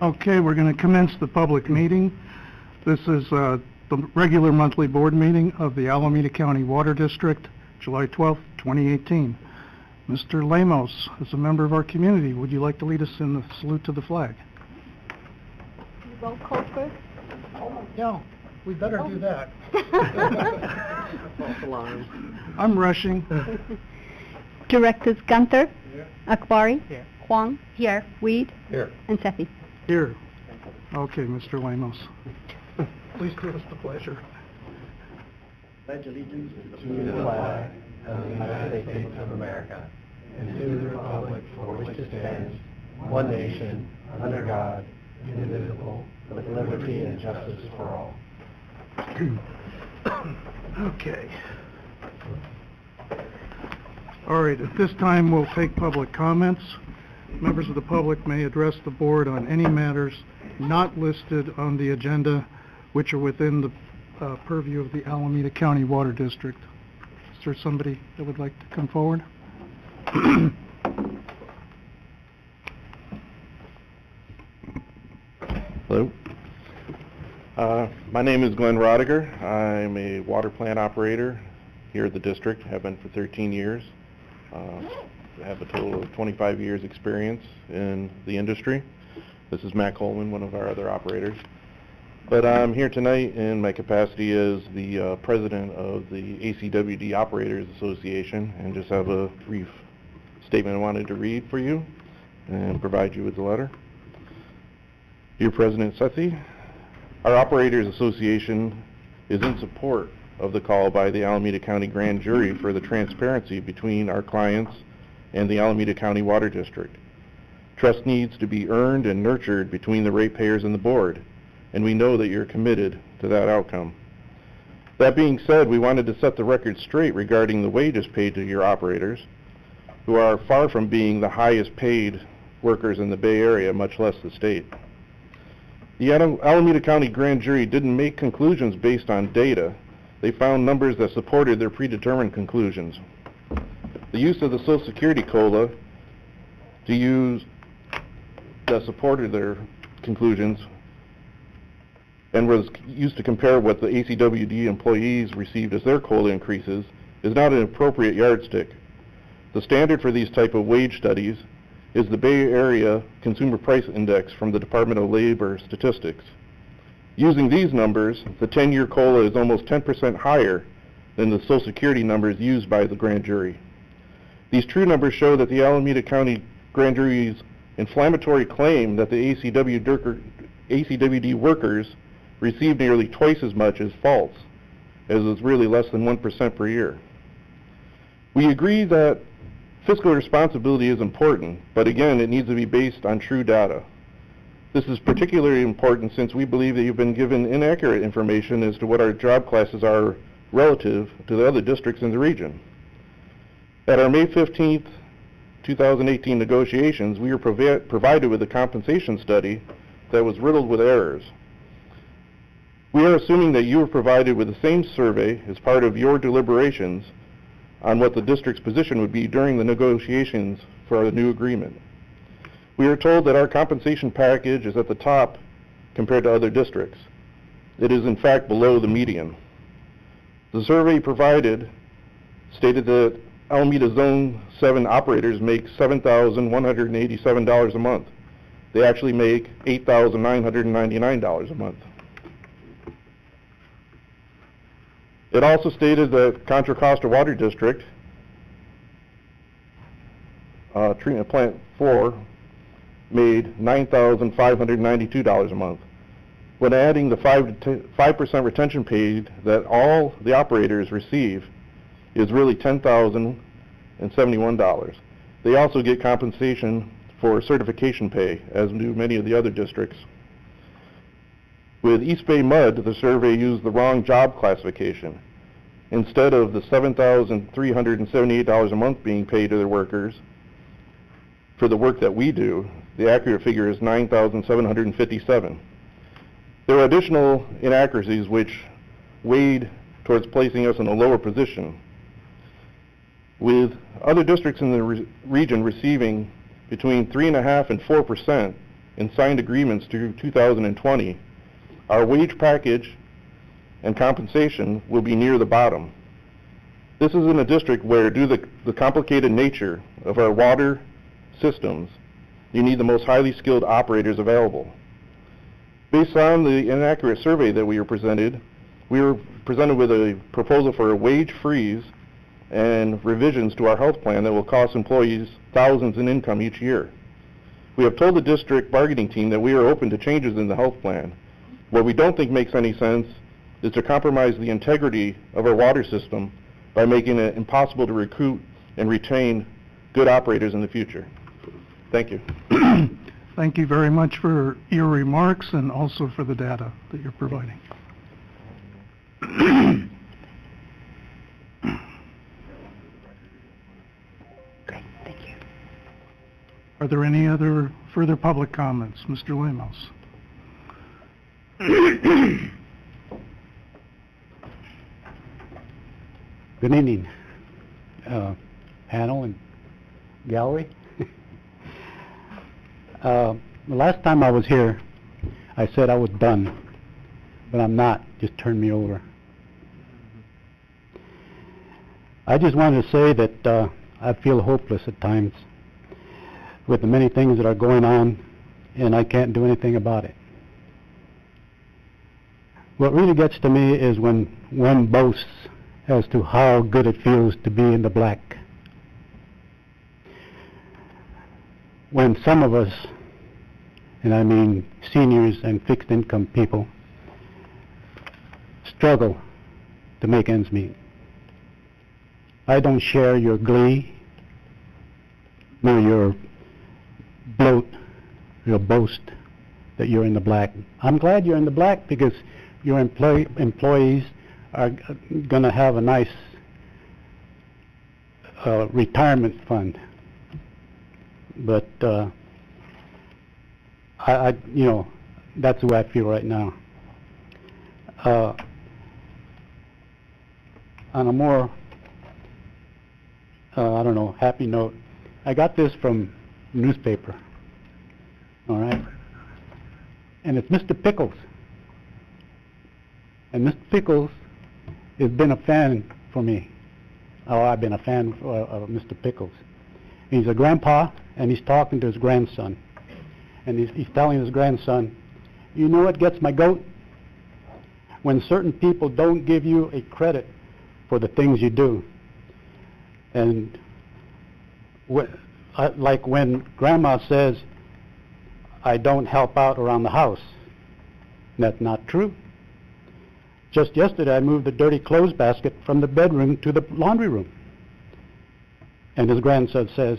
Okay, we're going to commence the public meeting. This is the regular monthly board meeting of the Alameda County Water District, July 12th, 2018. Mr. Lemos, as a member of our community, would you like to lead us in the salute to the flag? Roll call first. Yeah, we better do that. False alarm. I'm rushing. Directors Gunther, Here. Akbari, Here. Huang, here, Weed, Here. and Sethy. Here. Okay, Mr. Lemos. Please do us the pleasure. Pledge allegiance to the flag of the United States of America and to the republic for which it stands, one nation, under God, indivisible, with liberty and justice for all. Okay. All right, at this time we'll take public comments. Members of the public may address the board on any matters not listed on the agenda which are within the purview of the Alameda County Water District. Is there somebody that would like to come forward? Hello. My name is Glenn Rodiger. I'm a water plant operator here at the district. Have been for 13 years. I have a total of 25 years experience in the industry. This is Matt Coleman, one of our other operators. But I'm here tonight in my capacity as the president of the ACWD Operators Association, and just have a brief statement I wanted to read for you and provide you with the letter. Dear President Sethy, our Operators Association is in support of the call by the Alameda County Grand Jury for the transparency between our clients and the Alameda County Water District. Trust needs to be earned and nurtured between the ratepayers and the board, and we know that you're committed to that outcome. That being said, we wanted to set the record straight regarding the wages paid to your operators, who are far from being the highest paid workers in the Bay Area, much less the state. The Alameda County Grand Jury didn't make conclusions based on data. They found numbers that supported their predetermined conclusions. The use of the Social Security COLA that supported their conclusions and was used to compare what the ACWD employees received as their COLA increases is not an appropriate yardstick. The standard for these type of wage studies is the Bay Area Consumer Price Index from the Department of Labor Statistics. Using these numbers, the 10-year COLA is almost 10% higher than the Social Security numbers used by the grand jury. These true numbers show that the Alameda County Grand Jury's inflammatory claim that the ACWD workers receive nearly twice as much is false, as is really less than 1% per year. We agree that fiscal responsibility is important, but again, it needs to be based on true data. This is particularly important since we believe that you've been given inaccurate information as to what our job classes are relative to the other districts in the region. At our May 15th, 2018 negotiations, we were provided with a compensation study that was riddled with errors. We are assuming that you were provided with the same survey as part of your deliberations on what the district's position would be during the negotiations for the new agreement. We are told that our compensation package is at the top compared to other districts. It is in fact below the median. The survey provided stated that Alameda Zone 7 operators make $7,187 a month. They actually make $8,999 a month. It also stated that Contra Costa Water District, Treatment Plant 4, made $9,592 a month. When adding the 5% retention paid that all the operators receive is really $10,071. They also get compensation for certification pay, as do many of the other districts. With East Bay Mud, the survey used the wrong job classification. Instead of the $7,378 a month being paid to their workers for the work that we do, the accurate figure is $9,757. There are additional inaccuracies which weighed towards placing us in a lower position, with other districts in the region receiving between 3.5% and 4% in signed agreements through 2020, our wage package and compensation will be near the bottom. This is in a district where, due to the complicated nature of our water systems, you need the most highly skilled operators available. Based on the inaccurate survey that we were presented with a proposal for a wage freeze and revisions to our health plan that will cost employees thousands in income each year. We have told the district bargaining team that we are open to changes in the health plan. What we don't think makes any sense is to compromise the integrity of our water system by making it impossible to recruit and retain good operators in the future. Thank you. Thank you very much for your remarks and also for the data that you're providing. Great, thank you. Are there any other further public comments? Mr. Lemos. Good evening, panel and gallery. The last time I was here, I said I was done, but I'm not. Just turn me over. I just wanted to say that I feel hopeless at times with the many things that are going on, and I can't do anything about it. What really gets to me is when one boasts as to how good it feels to be in the black. When some of us, and I mean seniors and fixed income people, struggle to make ends meet. I don't share your glee, nor your bloat, your boast that you're in the black. I'm glad you're in the black because your employees are going to have a nice retirement fund. But you know, that's the way I feel right now. On a more, I don't know, happy note, I got this from newspaper, all right? And it's Mr. Pickles. And Mr. Pickles has been a fan for me. Oh, I've been a fan of Mr. Pickles. He's a grandpa, and he's talking to his grandson. And he's telling his grandson, you know what gets my goat? When certain people don't give you a credit for the things you do. And like when grandma says, I don't help out around the house. That's not true. Just yesterday I moved the dirty clothes basket from the bedroom to the laundry room. And his grandson says,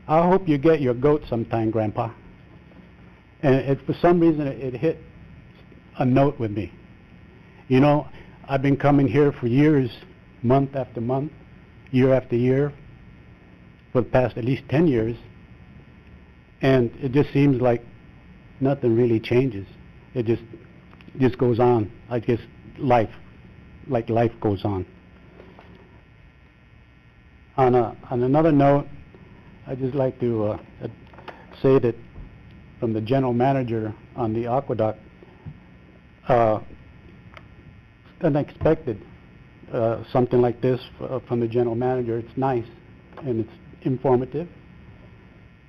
I hope you get your goat sometime, Grandpa. And for some reason it hit a note with me. You know, I've been coming here for years, month after month, year after year, for the past at least 10 years, and it just seems like nothing really changes. It just goes on. I guess life goes on. On another note, I'd just like to say that from the general manager on the aqueduct, unexpected something like this from the general manager. It's nice and it's informative,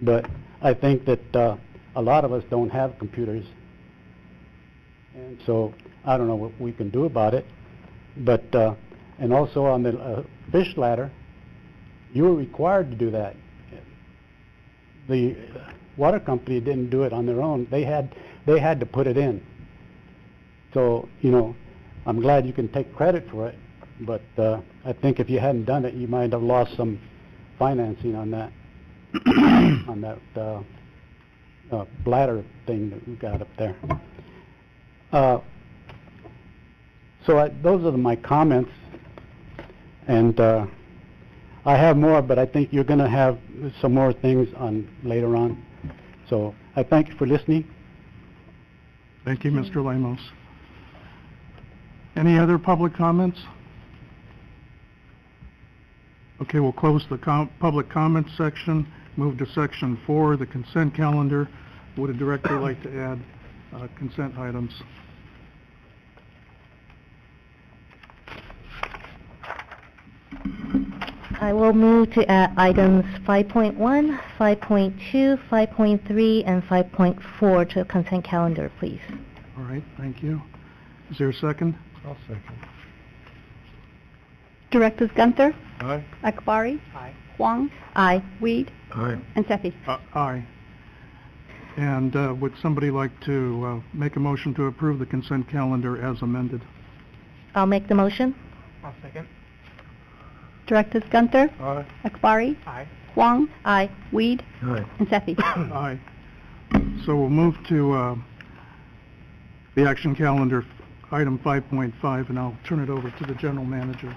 but I think that a lot of us don't have computers, and so I don't know what we can do about it. But and also on the fish ladder, you were required to do that. The water company didn't do it on their own. They had to put it in. So, you know, I'm glad you can take credit for it, but I think if you hadn't done it, you might have lost some financing on that on that bladder thing that we got up there. So those are my comments, and I have more, but I think you're going to have some more things on later on. So I thank you for listening. Thank you, Mr. Lemos. Any other public comments? Okay, we'll close the public comments section, move to section 4, the consent calendar. Would a director like to add consent items? I will move to add items 5.1, 5.2, 5.3, and 5.4 to the consent calendar, please. All right, thank you. Is there a second? I'll second. Directors Gunther, Aye. Akbari, Aye. Huang, Aye. Weed, Aye. and Sethy. Aye. And would somebody like to make a motion to approve the consent calendar as amended? I'll make the motion. I'll second. Directors Gunther, Aye. Akbari, Aye. Huang, Aye. Weed, Aye. and Sethy. Aye. So we'll move to the action calendar, item 5.5, and I'll turn it over to the general manager.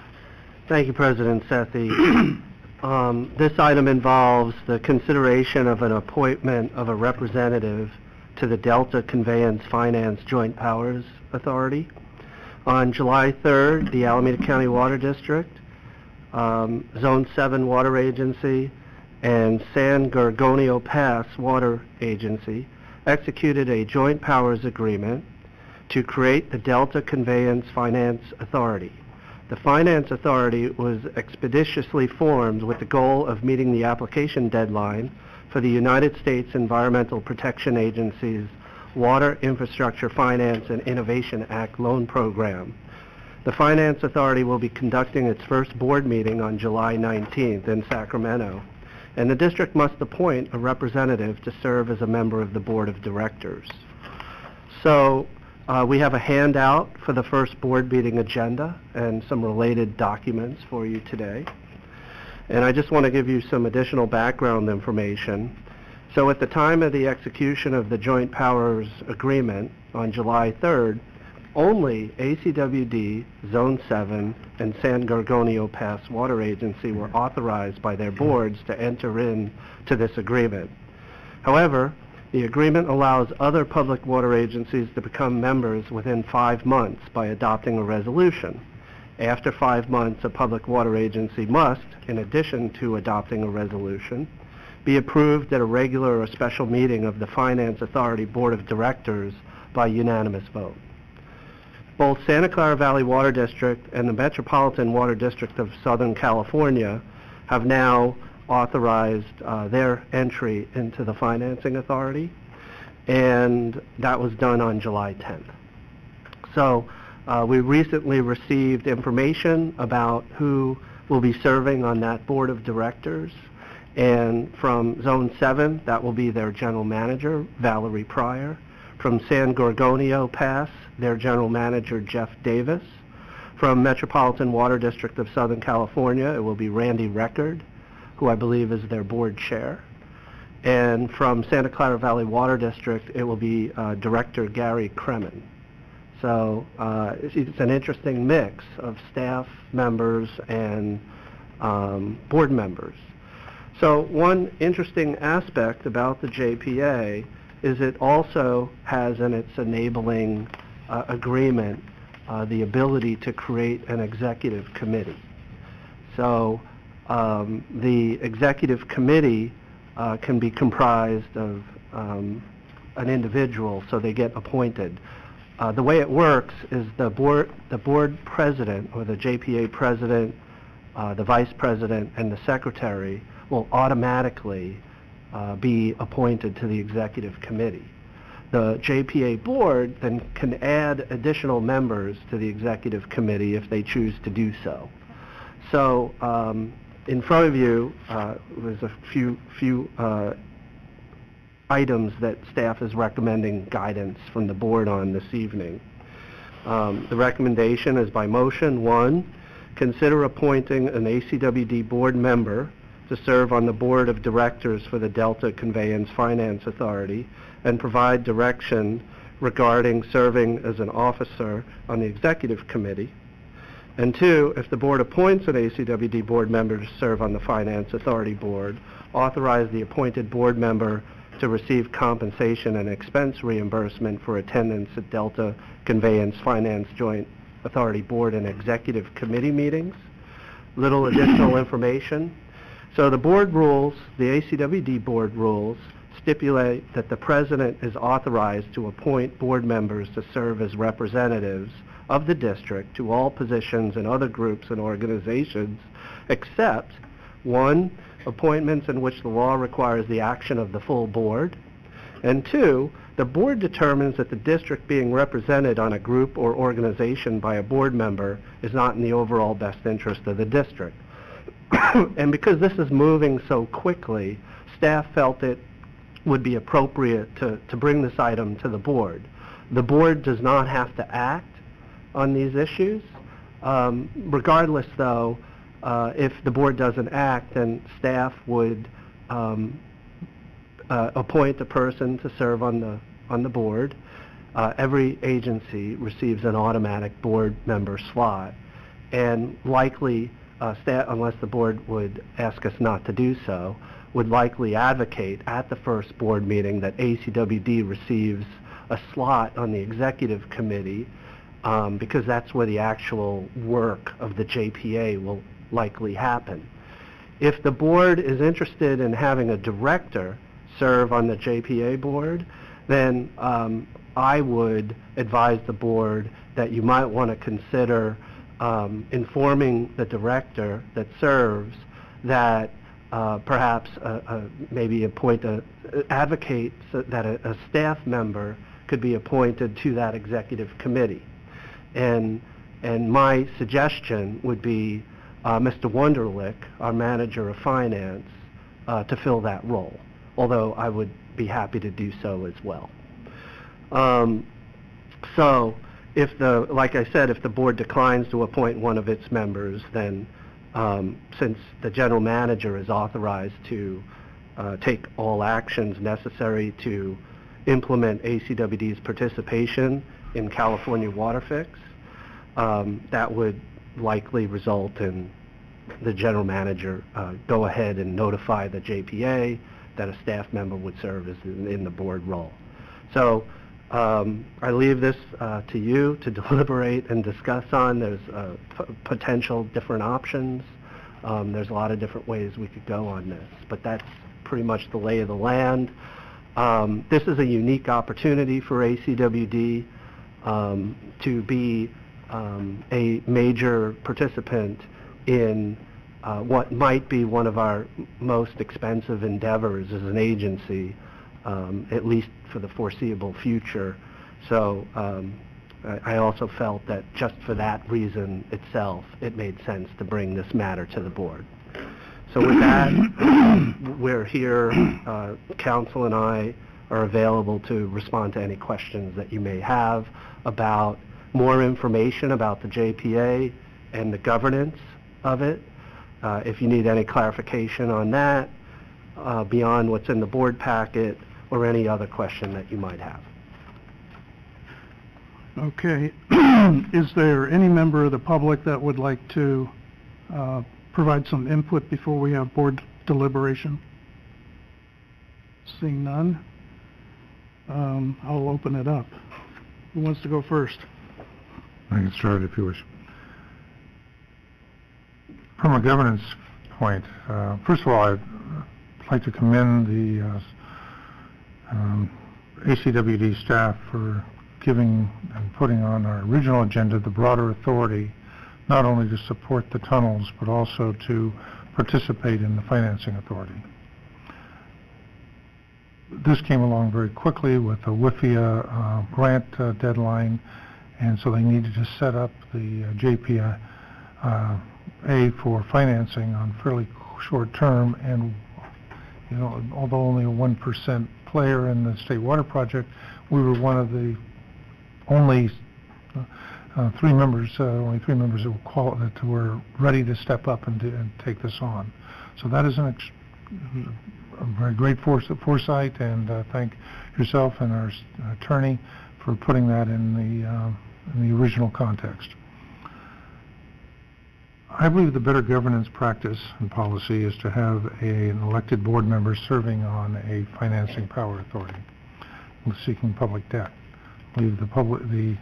Thank you, President Sethy. This item involves the consideration of an appointment of a representative to the Delta Conveyance Finance Joint Powers Authority. On July 3rd, the Alameda County Water District, Zone 7 Water Agency, and San Gorgonio Pass Water Agency executed a joint powers agreement to create the Delta Conveyance Finance Authority. The Finance Authority was expeditiously formed with the goal of meeting the application deadline for the United States Environmental Protection Agency's Water Infrastructure Finance and Innovation Act loan program. The Finance Authority will be conducting its first board meeting on July 19th in Sacramento, and the district must appoint a representative to serve as a member of the board of directors. So we have a handout for the first board meeting agenda and some related documents for you today. And I just want to give you some additional background information. So at the time of the execution of the Joint Powers Agreement on July 3rd, only ACWD, Zone 7, and San Gorgonio Pass Water Agency were authorized by their boards to enter into this agreement. However, the agreement allows other public water agencies to become members within 5 months by adopting a resolution. After 5 months, a public water agency must, in addition to adopting a resolution, be approved at a regular or special meeting of the Finance Authority Board of Directors by unanimous vote. Both Santa Clara Valley Water District and the Metropolitan Water District of Southern California have now authorized their entry into the financing authority, and that was done on July 10th. So we recently received information about who will be serving on that board of directors, and from Zone 7, that will be their general manager, Valerie Pryor. From San Gorgonio Pass, their general manager, Jeff Davis. From Metropolitan Water District of Southern California, it will be Randy Record, who I believe is their board chair. And from Santa Clara Valley Water District, it will be Director Gary Kremen. So it's an interesting mix of staff members and board members. So one interesting aspect about the JPA is it also has in its enabling agreement the ability to create an executive committee. So the executive committee can be comprised of an individual, so they get appointed. The way it works is the board president, or the JPA president, the vice president, and the secretary will automatically be appointed to the executive committee. The JPA board then can add additional members to the executive committee if they choose to do so. So in front of you was a few items that staff is recommending guidance from the board on this evening. The recommendation is by motion. 1, consider appointing an ACWD board member to serve on the board of directors for the Delta Conveyance Finance Authority and provide direction regarding serving as an officer on the executive committee. And 2, if the board appoints an ACWD board member to serve on the Finance Authority board, authorize the appointed board member to receive compensation and expense reimbursement for attendance at Delta Conveyance Finance Joint Authority Board and Executive Committee meetings. Little additional information. So the board rules, the ACWD board rules, stipulate that the president is authorized to appoint board members to serve as representatives of the district to all positions in other groups and organizations except, 1, appointments in which the law requires the action of the full board, and 2, the board determines that the district being represented on a group or organization by a board member is not in the overall best interest of the district. And because this is moving so quickly, staff felt it would be appropriate to bring this item to the board. The board does not have to act on these issues. Regardless, though, if the board doesn't act, then staff would appoint a person to serve on the board. Every agency receives an automatic board member slot, and likely, staff, unless the board would ask us not to do so, would likely advocate at the first board meeting that ACWD receives a slot on the executive committee, because that's where the actual work of the JPA will likely happen. If the board is interested in having a director serve on the JPA board, then I would advise the board that you might want to consider informing the director that serves that perhaps maybe advocate so that a staff member could be appointed to that executive committee. And my suggestion would be Mr. Wunderlich, our manager of finance, to fill that role, although I would be happy to do so as well. So like I said, if the board declines to appoint one of its members, then since the general manager is authorized to take all actions necessary to implement ACWD's participation in California Water Fix, that would likely result in the general manager go ahead and notify the JPA that a staff member would serve as in the board role. So I leave this to you to deliberate and discuss on. There's potential different options. There's a lot of different ways we could go on this, but that's pretty much the lay of the land. This is a unique opportunity for ACWD to be a major participant in what might be one of our most expensive endeavors as an agency, at least for the foreseeable future. So I also felt that just for that reason itself, it made sense to bring this matter to the board. So with that, we're here, council and I are available to respond to any questions that you may have about more information about the JPA and the governance of it. If you need any clarification on that, beyond what's in the board packet, or any other question that you might have. Okay. Is there any member of the public that would like to provide some input before we have board deliberation? Seeing none, I'll open it up. Who wants to go first? I can start if you wish. From a governance point, first of all, I'd like to commend the ACWD staff for giving and putting on our original agenda the broader authority not only to support the tunnels but also to participate in the financing authority. This came along very quickly with a WIFIA grant deadline, and so they needed to set up the JPA for financing on fairly short term, and you know, although only a 1% player in the state water project, we were one of the only three members that were ready to step up and take this on. So that is a very great foresight, and thank yourself and our attorney for putting that in the original context. I believe the better governance practice and policy is to have an elected board member serving on a financing power authority seeking public debt. I believe the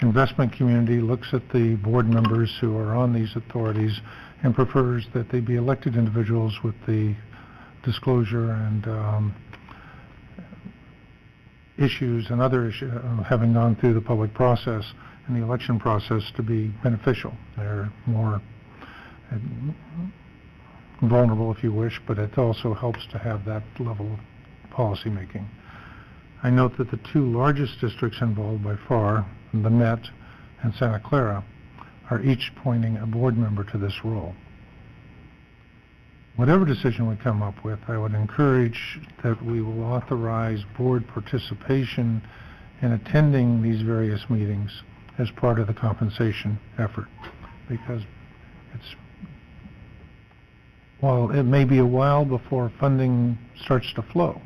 investment community looks at the board members who are on these authorities and prefers that they be elected individuals with the disclosure and issues and other issues, having gone through the public process and the election process, to be beneficial. They're more vulnerable, if you wish, but it also helps to have that level of policy making. I note that the two largest districts involved by far, the Met and Santa Clara, are each appointing a board member to this role. Whatever decision we come up with, I would encourage that we will authorize board participation in attending these various meetings as part of the compensation effort, because while it may be a while before funding starts to flow.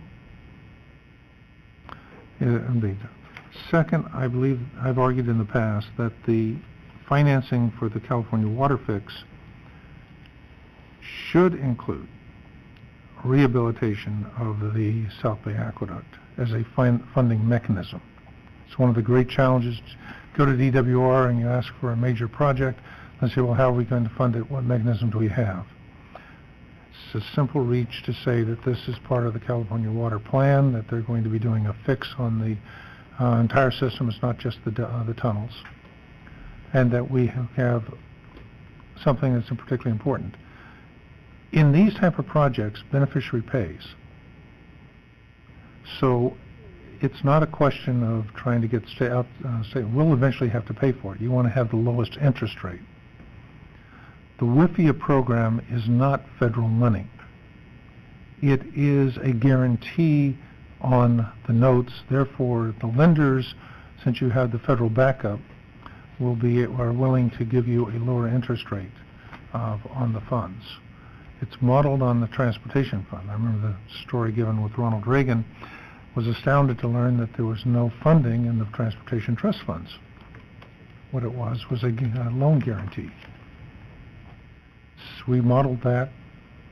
Second, I believe I've argued in the past that the financing for the California water fix should include rehabilitation of the South Bay Aqueduct as a funding mechanism. It's one of the great challenges. Go to DWR and you ask for a major project, and say, well, how are we going to fund it? What mechanism do we have? It's a simple reach to say that this is part of the California Water Plan, that they're going to be doing a fix on the entire system. It's not just the tunnels. And that we have something that's particularly important. In these type of projects, beneficiary pays. So it's not a question of trying to get we'll eventually have to pay for it. You want to have the lowest interest rate. The WIFIA program is not federal money. It is a guarantee on the notes. Therefore, the lenders, since you have the federal backup, are willing to give you a lower interest rate on the funds. It's modeled on the transportation fund. I remember the story given with Ronald Reagan. Was astounded to learn that there was no funding in the transportation trust funds. What it was a loan guarantee. So we modeled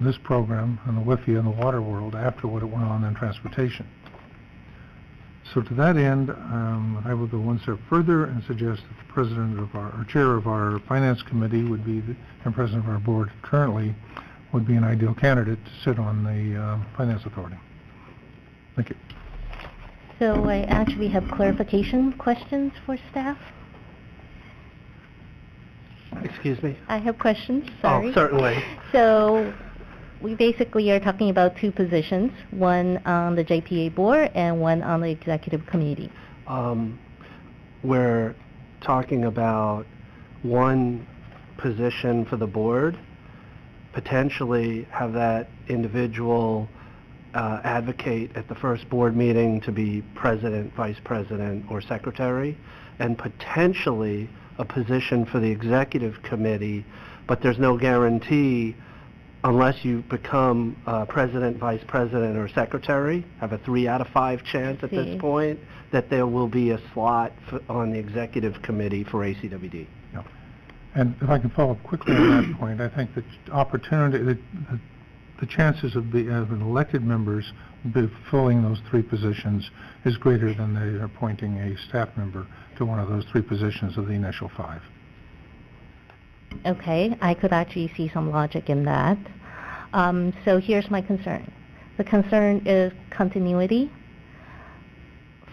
this program and the WIFIA in the water world after what it went on in transportation. So to that end, I will go one step further and suggest that the president of our chair of our finance committee would be and president of our board currently would be an ideal candidate to sit on the finance authority. Thank you. So I actually have clarification questions for staff. Excuse me? I have questions, sorry. Oh, certainly. So we basically are talking about two positions, one on the JPA board and one on the executive committee. We're talking about one position for the board, potentially have that individual advocate at the first board meeting to be president, vice president, or secretary, and potentially a position for the executive committee, but there's no guarantee unless you become president, vice president, or secretary, have a 3 out of 5 chance at this point that there will be a slot on the executive committee for ACWD. Yeah. And if I can follow up quickly on that point, I think that the chances of elected members filling those 3 positions is greater than they are appointing a staff member to one of those 3 positions of the initial 5. Okay, I could actually see some logic in that. So here's my concern. The concern is continuity.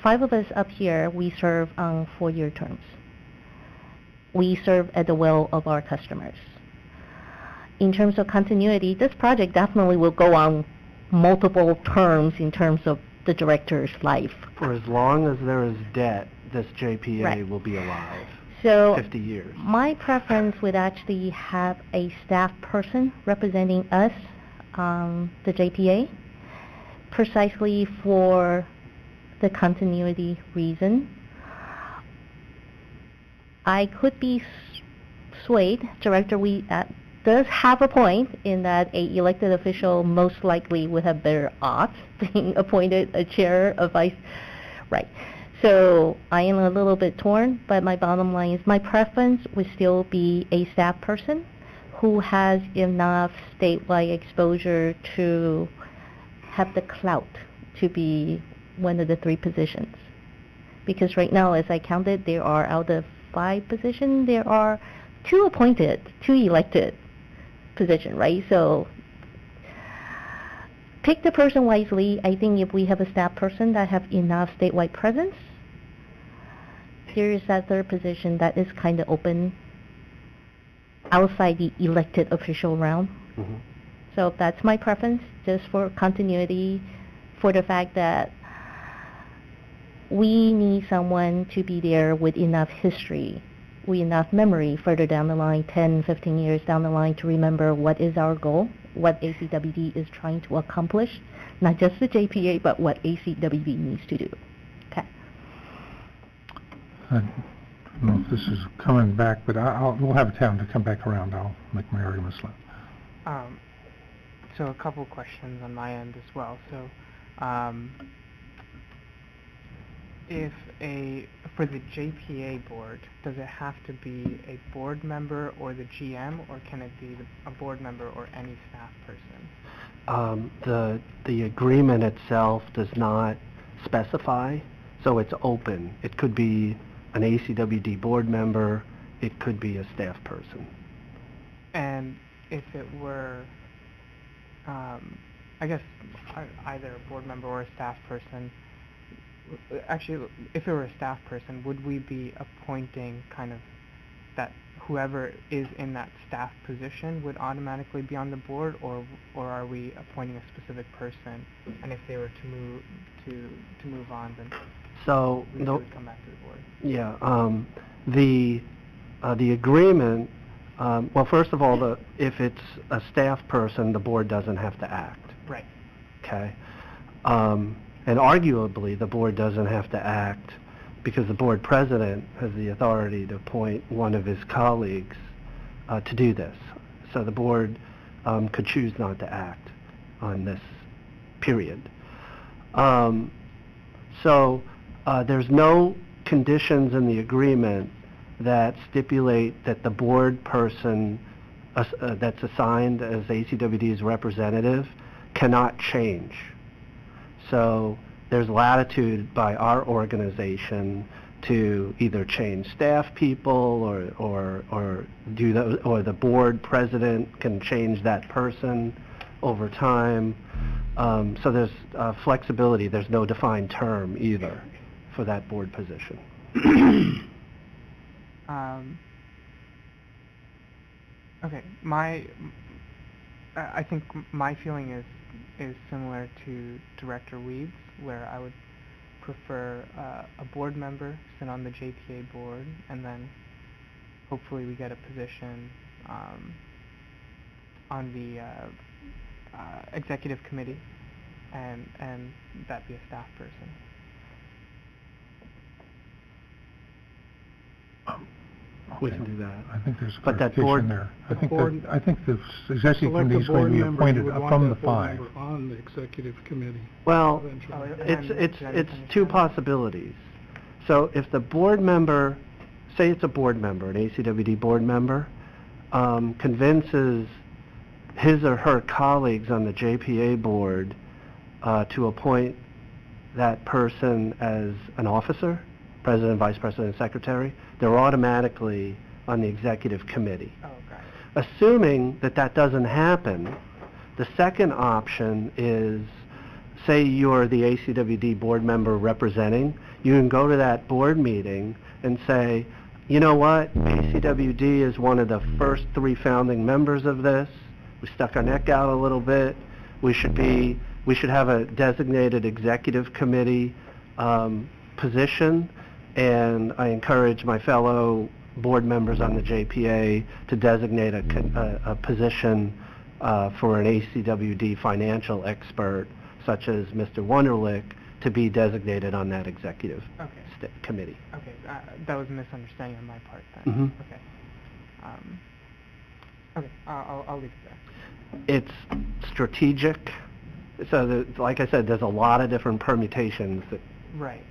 5 of us up here, we serve on 4-year terms. We serve at the will of our customers. In terms of continuity, this project definitely will go on multiple terms in terms of the director's life. For as long as there is debt, this JPA Right. will be alive. So 50 years. my preference would actually have a staff person representing us, the JPA, precisely for the continuity reason. I could be swayed. Director does have a point in that a elected official most likely would have better odds being appointed a chair, a vice. Right. So I am a little bit torn, but my bottom line is my preference would still be a staff person who has enough statewide exposure to have the clout to be one of the 3 positions. Because right now, as I counted, there are out of 5 positions, there are 2 appointed, 2 elected position, right? So pick the person wisely. I think if we have a staff person that have enough statewide presence, there is that third position that is kind of open outside the elected official realm. Mm-hmm. So that's my preference, just for continuity, for the fact that we need someone to be there with enough history, with enough memory further down the line, 10, 15 years down the line, to remember what is our goal, what ACWD is trying to accomplish, not just the JPA, but what ACWD needs to do. Okay. I don't know if this is coming back, but we'll have time to come back around. I'll make my arguments loud. So a couple questions on my end as well. So, for the JPA board, does it have to be a board member or the GM, or can it be a board member or any staff person? The agreement itself does not specify, so it's open. It could be an ACWD board member, it could be a staff person. And if it were, I guess, either a board member or a staff person, actually, if it were a staff person, would we be appointing kind of that whoever is in that staff position would automatically be on the board, or are we appointing a specific person, and if they were to move on, then they would come back to the board? Yeah, the agreement, well, first of all, if it's a staff person, the board doesn't have to act. Right. Okay. And arguably, the board doesn't have to act because the board president has the authority to appoint one of his colleagues to do this. So the board could choose not to act on this period. So there's no conditions in the agreement that stipulate that the board person that's assigned as ACWD's representative cannot change. So there's latitude by our organization to either change staff people or do those, or the board president can change that person over time. So there's flexibility. There's no defined term either for that board position. Okay, I think my feeling is similar to Director Weeds, where I would prefer a board member sit on the JPA board, and then hopefully we get a position on the executive committee, and that be a staff person. We can do that. I think there's But that clarification board- there. board- I think the executive Select committee a is going board to be member, appointed you would want from the that board 5. member on the executive committee. Well, eventually. it's two possibilities. So if the board member, say it's a board member, an ACWD board member, convinces his or her colleagues on the JPA board to appoint that person as an officer, president, vice president, secretary, they're automatically on the executive committee. Oh, okay. Assuming that that doesn't happen, the second option is, say you're the ACWD board member representing, you can go to that board meeting and say, you know what, ACWD is one of the first 3 founding members of this. We stuck our neck out a little bit. We should have a designated executive committee position, and I encourage my fellow board members on the JPA to designate a position for an ACWD financial expert, such as Mr. Wunderlich, to be designated on that executive committee. Okay, that was a misunderstanding on my part then. Mhm. Okay. Okay, I'll leave it there. It's strategic. So, like I said, there's a lot of different permutations that. Right.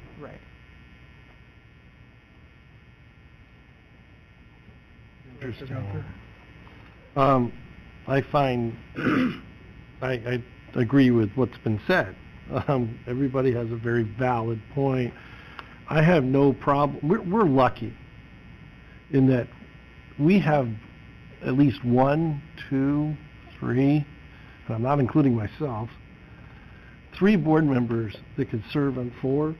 I find, I agree with what's been said. Everybody has a very valid point. I have no problem, we're lucky in that we have at least 1, 2, 3, and I'm not including myself, 3 board members that could serve on 4.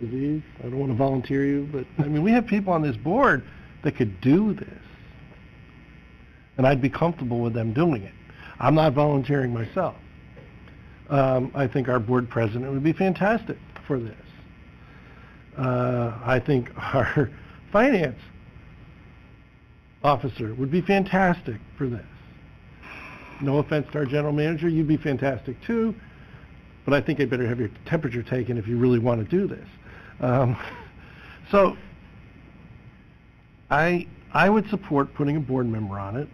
Aziz, I don't want to volunteer you, but I mean, we have people on this board that could do this. And I'd be comfortable with them doing it. I'm not volunteering myself. I think our board president would be fantastic for this. I think our finance officer would be fantastic for this. No offense to our general manager, you'd be fantastic too, but I think I'd better have your temperature taken if you really want to do this. So I would support putting a board member on it,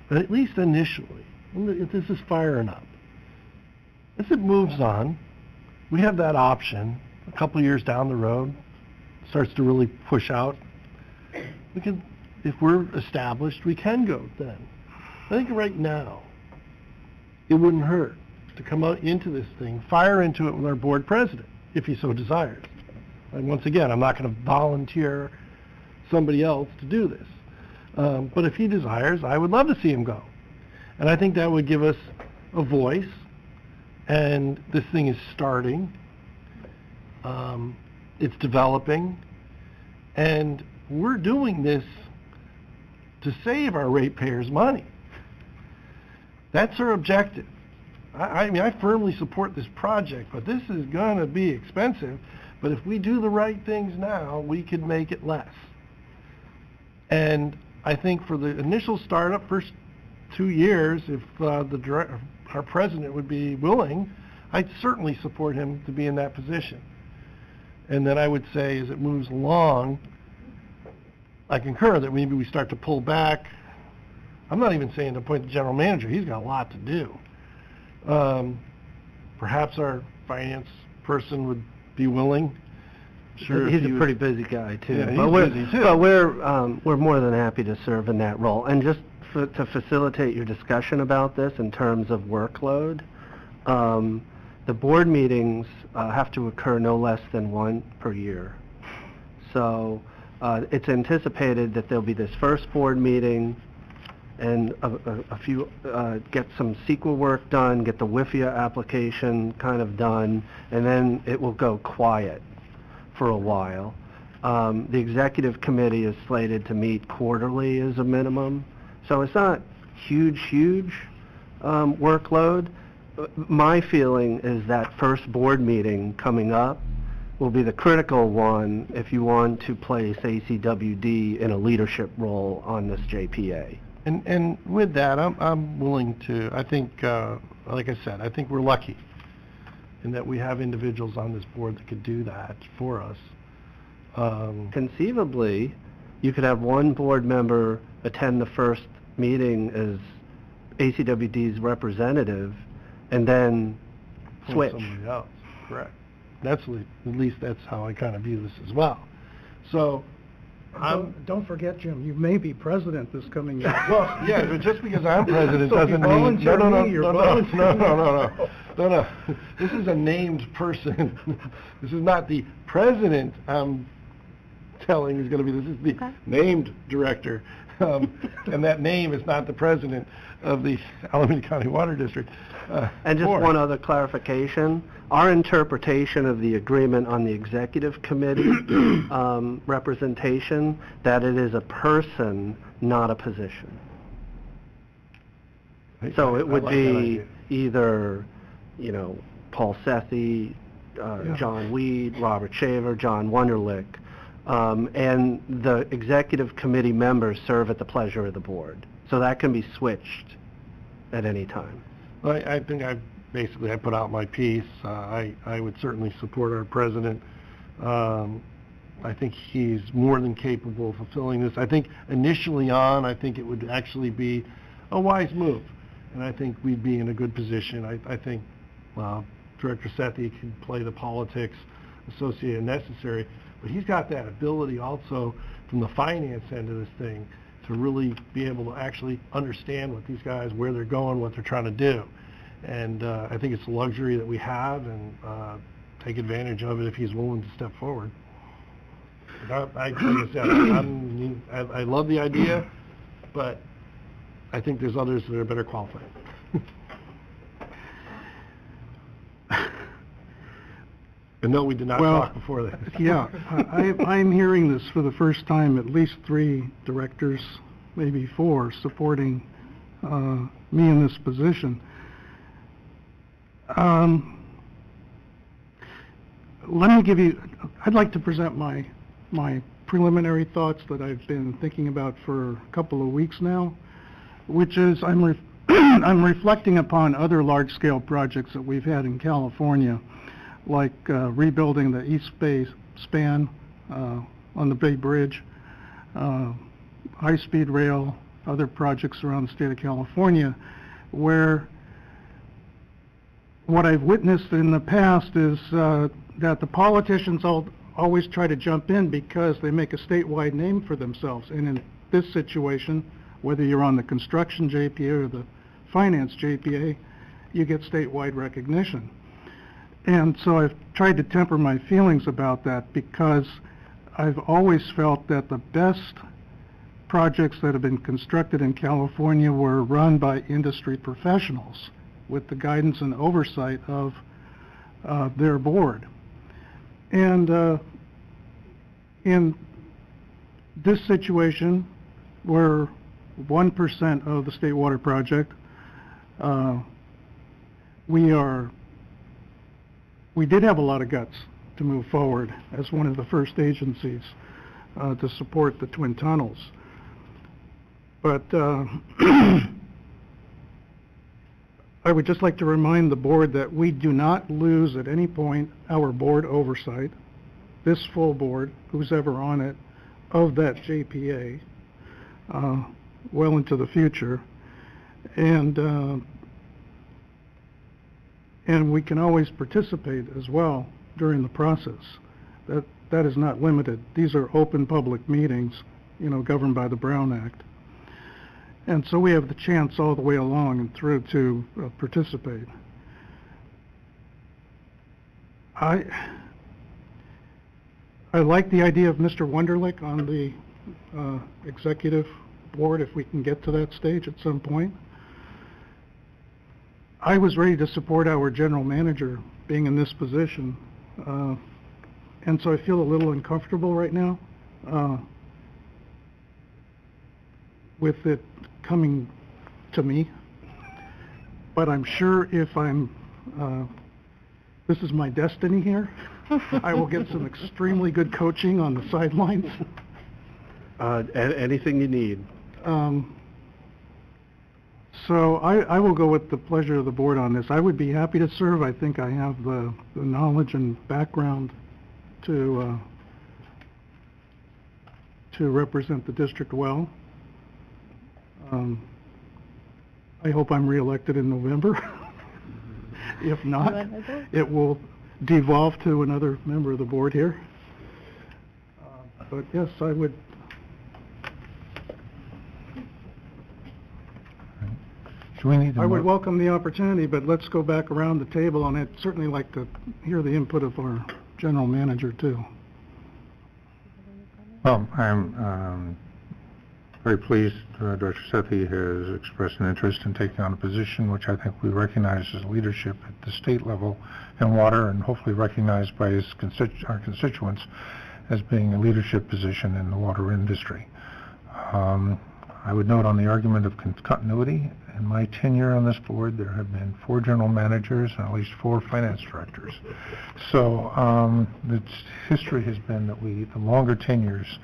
but at least initially, if this is firing up. As it moves on, we have that option a couple years down the road, starts to really push out. We can, if we're established, we can go then. I think right now, it wouldn't hurt to come out into this thing, fire into it with our board president, if he so desires. And once again, I'm not going to volunteer somebody else to do this. But if he desires, I would love to see him go. And I think that would give us a voice, and this thing is starting. It's developing, and we're doing this to save our ratepayers money. That's our objective. I mean, I firmly support this project, but this is going to be expensive. But if we do the right things now, we could make it less. And I think for the initial startup, first 2 years, if our president would be willing, I'd certainly support him to be in that position. And then I would say, as it moves along, I concur that maybe we start to pull back. I'm not even saying to appoint the general manager. He's got a lot to do. Perhaps our finance person would be willing. Sure, he's a pretty busy guy too. Yeah, but he's busy too. But we're more than happy to serve in that role. And just to facilitate your discussion about this in terms of workload, the board meetings have to occur no less than 1 per year. So it's anticipated that there'll be this first board meeting, and a few, get some SQL work done, get the WIFIA application kind of done, and then it will go quiet for a while. The executive committee is slated to meet quarterly as a minimum, so it's not huge workload. My feeling is that first board meeting coming up will be the critical one if you want to place ACWD in a leadership role on this JPA. And with that, I'm willing to, I think, like I said, I think we're lucky in that we have individuals on this board that could do that for us. Conceivably, you could have one board member attend the first meeting as ACWD's representative and then switch. Somebody else, correct. That's at least that's how I kind of view this as well. So, Don't forget, Jim, you may be president this coming year. well, yeah, but just because I'm president So if you doesn't mean volunteer me, you're volunteering. no. This is a named person. This is not the president I'm telling who's going to be. This is the named director, and that name is not the president of the Alameda County Water District. And just one other clarification. Our interpretation of the agreement on the executive committee representation, that it is a person, not a position. So it would be either, Paul Sethy, John Weed, Robert Shaver, John Wunderlich, and the executive committee members serve at the pleasure of the board. So that can be switched at any time. I think I put out my piece. I would certainly support our president. I think he's more than capable of fulfilling this. I think initially on, I think it would actually be a wise move, and I think we'd be in a good position. I think Director Sethy can play the politics associated and necessary, but he's got that ability also from the finance end of this thing to really be able to actually understand what these guys, where they're going, what they're trying to do. And I think it's a luxury that we have, and take advantage of it if he's willing to step forward. Like I said, I love the idea, but I think there's others that are better qualified. And no, we did not Well, talk before this. Yeah, I'm hearing this for the first time, at least 3 directors, maybe 4, supporting me in this position. Let me give you, I'd like to present my preliminary thoughts that I've been thinking about for a couple of weeks now, which is I'm reflecting upon other large-scale projects that we've had in California, like rebuilding the East Bay span on the Bay Bridge, high-speed rail, other projects around the state of California, where what I've witnessed in the past is that the politicians always try to jump in because they make a statewide name for themselves. And in this situation, whether you're on the construction JPA or the finance JPA, you get statewide recognition. And so I've tried to temper my feelings about that, because I've always felt that the best projects that have been constructed in California were run by industry professionals with the guidance and oversight of their board. And in this situation, where 1% of the State Water Project, we did have a lot of guts to move forward as one of the first agencies to support the Twin Tunnels. But I would just like to remind the board that we do not lose at any point our board oversight, this full board, who's ever on it, of that JPA, well into the future. And we can always participate as well during the process. That is not limited. These are open public meetings, governed by the Brown Act. And so we have the chance all the way along and through to participate. I like the idea of Mr. Wunderlich on the executive board, if we can get to that stage at some point. I was ready to support our general manager being in this position, and so I feel a little uncomfortable right now with it coming to me. But I'm sure if this is my destiny here, I will get some extremely good coaching on the sidelines. Anything you need. So I will go with the pleasure of the board on this. I would be happy to serve. I think I have the knowledge and background to represent the district well. I hope I'm reelected in November. If not, it will devolve to another member of the board here. But yes, I would. I would welcome the opportunity, but let's go back around the table, and I'd certainly like to hear the input of our general manager too. Well, I'm very pleased Director Sethy has expressed an interest in taking on a position which I think we recognize as leadership at the state level in water, and hopefully recognized by our constituents as being a leadership position in the water industry. I would note on the argument of continuity, in my tenure on this board, there have been 4 general managers and at least 4 finance directors. So its history has been that the longer tenures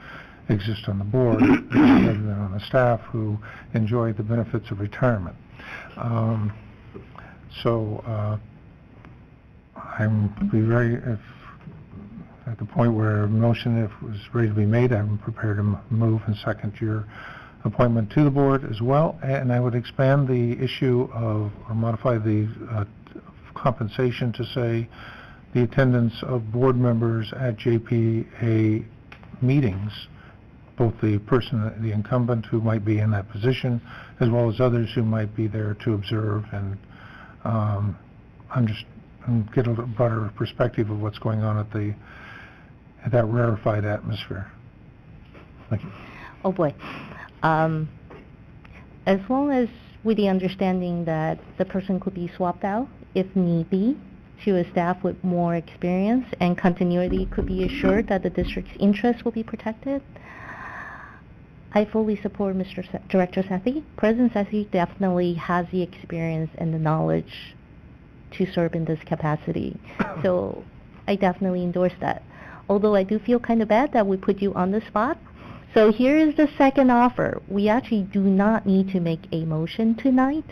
exist on the board rather than on the staff who enjoy the benefits of retirement. I'm very, if at the point where a motion if was ready to be made, I'm prepared to move and second your appointment to the board as well, and I would expand the issue of, or modify the compensation to say the attendance of board members at JPA meetings, both the the incumbent who might be in that position, as well as others who might be there to observe and get a little broader perspective of what's going on at that rarefied atmosphere. Thank you. Oh boy. As long as with the understanding that the person could be swapped out if need be, to a staff with more experience and continuity could be assured that the district's interests will be protected. I fully support Director Sethy. President Sethy definitely has the experience and the knowledge to serve in this capacity. So I definitely endorse that. Although I do feel kind of bad that we put you on the spot. So here is the second offer. We actually do not need to make a motion tonight.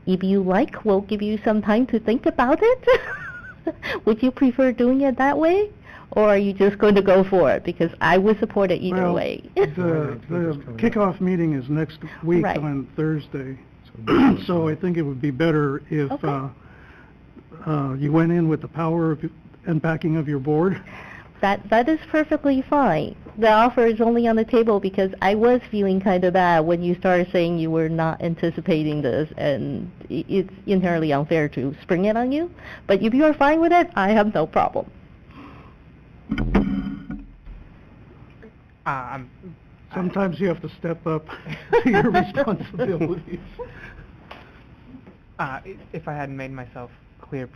If you like, we'll give you some time to think about it. Would you prefer doing it that way? Or are you just going to go for it? Because I would support it either way. The kickoff meeting is next week Right. on Thursday. So I think it would be better if you went in with the power and backing of your board. That is perfectly fine. The offer is only on the table because I was feeling kind of bad when you started saying you were not anticipating this, and it's inherently unfair to spring it on you. But if you are fine with it, I have no problem. Sometimes you have to step up to your responsibilities. If I hadn't made myself clear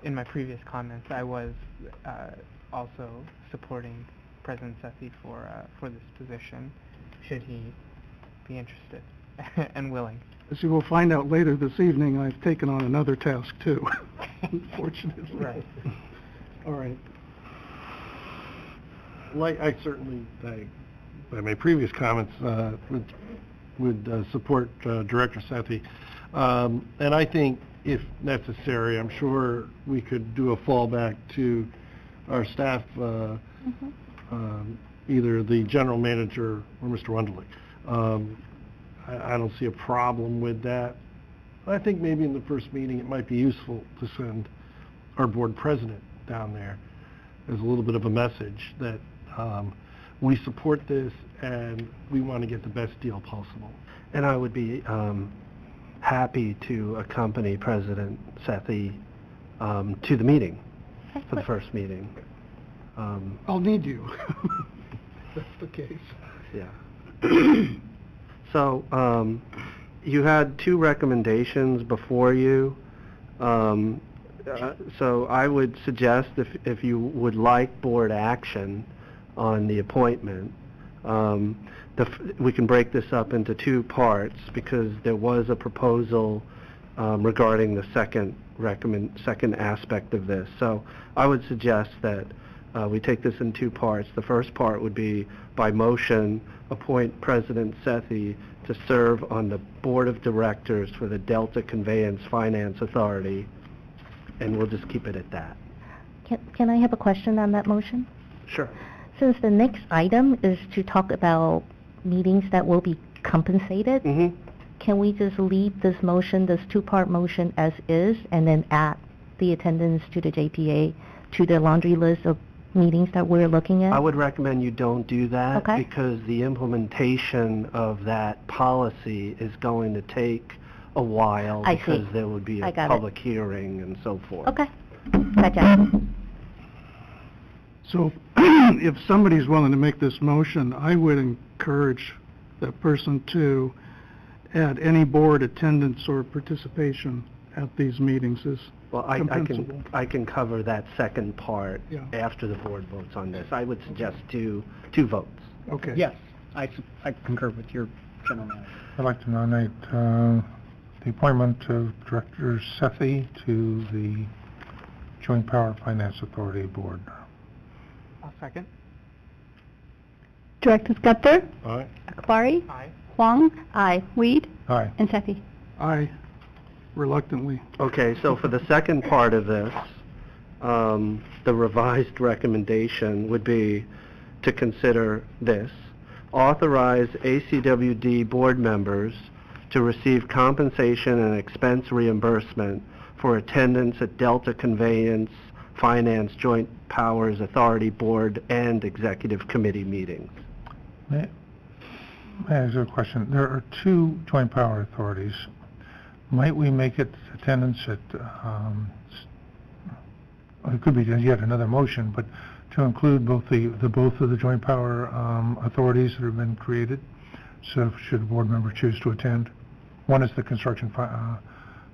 in my previous comments, I was also supporting President Sethy for this position, should he be interested and willing. As you will find out later this evening, I've taken on another task too, unfortunately. Right. All right. Like I certainly, by my previous comments, would support Director Sethy. And I think if necessary, I'm sure we could do a fallback to our staff, either the general manager or Mr. Wunderlich. I don't see a problem with that. I think maybe in the first meeting it might be useful to send our board president down there as a little bit of a message that we support this and we want to get the best deal possible. And I would be happy to accompany President Sethy to the meeting, for the first meeting. I'll need you. That's the case. Yeah. So, you had two recommendations before you. So I would suggest if you would like board action on the appointment, we can break this up into two parts because there was a proposal regarding the second aspect of this. So I would suggest that we take this in two parts. The first part would be by motion appoint President Sethy to serve on the Board of Directors for the Delta Conveyance Finance Authority, and we'll just keep it at that. Can I have a question on that motion? Sure. Since the next item is to talk about meetings that will be compensated, can we just leave this motion, this two-part motion as is, and then add the attendance to the JPA to the laundry list of meetings that we're looking at? I would recommend you don't do that Okay. because the implementation of that policy is going to take a while I because see. there would be I a got it. public hearing and so forth. Okay. Gotcha. So if somebody's willing to make this motion, I would encourage that person to add any board attendance or participation at these meetings as Well, compensable. I can cover that second part Yeah. after the board votes on this. I would suggest two votes. Okay. Yes, I concur with your general manager. I'd like to nominate the appointment of Director Sethy to the Joint Power Finance Authority Board. I'll second. Directors Gunther, All right? Akbari, Aye. Huang, aye, Weed, Aye. and Sethy. Aye, reluctantly. Okay, so for the second part of this, the revised recommendation would be to consider this. Authorize ACWD board members to receive compensation and expense reimbursement for attendance at Delta Conveyance Finance Joint Powers Authority Board and Executive Committee meetings. May I ask you a question? There are two joint power authorities. Might we make it attendance at, it could be yet another motion, but to include both both of the joint power authorities that have been created? So should a board member choose to attend? One is the construction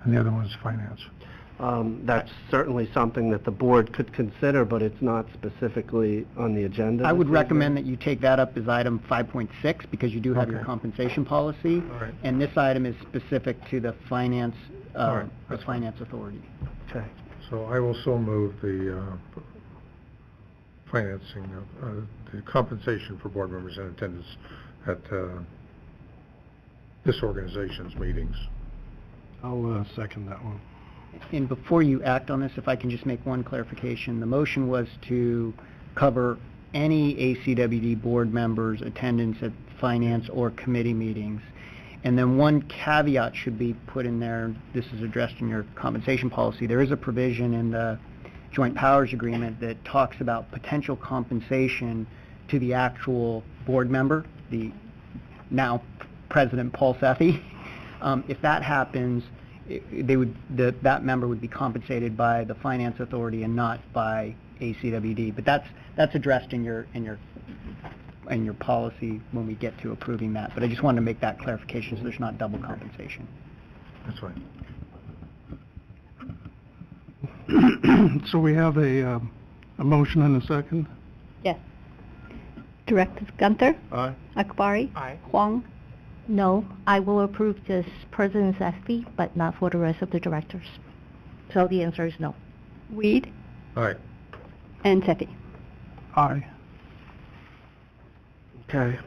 and the other one is finance. That's certainly something that the board could consider, but it's not specifically on the agenda. I would this recommend evening. that you take that up as item 5.6, because you do have your Okay. compensation policy. All right. And this item is specific to the finance, All right, the that's fine. finance authority. Okay. So I will so move the financing of the compensation for board members in attendance at this organization's meetings. I'll second that one. And before you act on this, if I can just make one clarification, the motion was to cover any ACWD board members' attendance at finance or committee meetings. And then one caveat should be put in there, this is addressed in your compensation policy. There is a provision in the joint powers agreement that talks about potential compensation to the actual board member, the now President Paul Sethy. If that happens, that member would be compensated by the finance authority and not by ACWD. But that's addressed in your policy when we get to approving that. But I just wanted to make that clarification so there's not double compensation. That's fine. So we have a motion and a second. Yes. Directors Gunther, Aye. Akbari, Aye. Huang, No, I will approve just President Sethy, but not for the rest of the directors. So the answer is no. Weed, All right. and Sethy. Aye. Okay.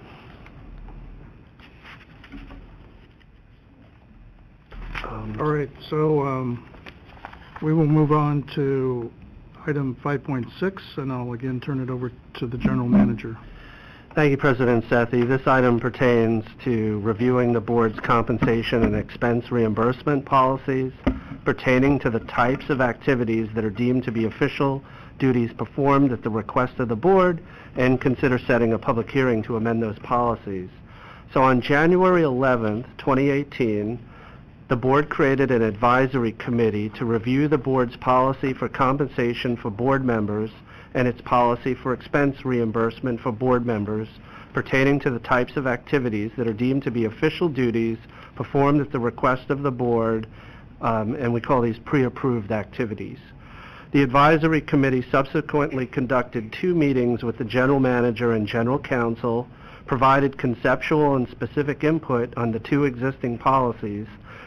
All right, so we will move on to item 5.6, and I'll again turn it over to the general manager. Thank you, President Sethy. This item pertains to reviewing the board's compensation and expense reimbursement policies pertaining to the types of activities that are deemed to be official duties performed at the request of the board, and consider setting a public hearing to amend those policies. So on January 11th, 2018, the board created an advisory committee to review the board's policy for compensation for board members and its policy for expense reimbursement for board members pertaining to the types of activities that are deemed to be official duties performed at the request of the board, and we call these pre-approved activities. The advisory committee subsequently conducted 2 meetings with the general manager and general counsel, provided conceptual and specific input on the 2 existing policies,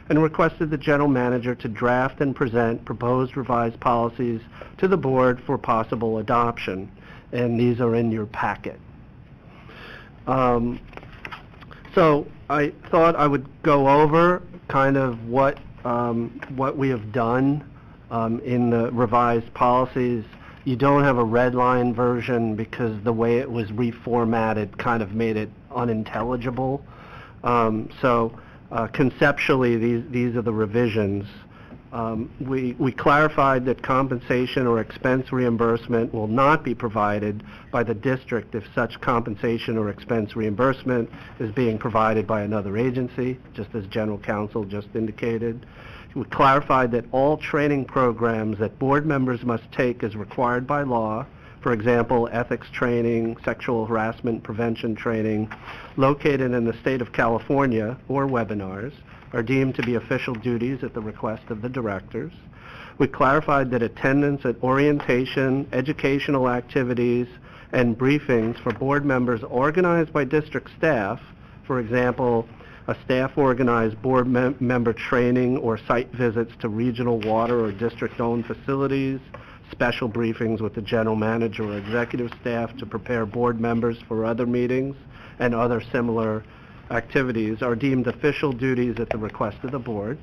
and requested the general manager to draft and present proposed revised policies to the board for possible adoption. And these are in your packet. So I thought I would go over kind of what we have done in the revised policies. You don't have a red line version because the way it was reformatted kind of made it unintelligible. Conceptually, these are the revisions. We clarified that compensation or expense reimbursement will not be provided by the district if such compensation or expense reimbursement is being provided by another agency, just as general counsel just indicated. We clarified that all training programs that board members must take as required by law, for example, ethics training, sexual harassment prevention training, located in the state of California, or webinars, are deemed to be official duties at the request of the directors. We clarified that attendance at orientation, educational activities, and briefings for board members organized by district staff, for example, a staff-organized board member training or site visits to regional water or district-owned facilities, special briefings with the general manager or executive staff to prepare board members for other meetings, and other similar activities are deemed official duties at the request of the board.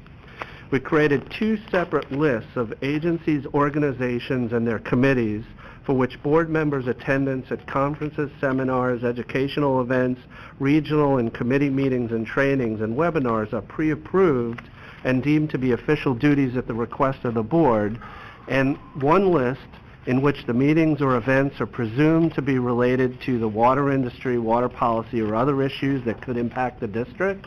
We created 2 separate lists of agencies, organizations, and their committees for which board members' attendance at conferences, seminars, educational events, regional and committee meetings and trainings and webinars are pre-approved and deemed to be official duties at the request of the board, and 1 list in which the meetings or events are presumed to be related to the water industry, water policy, or other issues that could impact the district.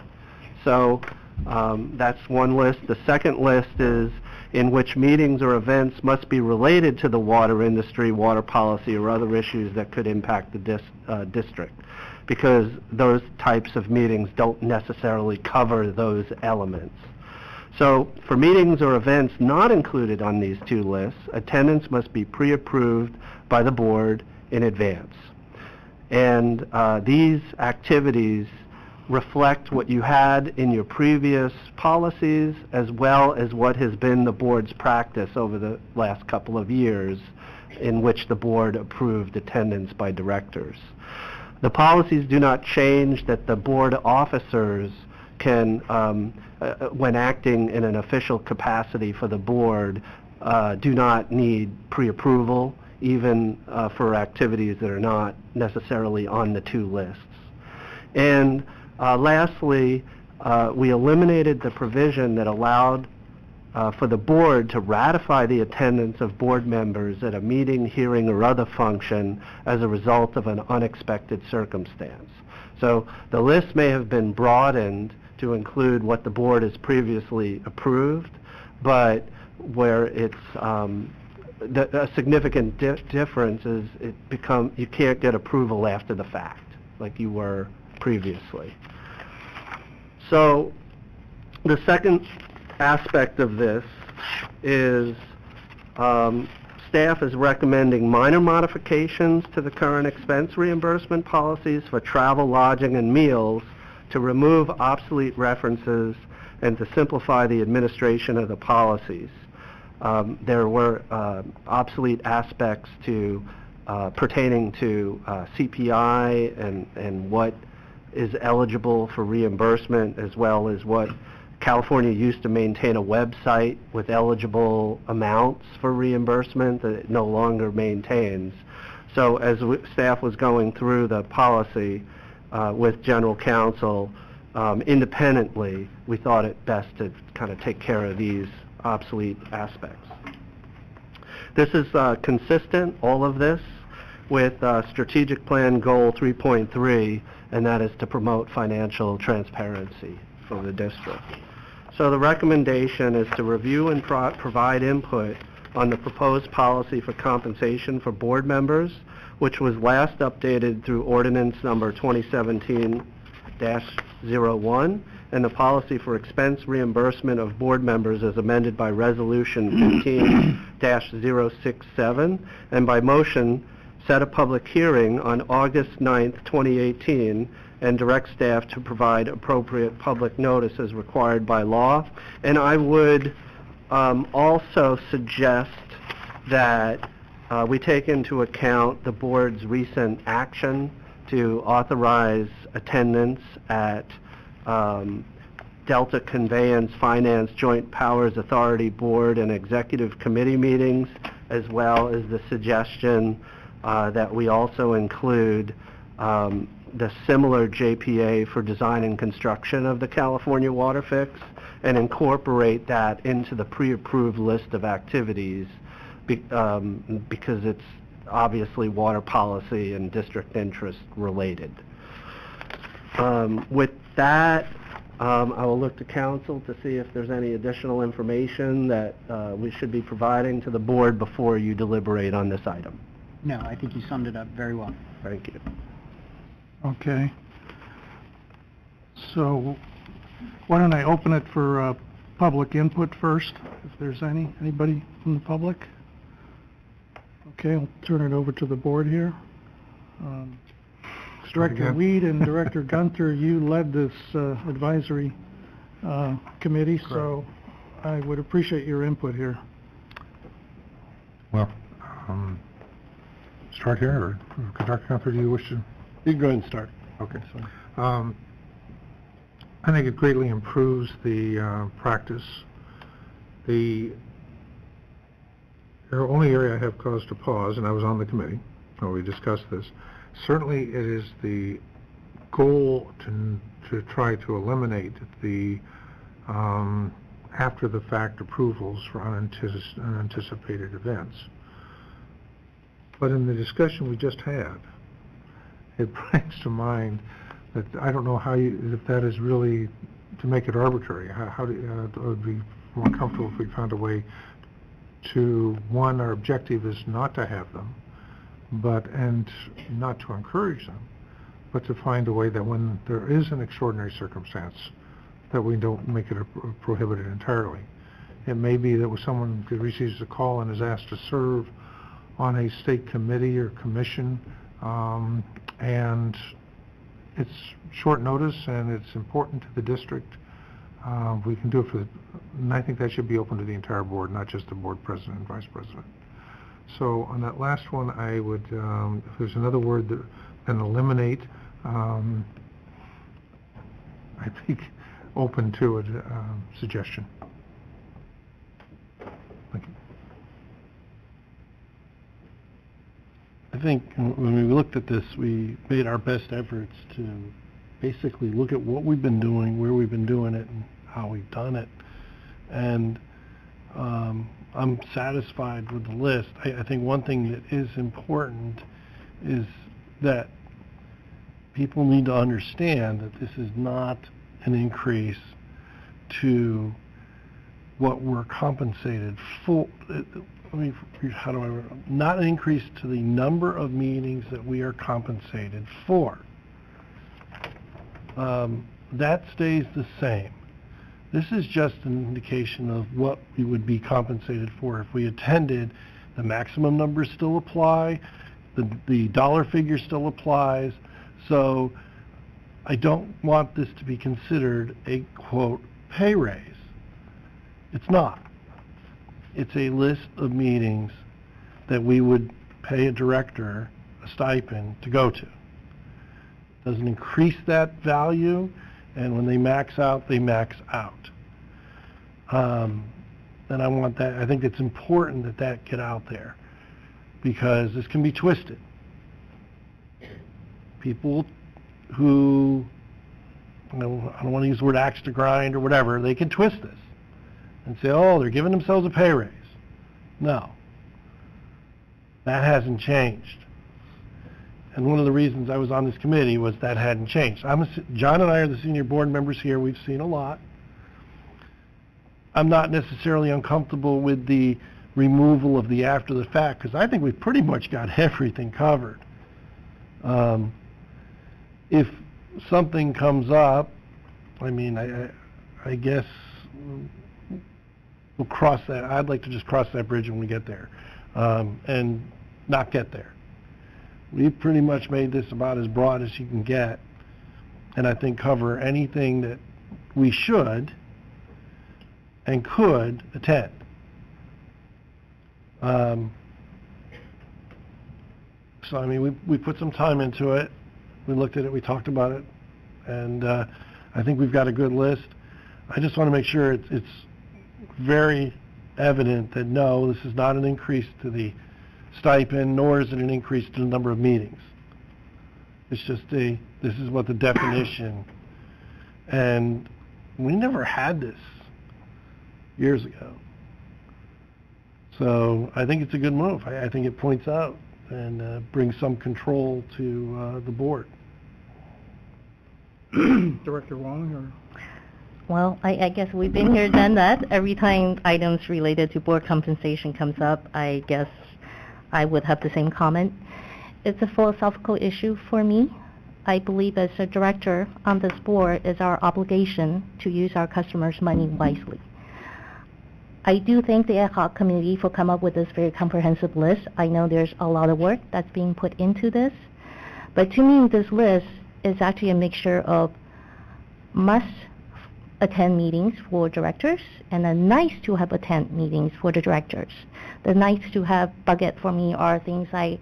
So that's 1 list. The second list is in which meetings or events must be related to the water industry, water policy, or other issues that could impact the district, because those types of meetings don't necessarily cover those elements. So for meetings or events not included on these two lists, attendance must be pre-approved by the board in advance. And these activities reflect what you had in your previous policies as well as what has been the board's practice over the last couple of years in which the board approved attendance by directors. The policies do not change that the board officers can, when acting in an official capacity for the board, do not need pre-approval, even for activities that are not necessarily on the two lists. And lastly, we eliminated the provision that allowed for the board to ratify the attendance of board members at a meeting, hearing, or other function as a result of an unexpected circumstance. So the list may have been broadened to include what the board has previously approved, but where it's a significant difference is you can't get approval after the fact like you were previously. So the second aspect of this is staff is recommending minor modifications to the current expense reimbursement policies for travel, lodging, and meals to remove obsolete references and to simplify the administration of the policies. There were obsolete aspects pertaining to CPI and what is eligible for reimbursement, as well as what California used to maintain a website with eligible amounts for reimbursement that it no longer maintains. So as staff was going through the policy with general counsel independently, we thought it best to kind of take care of these obsolete aspects. This is consistent, all of this, with Strategic Plan Goal 3.3, and that is to promote financial transparency for the district. So the recommendation is to review and provide input on the proposed policy for compensation for board members, which was last updated through ordinance number 2017-01, and the policy for expense reimbursement of board members as amended by resolution 15-067, and by motion set a public hearing on August 9th, 2018, and direct staff to provide appropriate public notice as required by law. And I would also suggest that we take into account the board's recent action to authorize attendance at Delta Conveyance Finance Joint Powers Authority Board and Executive Committee meetings, as well as the suggestion that we also include the similar JPA for design and construction of the California Water Fix and incorporate that into the pre-approved list of activities because it's obviously water policy and district interest related. With that, I will look to council to see if there's any additional information that we should be providing to the board before you deliberate on this item. No, I think you summed it up very well. Thank you. Okay. So why don't I open it for public input first, if there's anybody from the public? Okay, I'll turn it over to the board here. Director Weed and Director Gunther, you led this advisory committee, so I would appreciate your input here. Well, start here, or Dr. Gunther, do you wish to? You can go ahead and start. Okay. I think it greatly improves the practice. The only area I have cause to pause, and I was on the committee when we discussed this, certainly it is the goal to try to eliminate the after-the-fact approvals for unanticipated events. But in the discussion we just had, it brings to mind that I don't know if that is really to make it arbitrary. How do it would be more comfortable if we found a way to, one, our objective is not to have them, and not to encourage them, but to find a way that when there is an extraordinary circumstance, that we don't make it prohibited entirely. It may be that someone who receives a call and is asked to serve on a state committee or commission, and it's short notice and it's important to the district. We can do it and I think that should be open to the entire board, not just the board president and vice president. So on that last one, I would, if there's another word than eliminate, I think open to a suggestion. Thank you. I think when we looked at this, we made our best efforts to basically look at what we've been doing, where we've been doing it, and how we've done it. And I'm satisfied with the list. I think one thing that is important is that people need to understand that this is not an increase to what we're compensated for. Not an increase to the number of meetings that we are compensated for. That stays the same. This is just an indication of what we would be compensated for if we attended. The maximum numbers still apply. The dollar figure still applies. So I don't want this to be considered a, quote, pay raise. It's not. It's a list of meetings that we would pay a director a stipend to go to. Doesn't increase that value, and when they max out, they max out. And I want that. I think it's important that that get out there, because this can be twisted. People who, I don't want to use the word axe to grind or whatever, they can twist this and say, oh, they're giving themselves a pay raise. No. That hasn't changed. And one of the reasons I was on this committee was that hadn't changed. John and I are the senior board members here. We've seen a lot. I'm not necessarily uncomfortable with the removal of the after the fact, because I think we've pretty much got everything covered. If something comes up, I mean, I guess we'll cross that. I'd like to just cross that bridge when we get there, and not get there. We've pretty much made this about as broad as you can get, and I think cover anything that we should and could attend. So, I mean, we put some time into it. We looked at it, we talked about it, and I think we've got a good list. I just want to make sure it's very evident that no, this is not an increase to the stipend, nor is it an increase to the number of meetings. It's just this is what the definition, and we never had this years ago. So I think it's a good move. I think it points out and brings some control to the board. Director Huang, or? Well, I guess we've been here, done that. Every time items related to board compensation comes up, I guess I would have the same comment. It's a philosophical issue for me. I believe as a director on this board, it's our obligation to use our customers' money wisely. I do thank the ad hoc committee for coming up with this very comprehensive list. I know there's a lot of work that's being put into this, but to me this list is actually a mixture of must attend meetings for directors and a nice to have attend meetings for the directors. The nice to have bucket for me are things like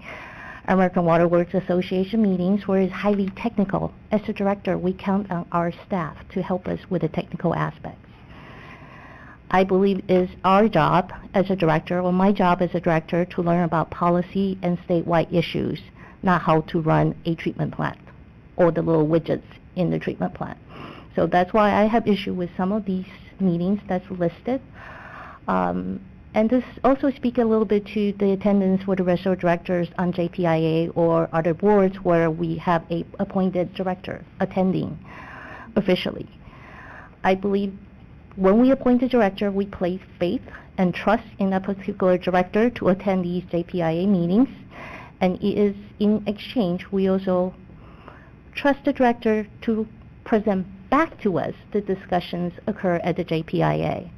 American Water Works Association meetings where it's highly technical. As a director, we count on our staff to help us with the technical aspects. I believe it's our job as a director, or my job as a director, to learn about policy and statewide issues, not how to run a treatment plant or the little widgets in the treatment plant. So that's why I have issue with some of these meetings that's listed. And this also speaks a little bit to the attendance for the rest of directors on JPIA or other boards where we have a appointed director attending officially. I believe when we appoint a director, we place faith and trust in that particular director to attend these JPIA meetings, and it is in exchange we also trust the director to present back to us, the discussions occur at the JPIA.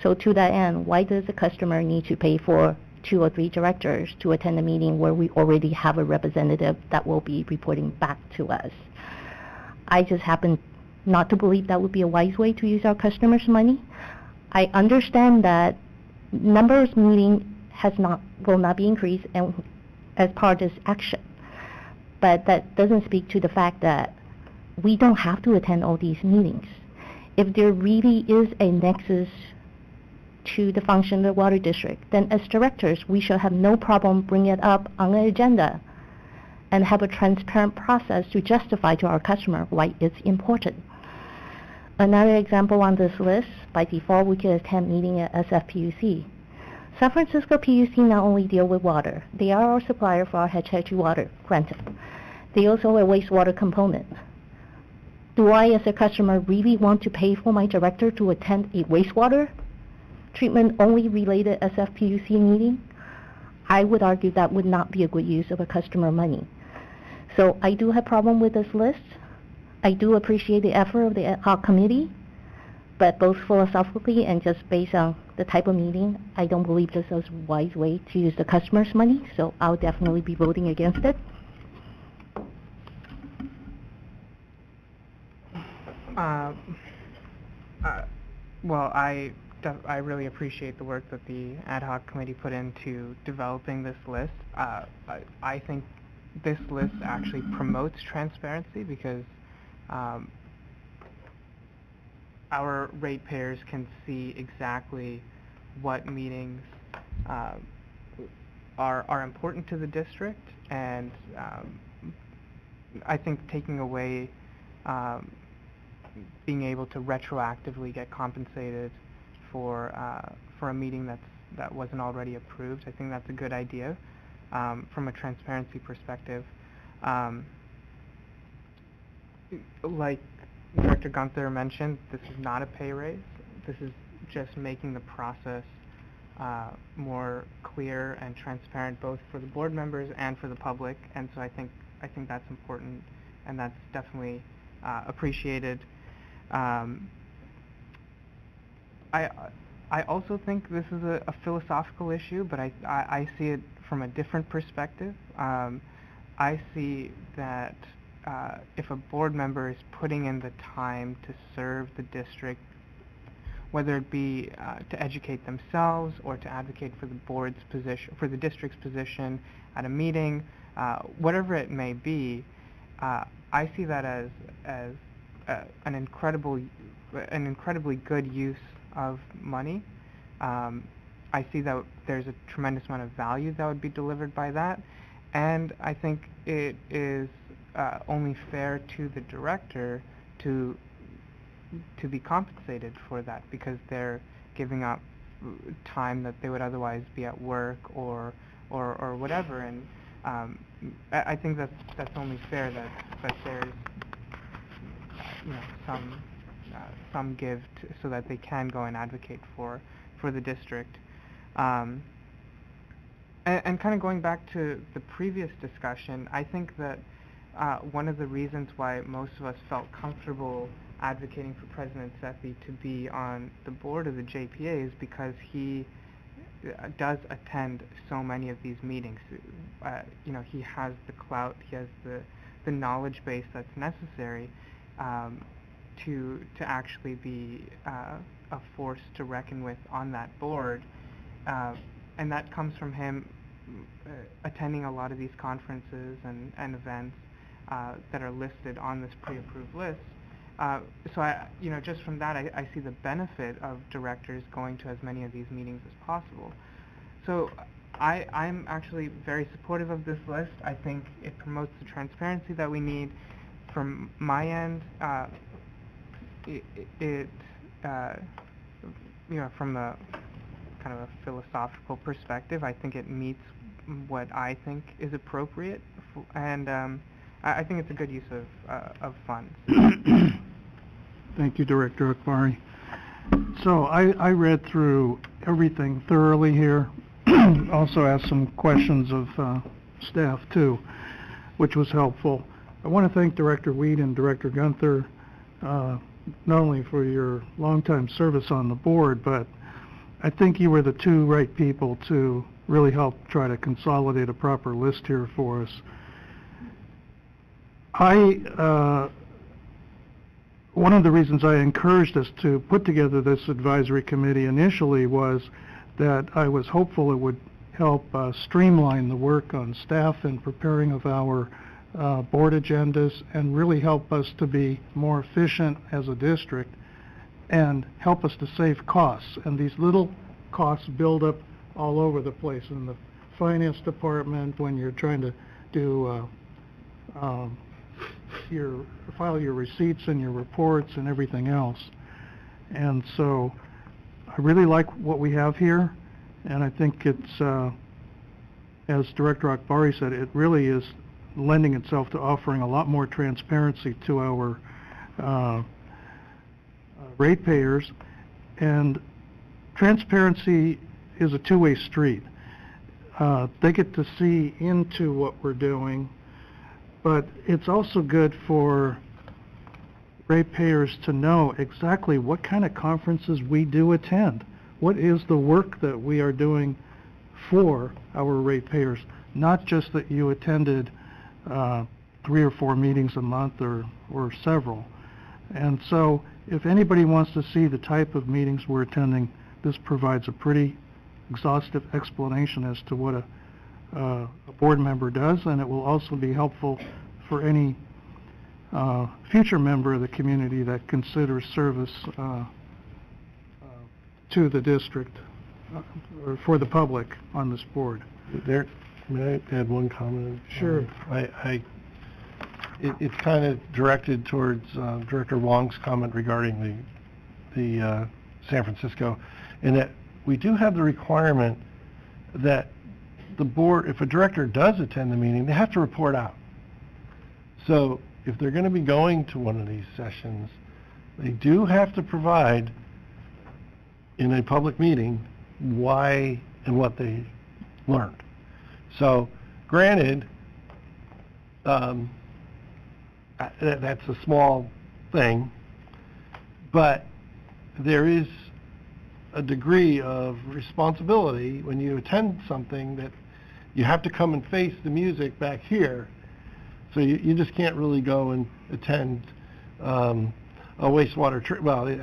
So to that end, why does the customer need to pay for 2 or 3 directors to attend a meeting where we already have a representative that will be reporting back to us? I just happen not to believe that would be a wise way to use our customers' money. I understand that number of meetings will not be increased and as part of this action. But that doesn't speak to the fact that we don't have to attend all these meetings. If there really is a nexus to the function of the water district, then as directors, we should have no problem bringing it up on the agenda and have a transparent process to justify to our customer why it's important. Another example on this list, by default, we could attend meeting at SFPUC. San Francisco PUC not only deal with water, they are our supplier for our Hetchy water, granted. They also have a wastewater component. Do I, as a customer, really want to pay for my director to attend a wastewater treatment only related SFPUC meeting? I would argue that would not be a good use of a customer money. So I do have problem with this list. I do appreciate the effort of the ad hoc committee, but both philosophically and just based on the type of meeting, I don't believe this is a wise way to use the customer's money, so I'll definitely be voting against it. Well, I really appreciate the work that the ad hoc committee put into developing this list. I think this list actually promotes transparency because our ratepayers can see exactly what meetings are important to the district, and I think taking away being able to retroactively get compensated for a meeting that wasn't already approved, I think that's a good idea from a transparency perspective. Like Director Gunther mentioned, this is not a pay raise. This is just making the process more clear and transparent, both for the board members and for the public. And so I think that's important, and that's definitely appreciated. I also think this is a philosophical issue, but I see it from a different perspective. I see that if a board member is putting in the time to serve the district, whether it be to educate themselves or to advocate for the board's position, for the district's position at a meeting, whatever it may be, I see that as an incredibly good use of money. I see that there's a tremendous amount of value that would be delivered by that, and I think it is only fair to the director to be compensated for that, because they're giving up time that they would otherwise be at work or whatever, and I think that's only fair that there's some give so that they can go and advocate for the district. And kind of going back to the previous discussion, I think that one of the reasons why most of us felt comfortable advocating for President Sethy to be on the board of the JPA is because he does attend so many of these meetings. He has the clout, he has the knowledge base that's necessary to actually be a force to reckon with on that board, and that comes from him attending a lot of these conferences and events that are listed on this pre-approved list. So just from that, I see the benefit of directors going to as many of these meetings as possible. So I'm actually very supportive of this list. I think it promotes the transparency that we need. From my end, from a kind of a philosophical perspective, I think it meets what I think is appropriate, and I think it's a good use of funds. Thank you, Director Akbari. So I read through everything thoroughly here. Also asked some questions of staff too, which was helpful. I want to thank Director Weed and Director Gunther not only for your longtime service on the board, but I think you were the two right people to really help try to consolidate a proper list here for us. One of the reasons I encouraged us to put together this advisory committee initially was that I was hopeful it would help streamline the work on staff in preparing of our board agendas and really help us to be more efficient as a district and help us to save costs. And these little costs build up all over the place in the finance department when you're trying to do file your receipts and your reports and everything else. And so I really like what we have here, and I think it's, as Director Akbari said, it really is lending itself to offering a lot more transparency to our ratepayers. And transparency is a two-way street. They get to see into what we're doing, but it's also good for ratepayers to know exactly what kind of conferences we do attend. What is the work that we are doing for our ratepayers, not just that you attended 3 or 4 meetings a month or several. And so if anybody wants to see the type of meetings we're attending, this provides a pretty exhaustive explanation as to what a board member does, and it will also be helpful for any future member of the community that considers service to the district or for the public on this board. There, may I add one comment? Sure. It's kind of directed towards Director Huang's comment regarding the San Francisco, in that we do have the requirement that the board, if a director does attend the meeting, they have to report out. So if they're going to be going to one of these sessions, they do have to provide in a public meeting why and what they learned. So granted, that's a small thing, but there is a degree of responsibility when you attend something that you have to come and face the music back here. So you just can't really go and attend a wastewater treatment. Well, it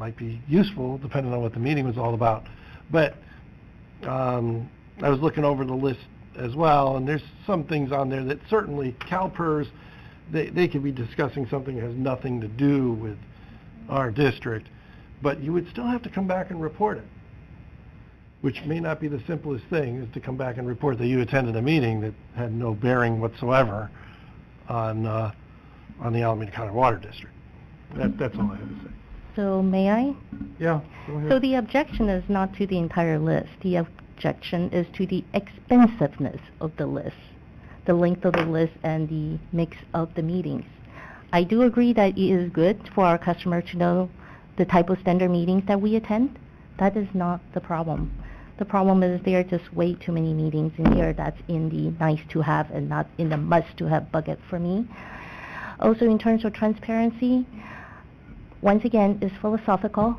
might be useful depending on what the meeting was all about. But I was looking over the list as well, and there's some things on there that certainly CalPERS, they could be discussing something that has nothing to do with our district, but you would still have to come back and report it, which may not be the simplest thing, is to come back and report that you attended a meeting that had no bearing whatsoever on the Alameda County Water District. That's all I have to say. So may I? Yeah, go ahead. So the objection is not to the entire list. The objection is to the expensiveness of the list, the length of the list, and the mix of the meetings. I do agree that it is good for our customer to know the type of standard meetings that we attend. That is not the problem. The problem is there are just way too many meetings in here that's in the nice to have and not in the must to have bucket for me. Also, in terms of transparency, once again, it's philosophical.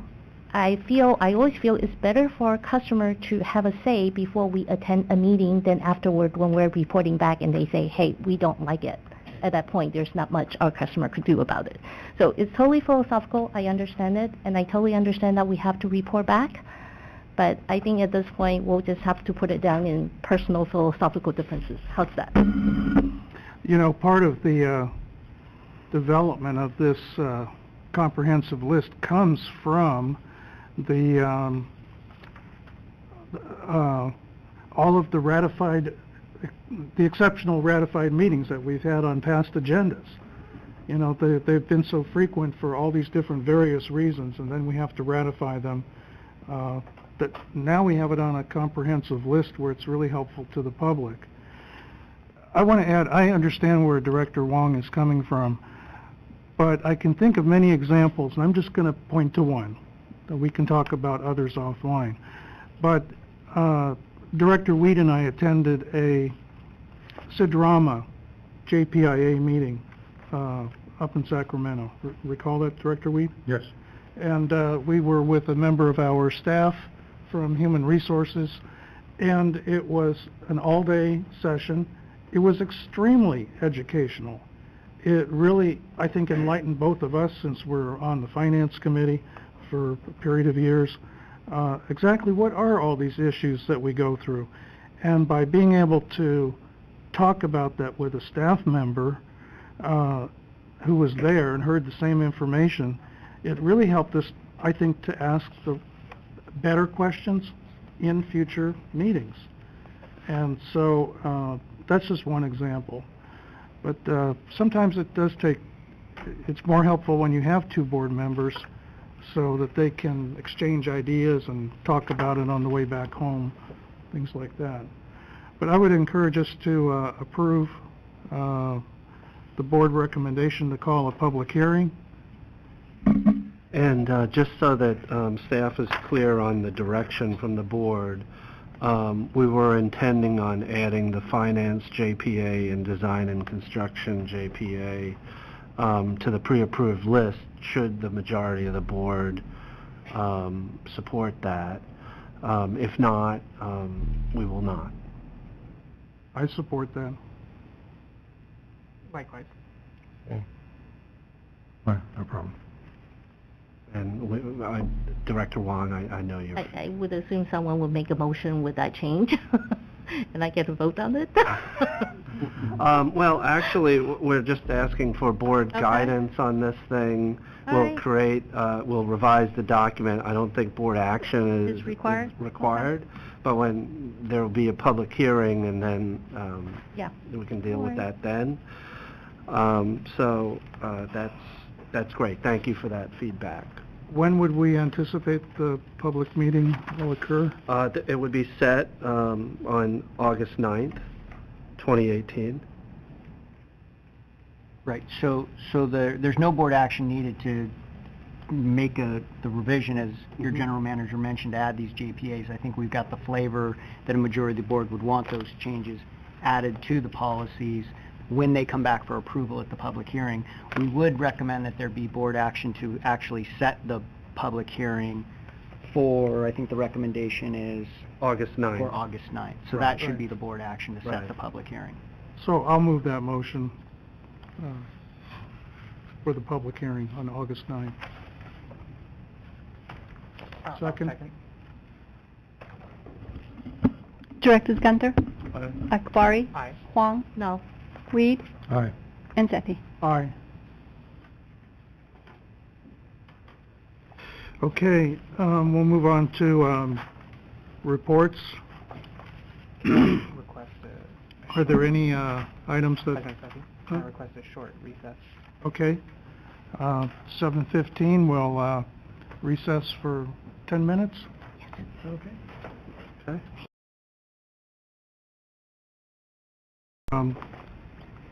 I always feel it's better for a customer to have a say before we attend a meeting than afterward when we're reporting back and they say, hey, we don't like it. At that point, there's not much our customer could do about it. So it's totally philosophical. I understand it, and I totally understand that we have to report back. But I think at this point, we'll just have to put it down in personal philosophical differences. How's that? You know, part of the development of this comprehensive list comes from the all of the exceptional ratified meetings that we've had on past agendas. You know, they've been so frequent for all these different various reasons, and then we have to ratify them. That now we have it on a comprehensive list where it's really helpful to the public. I want to add, I understand where Director Huang is coming from, but I can think of many examples, and I'm just going to point to one. We can talk about others offline. But Director Weed and I attended a Sidrama JPIA meeting up in Sacramento. Recall that, Director Weed? Yes. And we were with a member of our staff from Human Resources, and it was an all-day session. It was extremely educational. It really, I think, enlightened both of us, since we're on the Finance Committee for a period of years, exactly what are all these issues that we go through. And by being able to talk about that with a staff member who was there and heard the same information, it really helped us, I think, to ask the better questions in future meetings. And so that's just one example. But sometimes it does take, it's more helpful when you have two board members so that they can exchange ideas and talk about it on the way back home, things like that. But I would encourage us to approve the board recommendation to call a public hearing. And just so that staff is clear on the direction from the board, we were intending on adding the finance JPA and design and construction JPA to the pre-approved list, should the majority of the board support that. If not, we will not. I support that. Likewise. Okay. All right, no problem. And Director Huang, I know you're... I would assume someone would make a motion with that change, and I get to vote on it. Well, actually, we're just asking for board guidance on this thing. All right. We'll revise the document. I don't think board action is required. But when there will be a public hearing, and then Yeah. we can deal with All right. that then. So that's great. Thank you for that feedback. When would we anticipate the public meeting will occur? It would be set on August 9th, 2018. Right, so there's no board action needed to make the revision, as your general manager mentioned, to add these JPAs. I think we've got the flavor that a majority of the board would want those changes added to the policies when they come back for approval at the public hearing. We would recommend that there be board action to actually set the public hearing for, I think the recommendation is August 9th. for August 9th. So Right. that should be the board action to set Right. the public hearing. So I'll move that motion for the public hearing on August 9th. Second. Directors Gunther, Aye. Akbari, Aye. Huang, No. Weed, Aye. and Sethy. Aye. Okay, we'll move on to reports. Request a... Are there any items that... President Sethy, Huh? I request a short recess. Okay. 7:15, we'll recess for 10 minutes? Okay.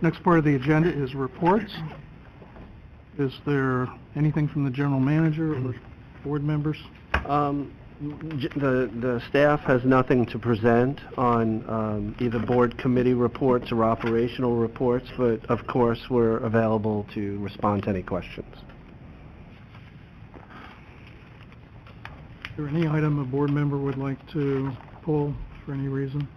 Next part of the agenda is reports. Is there anything from the general manager or board members? The staff has nothing to present on either board committee reports or operational reports, but of course we're available to respond to any questions. Is there any item a board member would like to pull for any reason?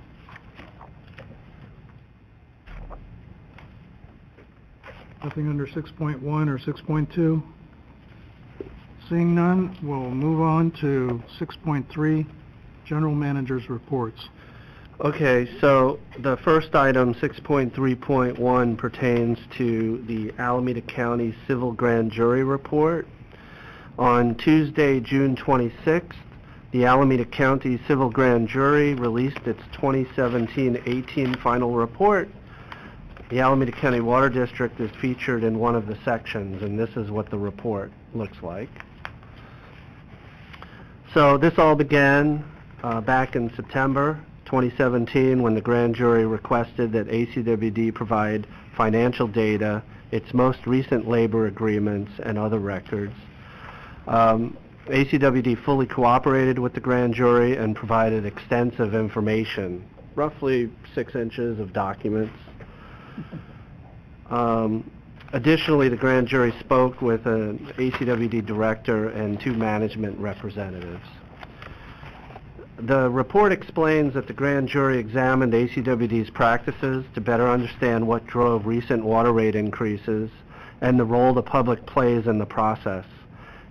Nothing under 6.1 or 6.2? Seeing none, we'll move on to 6.3, General Manager's Reports. Okay, so the first item, 6.3.1, pertains to the Alameda County Civil Grand Jury Report. On Tuesday, June 26th, the Alameda County Civil Grand Jury released its 2017-18 final report. The Alameda County Water District is featured in one of the sections, and this is what the report looks like. So this all began back in September 2017 when the grand jury requested that ACWD provide financial data, its most recent labor agreements, and other records. ACWD fully cooperated with the grand jury and provided extensive information, roughly 6 inches of documents. Additionally, the grand jury spoke with an ACWD director and 2 management representatives. The report explains that the grand jury examined ACWD's practices to better understand what drove recent water rate increases and the role the public plays in the process.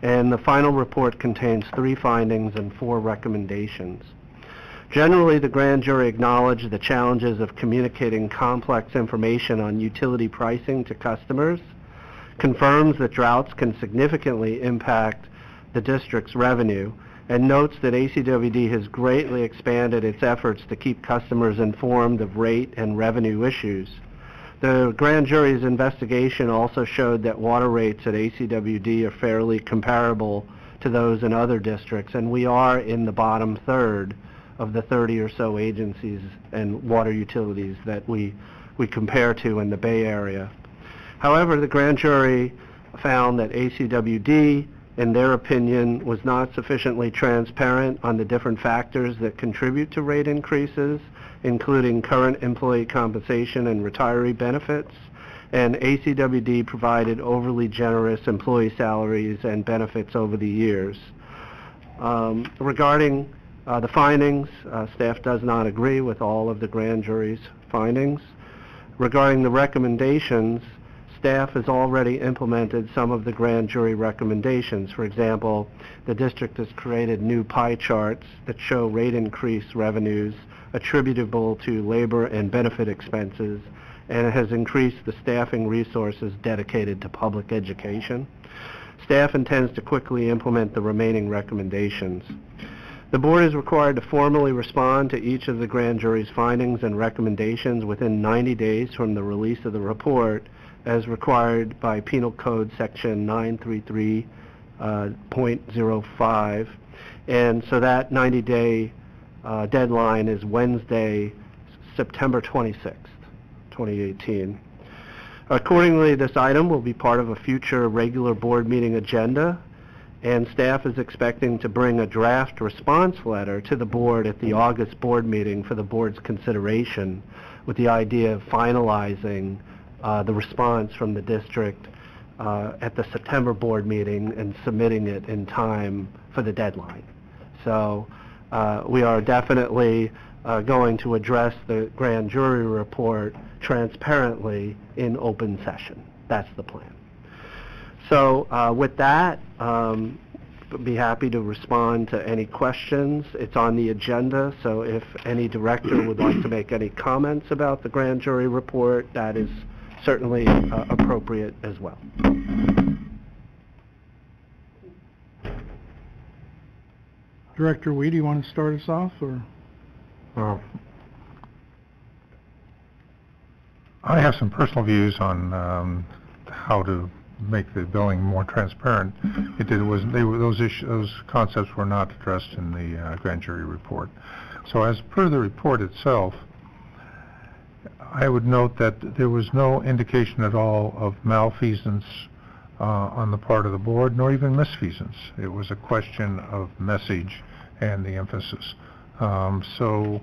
And the final report contains 3 findings and 4 recommendations. Generally, the grand jury acknowledged the challenges of communicating complex information on utility pricing to customers, confirms that droughts can significantly impact the district's revenue, and notes that ACWD has greatly expanded its efforts to keep customers informed of rate and revenue issues. The grand jury's investigation also showed that water rates at ACWD are fairly comparable to those in other districts, and we are in the bottom third of the 30 or so agencies and water utilities that we compare to in the Bay Area. However, the grand jury found that ACWD, in their opinion, was not sufficiently transparent on the different factors that contribute to rate increases, including current employee compensation and retiree benefits, and ACWD provided overly generous employee salaries and benefits over the years. Regarding the findings, staff does not agree with all of the grand jury's findings. Regarding the recommendations, staff has already implemented some of the grand jury recommendations. For example, the district has created new pie charts that show rate increase revenues attributable to labor and benefit expenses, and it has increased the staffing resources dedicated to public education. Staff intends to quickly implement the remaining recommendations. The board is required to formally respond to each of the grand jury's findings and recommendations within 90 days from the release of the report, as required by Penal Code Section 933.05. And so that 90-day deadline is Wednesday, September 26th, 2018. Accordingly, this item will be part of a future regular board meeting agenda, and staff is expecting to bring a draft response letter to the board at the August board meeting for the board's consideration, with the idea of finalizing the response from the district at the September board meeting and submitting it in time for the deadline. So we are definitely going to address the grand jury report transparently in open session. That's the plan. So with that, be happy to respond to any questions. It's on the agenda, so if any director would like to make any comments about the grand jury report, that is certainly appropriate as well. Director Weed, do you want to start us off, or? I have some personal views on how to make the billing more transparent. Those concepts were not addressed in the grand jury report. So as per the report itself, I would note that there was no indication at all of malfeasance on the part of the board, nor even misfeasance. It was a question of message and the emphasis. So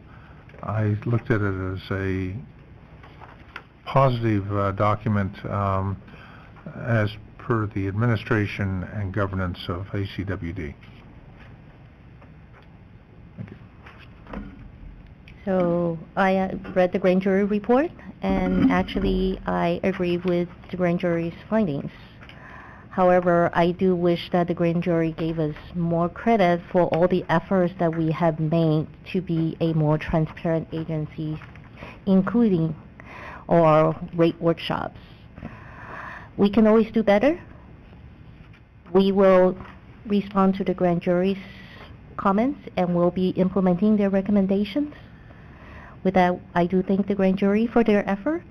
I looked at it as a positive document as per the administration and governance of ACWD. Thank you. So I read the grand jury report, and actually I agree with the grand jury's findings. However, I do wish that the grand jury gave us more credit for all the efforts that we have made to be a more transparent agency, including our rate workshops. We can always do better. We will respond to the grand jury's comments, and we'll be implementing their recommendations. With that, I do thank the grand jury for their effort.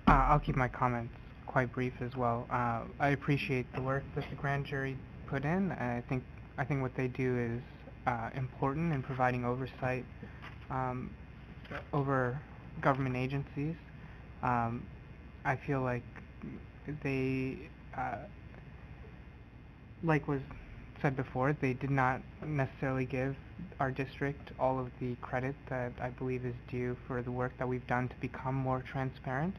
I'll keep my comments quite brief as well. I appreciate the work that the grand jury put in. I think what they do is important in providing oversight over government agencies. I feel like they, like was said before, they did not necessarily give our district all of the credit that I believe is due for the work that we've done to become more transparent.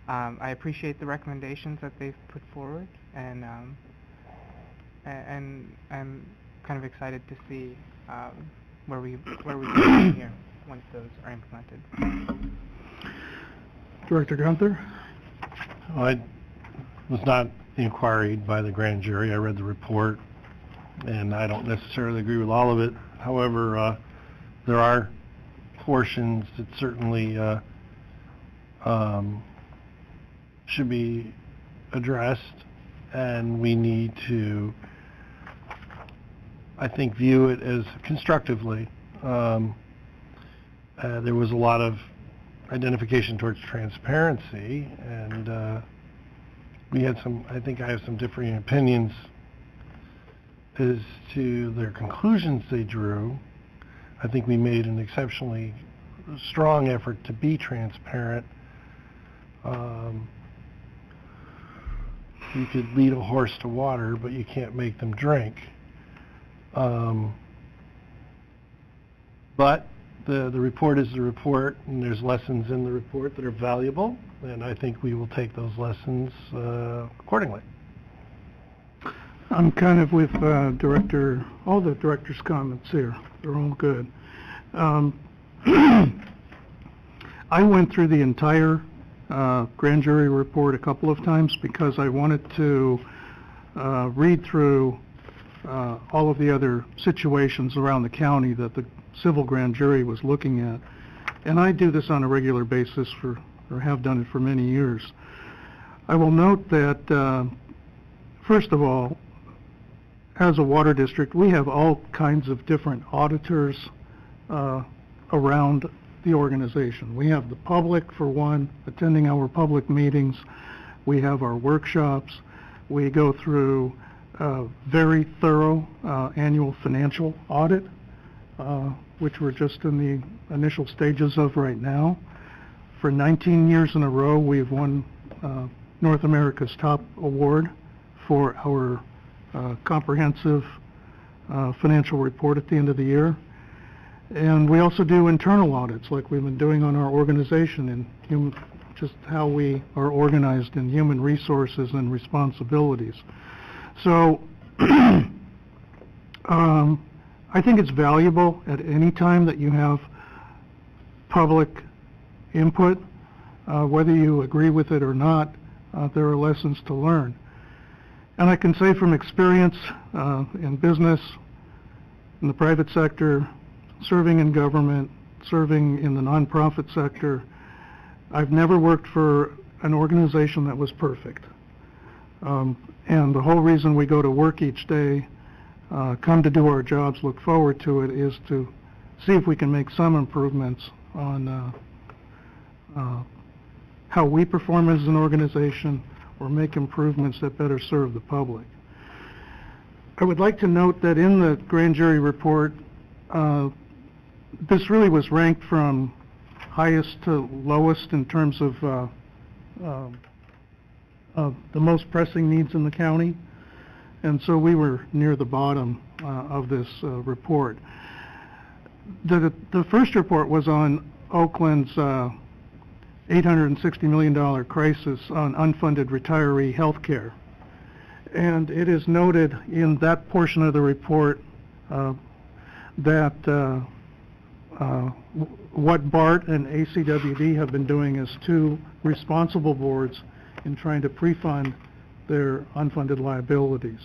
I appreciate the recommendations that they've put forward, and I'm kind of excited to see where we go from here once those are implemented. Director Gunther? I was not inquired by the grand jury. I read the report, and I don't necessarily agree with all of it. However, there are portions that certainly should be addressed, and we need to, I think, view it as constructively. There was a lot of identification towards transparency, and we had some, I think I have some differing opinions as to their conclusions they drew. I think we made an exceptionally strong effort to be transparent. You could lead a horse to water, but you can't make them drink. But the report is the report, and there's lessons in the report that are valuable, and I think we will take those lessons accordingly. I'm kind of with all the director's comments here. They're all good. I went through the entire grand jury report a couple of times because I wanted to read through all of the other situations around the county that the civil grand jury was looking at. And I do this on a regular basis or have done it for many years. I will note that, first of all, as a water district, we have all kinds of different auditors around the organization. We have the public, for one, attending our public meetings. We have our workshops. We go through a very thorough annual financial audit, which we're just in the initial stages of right now. For 19 years in a row, we've won North America's top award for our comprehensive financial report at the end of the year. And we also do internal audits like we've been doing on our organization and just how we are organized in human resources and responsibilities. So I think it's valuable at any time that you have public input, whether you agree with it or not. There are lessons to learn. And I can say from experience in business, in the private sector, serving in government, serving in the nonprofit sector, I've never worked for an organization that was perfect. And the whole reason we go to work each day, come to do our jobs, look forward to it, is to see if we can make some improvements on how we perform as an organization, or make improvements that better serve the public. I would like to note that in the grand jury report, this really was ranked from highest to lowest in terms of the most pressing needs in the county, and so we were near the bottom of this report. The first report was on Oakland's $860 million crisis on unfunded retiree health care. And it is noted in that portion of the report that what BART and ACWD have been doing as two responsible boards in trying to pre-fund their unfunded liabilities.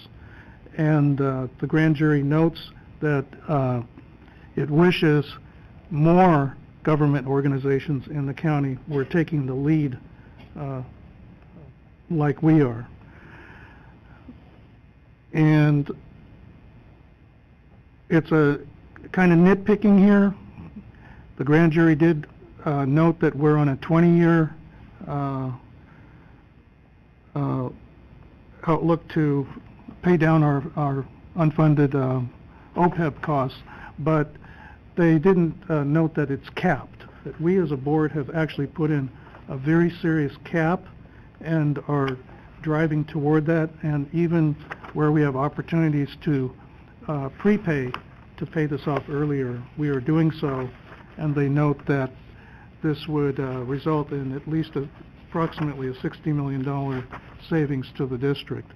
And the grand jury notes that it wishes more government organizations in the county were taking the lead like we are. And it's a kind of nitpicking here. The grand jury did note that we're on a 20-year outlook to pay down our unfunded OPEB costs, but they didn't note that it's capped, that we as a board have actually put in a very serious cap and are driving toward that, and even where we have opportunities to prepay to pay this off earlier. We are doing so, and they note that this would result in at least approximately a $60 million savings to the district.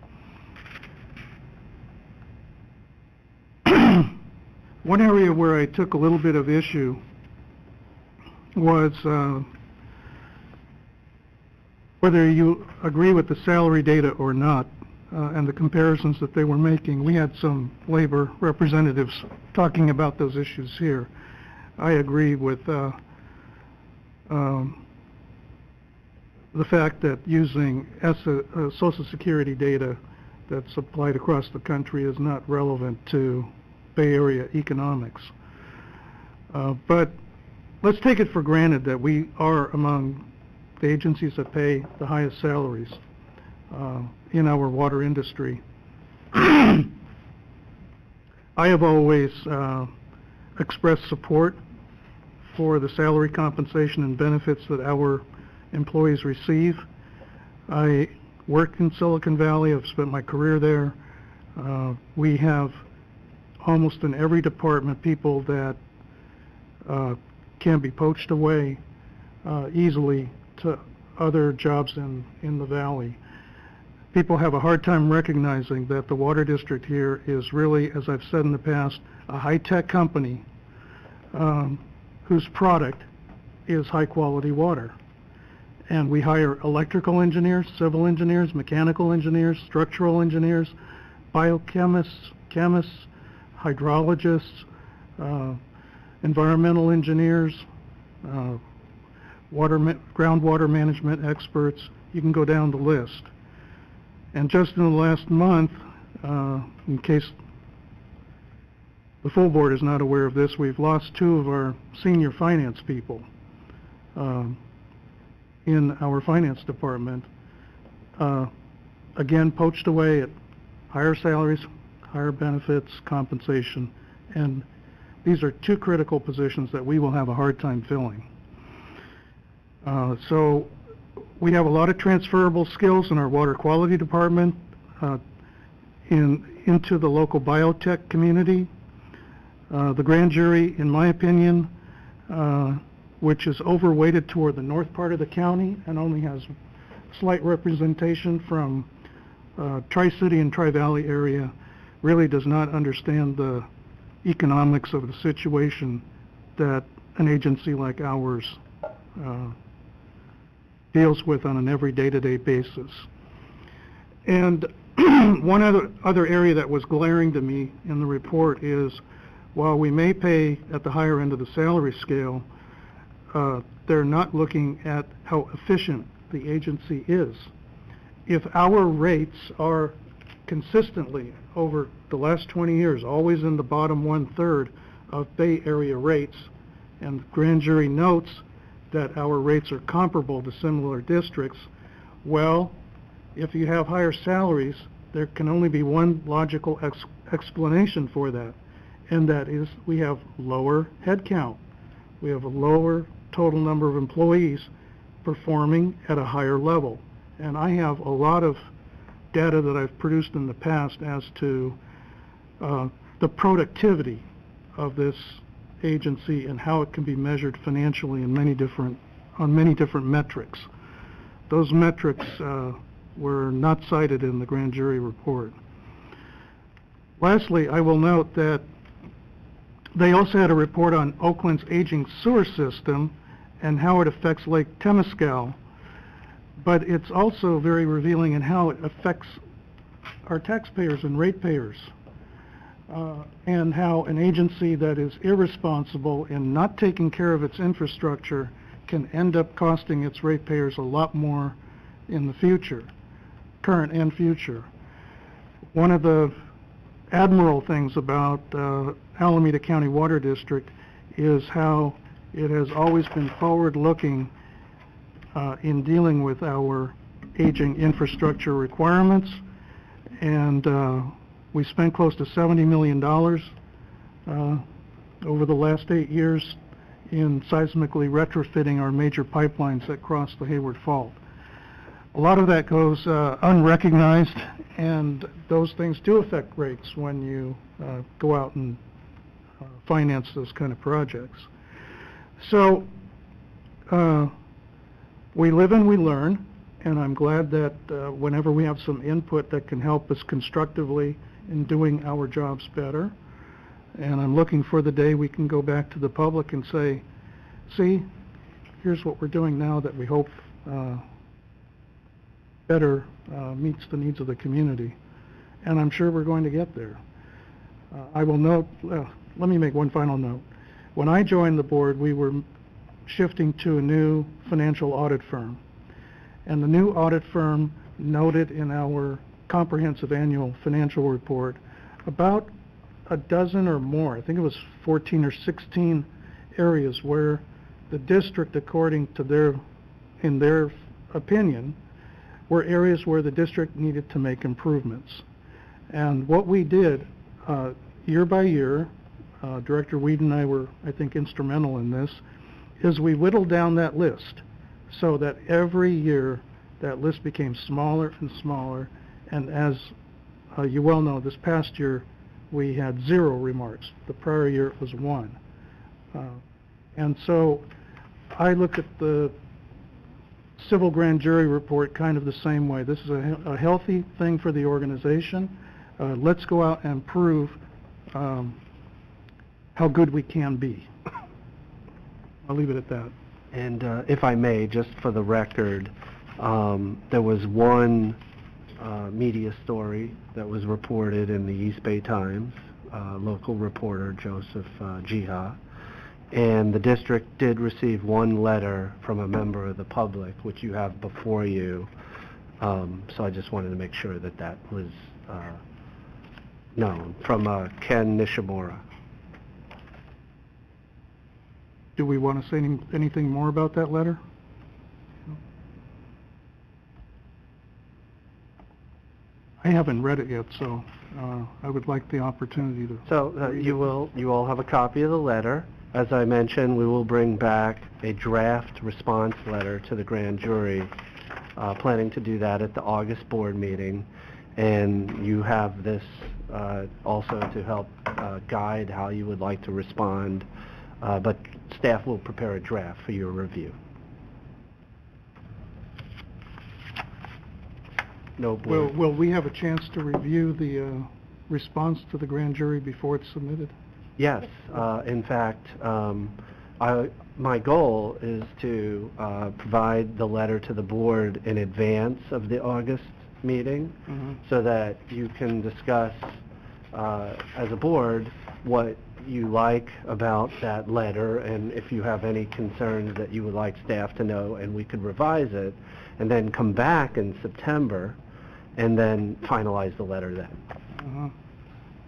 One area where I took a little bit of issue was whether you agree with the salary data or not, and the comparisons that they were making. We had some labor representatives talking about those issues here. I agree with the fact that using Social Security data that's applied across the country is not relevant to Bay Area economics. But let's take it for granted that we are among the agencies that pay the highest salaries in our water industry. I have always expressed support for the salary compensation and benefits that our employees receive. I work in Silicon Valley. I've spent my career there. We have almost in every department people that can be poached away easily to other jobs in the valley. People have a hard time recognizing that the water district here is really, as I've said in the past, a high-tech company whose product is high-quality water. And we hire electrical engineers, civil engineers, mechanical engineers, structural engineers, biochemists, chemists, hydrologists, environmental engineers, groundwater management experts. You can go down the list. And just in the last month, in case the full board is not aware of this, we've lost 2 of our senior finance people in our finance department. Again, poached away at higher salaries, higher benefits, compensation, and these are 2 critical positions that we will have a hard time filling. So we have a lot of transferable skills in our water quality department into the local biotech community. The grand jury, in my opinion, which is overweighted toward the north part of the county and only has slight representation from Tri-City and Tri-Valley area, really does not understand the economics of the situation that an agency like ours deals with on an every day-to-day basis. And one other area that was glaring to me in the report is, while we may pay at the higher end of the salary scale, they're not looking at how efficient the agency is. If our rates are consistently over the last 20 years, always in the bottom 1/3 of Bay Area rates, and the grand jury notes that our rates are comparable to similar districts, well, if you have higher salaries, there can only be one logical explanation for that, and that is we have lower headcount. We have a lower total number of employees performing at a higher level. And I have a lot of data that I've produced in the past as to the productivity of this agency and how it can be measured financially in on many different metrics. Those metrics were not cited in the grand jury report. Lastly, I will note that they also had a report on Oakland's aging sewer system and how it affects Lake Temescal, but it's also very revealing in how it affects our taxpayers and ratepayers, and how an agency that is irresponsible in not taking care of its infrastructure can end up costing its ratepayers a lot more in the future, current and future. One of the admirable things about Alameda County Water District is how it has always been forward-looking in dealing with our aging infrastructure requirements, and we spent close to $70 million over the last 8 years in seismically retrofitting our major pipelines that cross the Hayward Fault. a lot of that goes unrecognized, and those things do affect rates when you go out and finance those kind of projects. So we live and we learn, and I'm glad that whenever we have some input that can help us constructively in doing our jobs better, and I'm looking for the day we can go back to the public and say, see, here's what we're doing now that we hope better meets the needs of the community. And I'm sure we're going to get there. I will note, let me make one final note. When I joined the board, we were shifting to a new financial audit firm. And the new audit firm noted in our comprehensive annual financial report about a dozen or more, I think it was 14 or 16 areas where the district, according to in their opinion, were areas where the district needed to make improvements. And what we did year by year, Director Weed and I were, I think, instrumental in this, is we whittled down that list so that every year that list became smaller and smaller. And as you well know, this past year we had 0 remarks. The prior year it was 1. And so I look at the civil grand jury report kind of the same way. This is a healthy thing for the organization. Let's go out and prove how good we can be. I'll leave it at that. And if I may, just for the record, there was one media story that was reported in the East Bay Times, local reporter Joseph Jiha, and the district did receive one letter from a member of the public, which you have before you. So I just wanted to make sure that that was known, from Ken Nishimura. Do we want to say anything more about that letter? I haven't read it yet, so I would like the opportunity to... So you all have a copy of the letter. As I mentioned, we will bring back a draft response letter to the grand jury, planning to do that at the August board meeting. And you have this also to help guide how you would like to respond, but staff will prepare a draft for your review. No board. Will we have a chance to review the response to the grand jury before it's submitted? Yes. In fact, my goal is to provide the letter to the board in advance of the August meeting, so that you can discuss as a board what you like about that letter, and if you have any concerns that you would like staff to know, and we could revise it, and then come back in September and then finalize the letter then.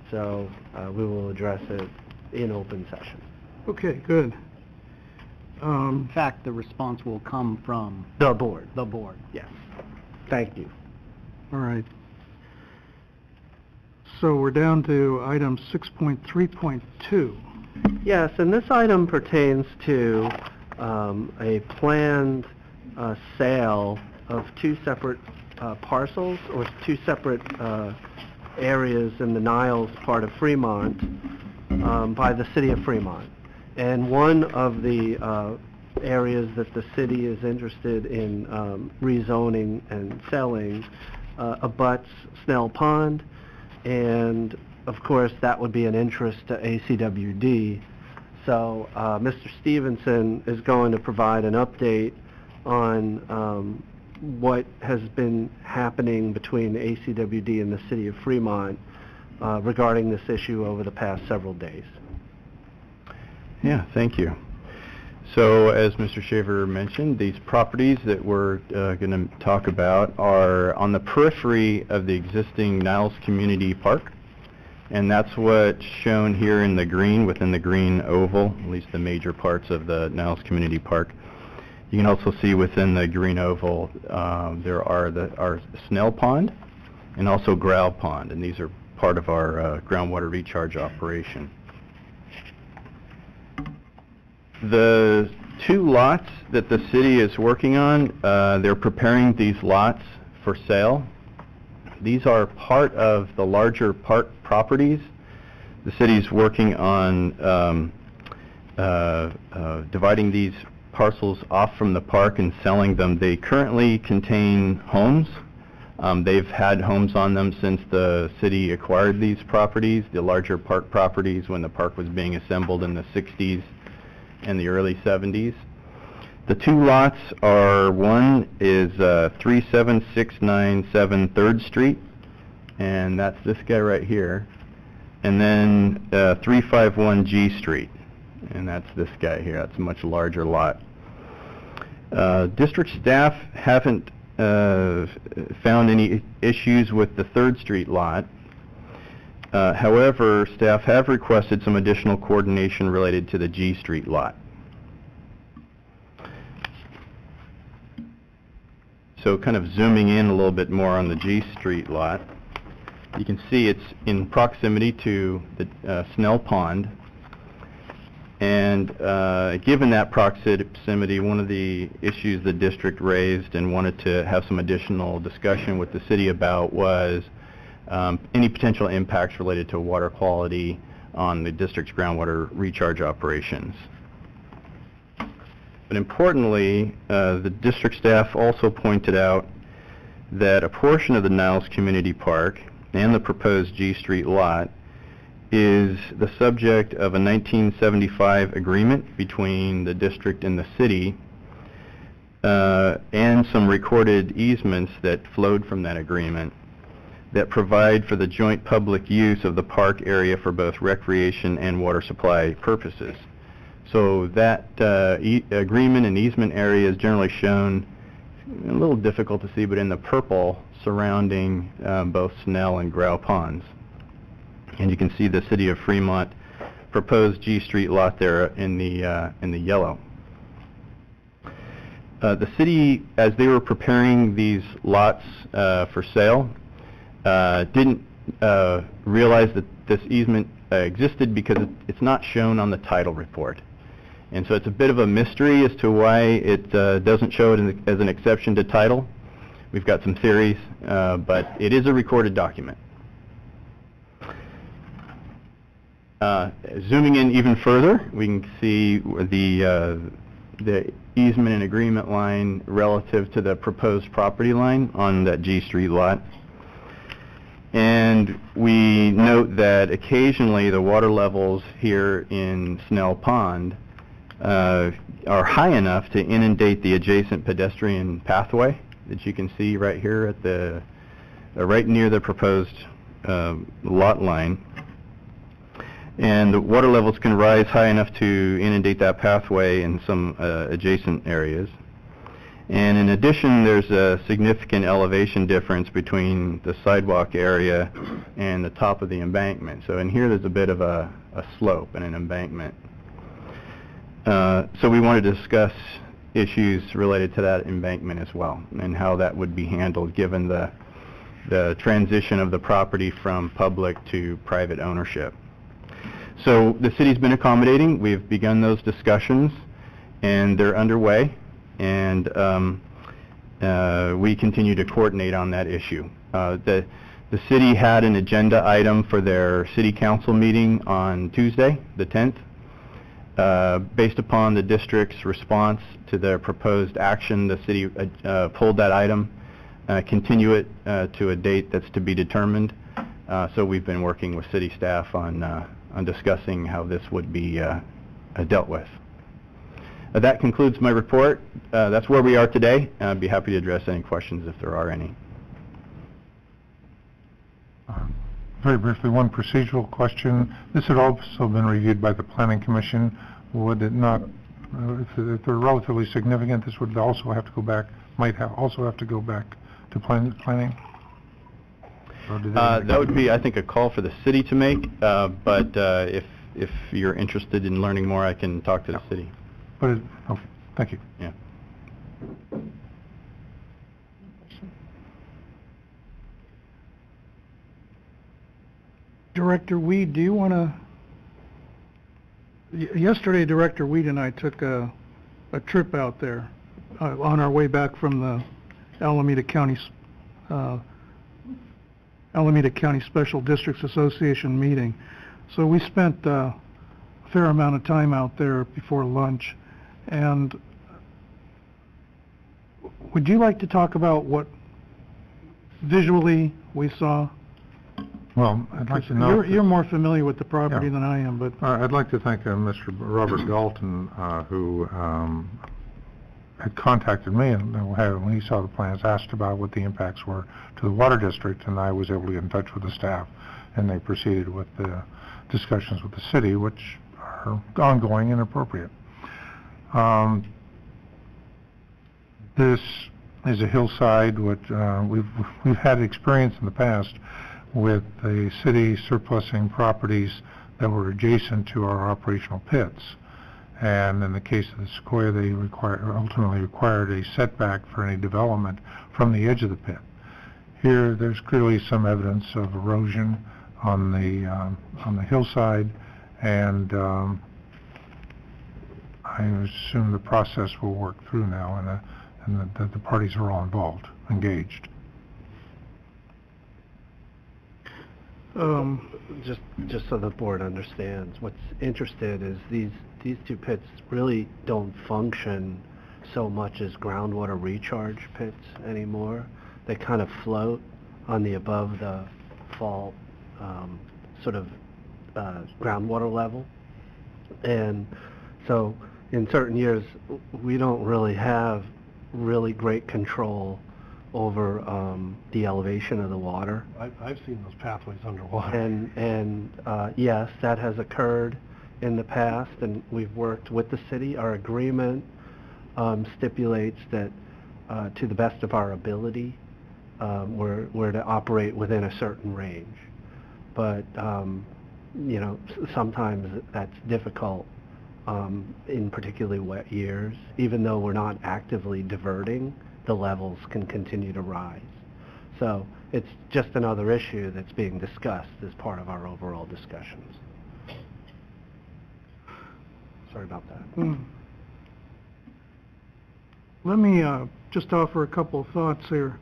So we will address it in open session. Okay, good. In fact, the response will come from... The board. The board. Yes. Thank you. All right. So we're down to item 6.3.2. Yes, and this item pertains to a planned sale of 2 separate parcels, or 2 separate areas in the Niles part of Fremont by the city of Fremont. And one of the areas that the city is interested in rezoning and selling abuts Snell Pond, and of course that would be an interest to ACWD. So Mr. Stevenson is going to provide an update on what has been happening between ACWD and the city of Fremont regarding this issue over the past several days. Yeah, thank you. So as Mr. Shaver mentioned, these properties that we're going to talk about are on the periphery of the existing Niles Community Park, and that's what's shown here in the green, within the green oval, at least the major parts of the Niles Community Park. You can also see within the green oval there are our Snell Pond and also Growl Pond, and these are part of our groundwater recharge operation. The two lots that the city is working on. They're preparing these lots for sale. These are part of the larger park properties. The city's working on dividing these parcels off from the park and selling them. They currently contain homes. They've had homes on them since the city acquired these properties, the larger park properties, when the park was being assembled in the 60s and the early 70s. The two lots are, one is 37697 3rd Street, and that's this guy right here, and then 351 G Street, and that's this guy here. That's a much larger lot. District staff haven't found any issues with the 3rd Street lot. However, staff have requested some additional coordination related to the G Street lot. So kind of zooming in a little bit more on the G Street lot, you can see it's in proximity to the Snell Pond. And given that proximity, one of the issues the district raised and wanted to have some additional discussion with the city about was any potential impacts related to water quality on the district's groundwater recharge operations. But importantly, the district staff also pointed out that a portion of the Niles Community Park and the proposed G Street lot is the subject of a 1975 agreement between the district and the city, and some recorded easements that flowed from that agreement that provide for the joint public use of the park area for both recreation and water supply purposes. So that agreement and easement area is generally shown, a little difficult to see, but in the purple surrounding both Snell and Grow Ponds. And you can see the City of Fremont proposed G Street lot there in the yellow. The city, as they were preparing these lots for sale, didn't realize that this easement existed because it's not shown on the title report. And so it's a bit of a mystery as to why it doesn't show it as an exception to title. We've got some theories, but it is a recorded document. Zooming in even further, we can see the easement and agreement line relative to the proposed property line on that G Street lot. And we note that occasionally the water levels here in Snell Pond are high enough to inundate the adjacent pedestrian pathway that you can see right here at the right near the proposed lot line. And the water levels can rise high enough to inundate that pathway in some adjacent areas. And in addition, there's a significant elevation difference between the sidewalk area and the top of the embankment. So in here there's a bit of a slope and an embankment. So we wanted to discuss issues related to that embankment as well, and how that would be handled given the transition of the property from public to private ownership. So the city's been accommodating. We've begun those discussions, and they're underway, and we continue to coordinate on that issue. The city had an agenda item for their city council meeting on Tuesday, the 10th. Based upon the district's response to their proposed action, the city pulled that item, continue it to a date that's to be determined. So we've been working with city staff on discussing how this would be dealt with. That concludes my report. That's where we are today. I'd be happy to address any questions if there are any. Very briefly, one procedural question. This had also been reviewed by the Planning Commission. Would it not, if they're relatively significant, this would also have to go back, also have to go back to planning? That would be, I think, a call for the city to make, but if you're interested in learning more, I can talk to the city. But okay, thank you. Yeah. Director Weed, do you want to... Yesterday, Director Weed and I took a a trip out there on our way back from the Alameda County Special Districts Association meeting. So we spent a fair amount of time out there before lunch. And would you like to talk about what visually we saw? Well, I'd like to know... You're more familiar with the property than I am, but... I'd like to thank Mr. Robert Galton, who had contacted me and when he saw the plans, asked about what the impacts were to the water district, and I was able to get in touch with the staff, and they proceeded with the discussions with the city, which are ongoing and appropriate. This is a hillside, which we've had experience in the past with the city surplusing properties that were adjacent to our operational pits. And in the case of the Sequoia, they ultimately required a setback for any development from the edge of the pit. Here, there's clearly some evidence of erosion on the hillside, and I assume the process will work through now, and that the parties are all involved, engaged. Just so the board understands, what's interested is these two pits really don't function so much as groundwater recharge pits anymore. They kind of float on the above the fault sort of groundwater level, and so in certain years we don't really have really great control over the elevation of the water. I've seen those pathways underwater. And yes, that has occurred in the past, and we've worked with the city. Our agreement stipulates that to the best of our ability, we're to operate within a certain range. But you know, sometimes that's difficult in particularly wet years. Even though we're not actively diverting, the levels can continue to rise. So it's just another issue that's being discussed as part of our overall discussions. Sorry about that. Let me just offer a couple of thoughts here.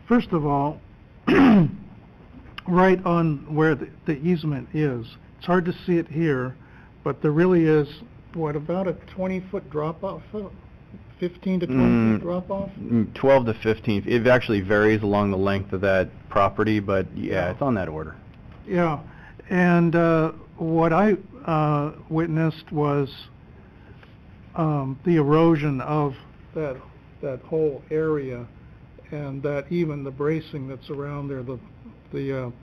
First of all, right on where the easement is, it's hard to see it here, but there really is, what, about a 20-foot drop-off? 15 to 20 feet drop-off? 12 to 15. It actually varies along the length of that property, but yeah, it's on that order. Yeah, and what I witnessed was the erosion of that whole area, and that even the bracing that's around there, the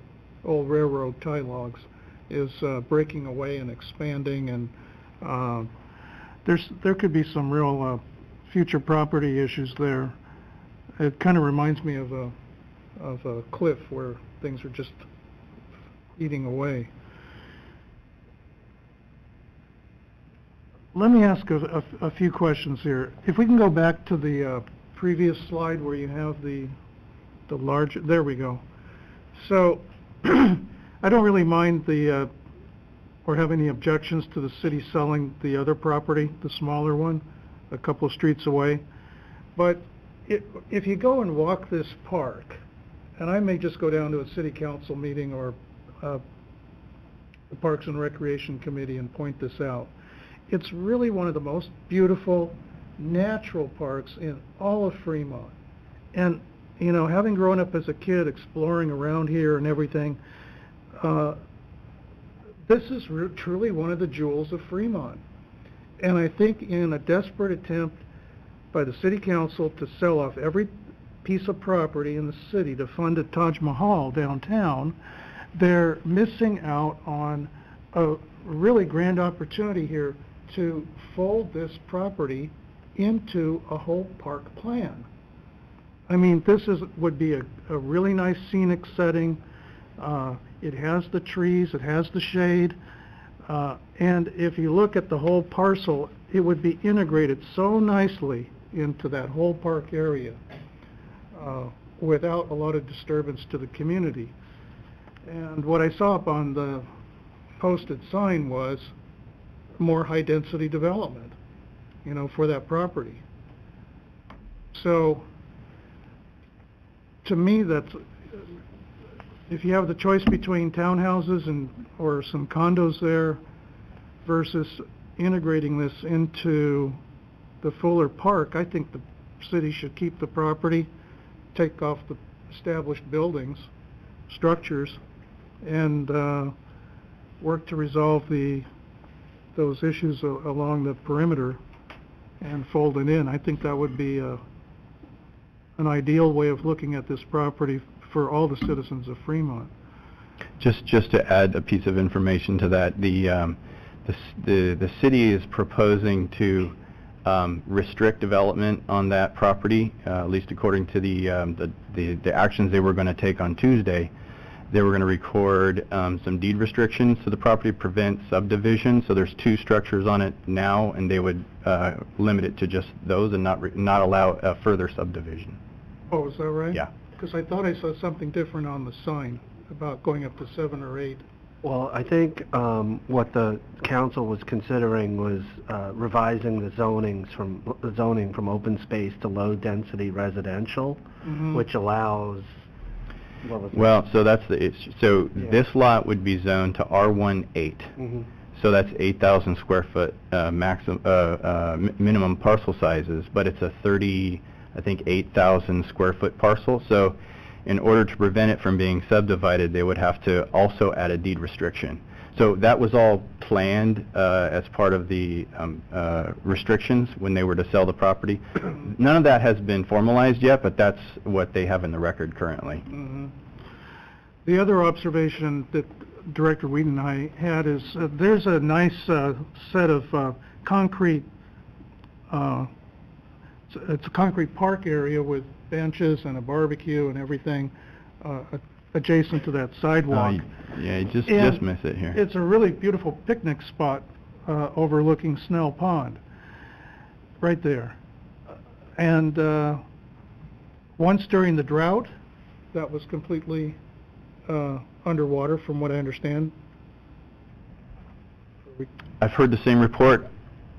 old railroad tie logs, is breaking away and expanding, and there could be some real future property issues there. It kind of reminds me of a cliff where things are just eating away. Let me ask a few questions here. If we can go back to the previous slide where you have the large, there we go. So I don't really mind or have any objections to the city selling the other property, the smaller one, a couple of streets away. But if you go and walk this park, and I may just go down to a city council meeting or the Parks and Recreation Committee and point this out, it's really one of the most beautiful natural parks in all of Fremont. And, you know, having grown up as a kid exploring around here and everything, this is truly one of the jewels of Fremont. And I think in a desperate attempt by the city council to sell off every piece of property in the city to fund a Taj Mahal downtown, they're missing out on a really grand opportunity here to fold this property into a whole park plan. I mean, this would be a really nice scenic setting. It has the trees, it has the shade, and if you look at the whole parcel, it would be integrated so nicely into that whole park area without a lot of disturbance to the community. And what I saw up on the posted sign was more high-density development. you know, for that property. So, to me, that's, if you have the choice between townhouses or some condos there versus integrating this into the Fuller Park, I think the city should keep the property, take off the established buildings, structures, and work to resolve those issues along the perimeter and fold it in. I think that would be an ideal way of looking at this property for all the citizens of Fremont. Just to add a piece of information to that, the city is proposing to restrict development on that property, at least according to the actions they were going to take on Tuesday. They were going to record some deed restrictions to the property, prevent subdivision. So there's 2 structures on it now, and they would limit it to just those and not allow further subdivision. Oh, is that right? Yeah. Because I thought I saw something different on the sign about going up to 7 or 8. Well, I think what the council was considering was revising the zoning from open space to low-density residential, which allows. Well, so that's the issue. So this lot would be zoned to R18. So that's 8,000 square foot minimum parcel sizes, but it's a 8,000 square foot parcel. So in order to prevent it from being subdivided, they would have to also add a deed restriction. So that was all planned as part of the restrictions when they were to sell the property. None of that has been formalized yet, but that's what they have in the record currently. The other observation that Director Weed and I had is there's a nice set of concrete, it's a concrete park area with benches and a barbecue and everything adjacent to that sidewalk. Yeah, you just miss it here. It's a really beautiful picnic spot overlooking Snell Pond, right there. And once during the drought, that was completely underwater, from what I understand. I've heard the same report.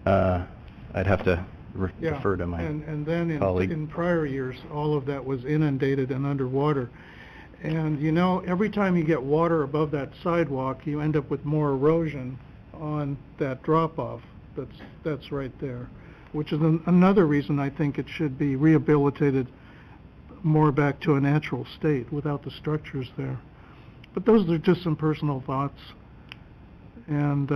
I'd have to defer to my and then colleague. In prior years, all of that was inundated and underwater. And you know, every time you get water above that sidewalk, you end up with more erosion on that drop-off that's right there, which is another reason I think it should be rehabilitated more back to a natural state without the structures there. But those are just some personal thoughts. And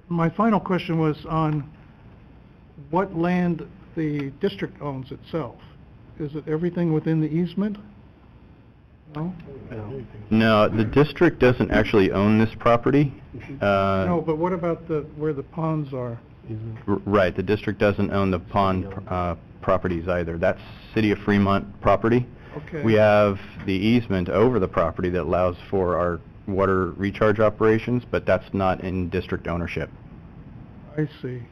my final question was on what land the district owns itself. Is it everything within the easement? No? No, the district doesn't actually own this property. No, but what about where the ponds are? Right, the district doesn't own the pond properties either. That's City of Fremont property. Okay. We have the easement over the property that allows for our water recharge operations, but that's not in district ownership. I see.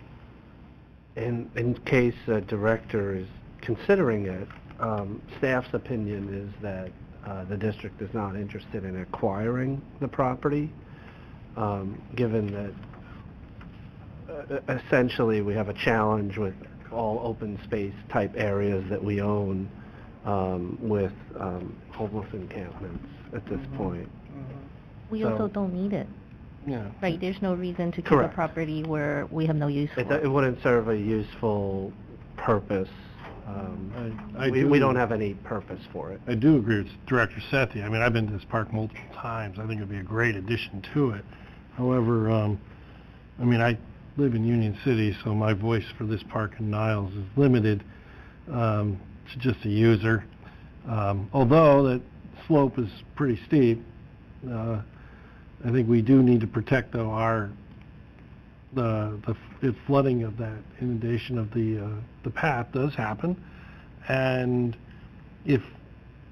And in case the director is considering it, staff's opinion is that the district is not interested in acquiring the property, given that essentially we have a challenge with all open space type areas that we own with homeless encampments at this point. We So- also don't need it. Yeah. Right, there's no reason to keep Correct. a property where we have no use for it. It wouldn't serve a useful purpose. We don't have any purpose for it. I do agree with Director Sethy. I mean, I've been to this park multiple times. I think it'd be a great addition to it. However, I mean, I live in Union City, so my voice for this park in Niles is limited to just a user. Although that slope is pretty steep, I think we do need to protect, though, the flooding of that inundation of the path does happen, and if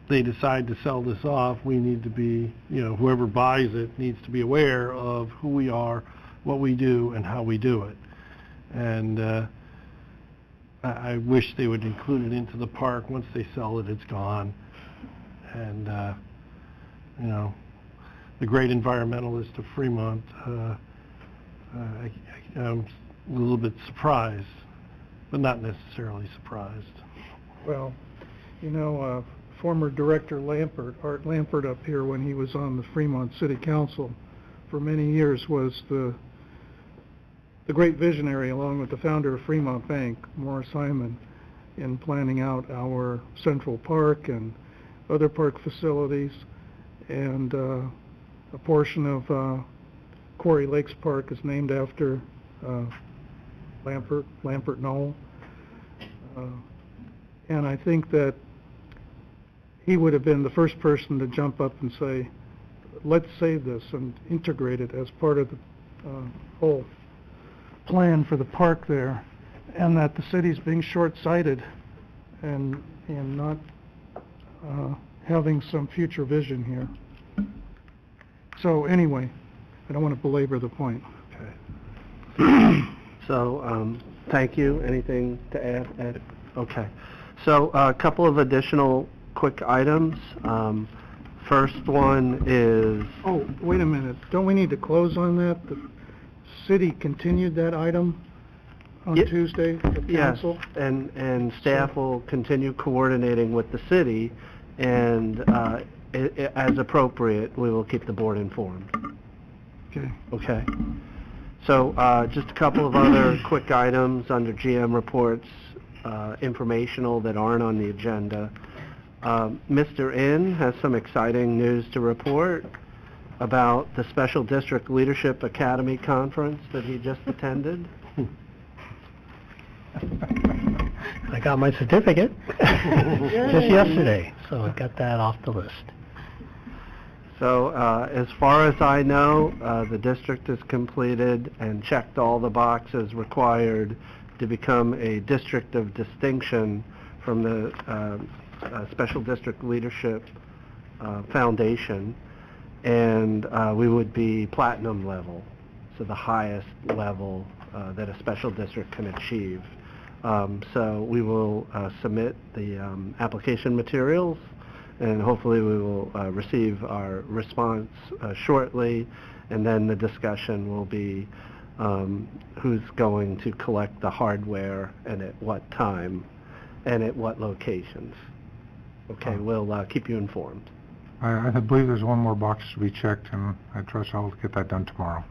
they decide to sell this off, we need to be, whoever buys it needs to be aware of who we are, what we do, and how we do it. And I wish they would include it into the park. Once they sell it, it's gone. And the great environmentalist of Fremont I'm a little bit surprised, but not necessarily surprised. Well, you know, former Director Art Lampert up here when he was on the Fremont City Council for many years was the great visionary along with the founder of Fremont Bank, Morris Hyman, in planning out our Central Park and other park facilities, and a portion of Quarry Lakes Park is named after Lampert Knoll. And I think that he would have been the first person to jump up and say, let's save this and integrate it as part of the whole plan for the park there, and that the city's being short-sighted and not having some future vision here. So anyway, I don't want to belabor the point. Okay. So, thank you. Anything to add, Ed? Okay. So, a couple of additional quick items. First one is... Oh, wait a minute. Don't we need to close on that? The city continued that item on Tuesday at council? Yes, and staff will continue coordinating with the city, and as appropriate, we will keep the board informed. Okay. Okay. So, just a couple of other quick items under GM reports, informational that aren't on the agenda. Mr. In has some exciting news to report about the Special District Leadership Academy Conference that he just attended. I got my certificate just yesterday, so I got that off the list. So, as far as I know, the district has completed and checked all the boxes required to become a district of distinction from the Special District Leadership Foundation, and we would be platinum level, so the highest level that a special district can achieve. So we will submit the application materials, and hopefully we will receive our response shortly, and then the discussion will be who's going to collect the hardware and at what time and at what locations. Okay, we'll keep you informed. I believe there's one more box to be checked, and I trust I'll get that done tomorrow.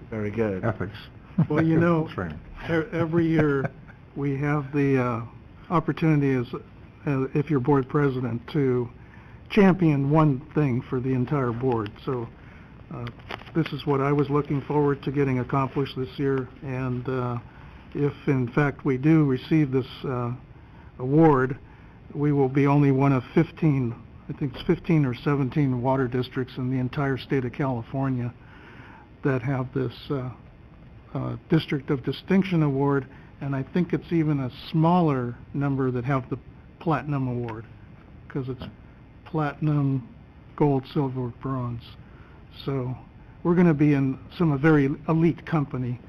Very good. Ethics. Well, you know, every year we have the opportunity, as if you're board president, to champion one thing for the entire board. So this is what I was looking forward to getting accomplished this year, and if in fact we do receive this award, we will be only one of 15, I think it's 15 or 17 water districts in the entire state of California that have this District of Distinction Award, and I think it's even a smaller number that have the Platinum Award, because it's Platinum, Gold, Silver, Bronze. So we're going to be in some very elite company,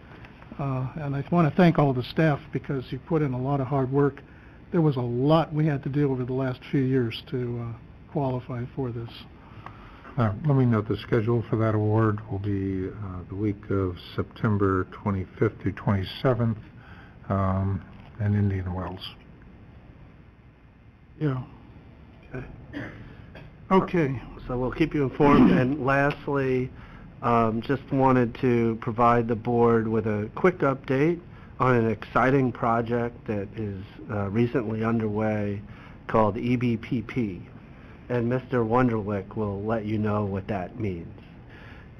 and I want to thank all the staff because you put in a lot of hard work. There was a lot we had to do over the last few years to qualify for this. Let me note the schedule for that award will be the week of September 25th through 27th in Indian Wells. Yeah. Okay. So we'll keep you informed. And lastly, just wanted to provide the board with a quick update on an exciting project that is recently underway called EBPP. And Mr. Wunderlich will let you know what that means.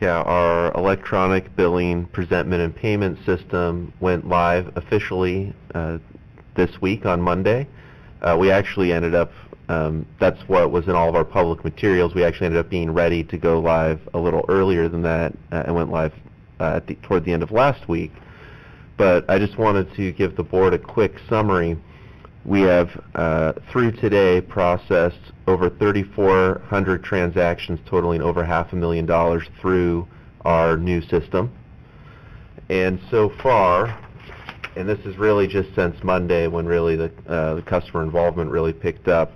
Yeah, our electronic billing, presentment, and payment system went live officially this week on Monday. We actually ended up, that's what was in all of our public materials, we actually ended up being ready to go live a little earlier than that and went live toward the end of last week. But I just wanted to give the board a quick summary. We have, through today, processed over 3,400 transactions totaling over $500,000 through our new system. And so far, and this is really just since Monday when really the customer involvement really picked up,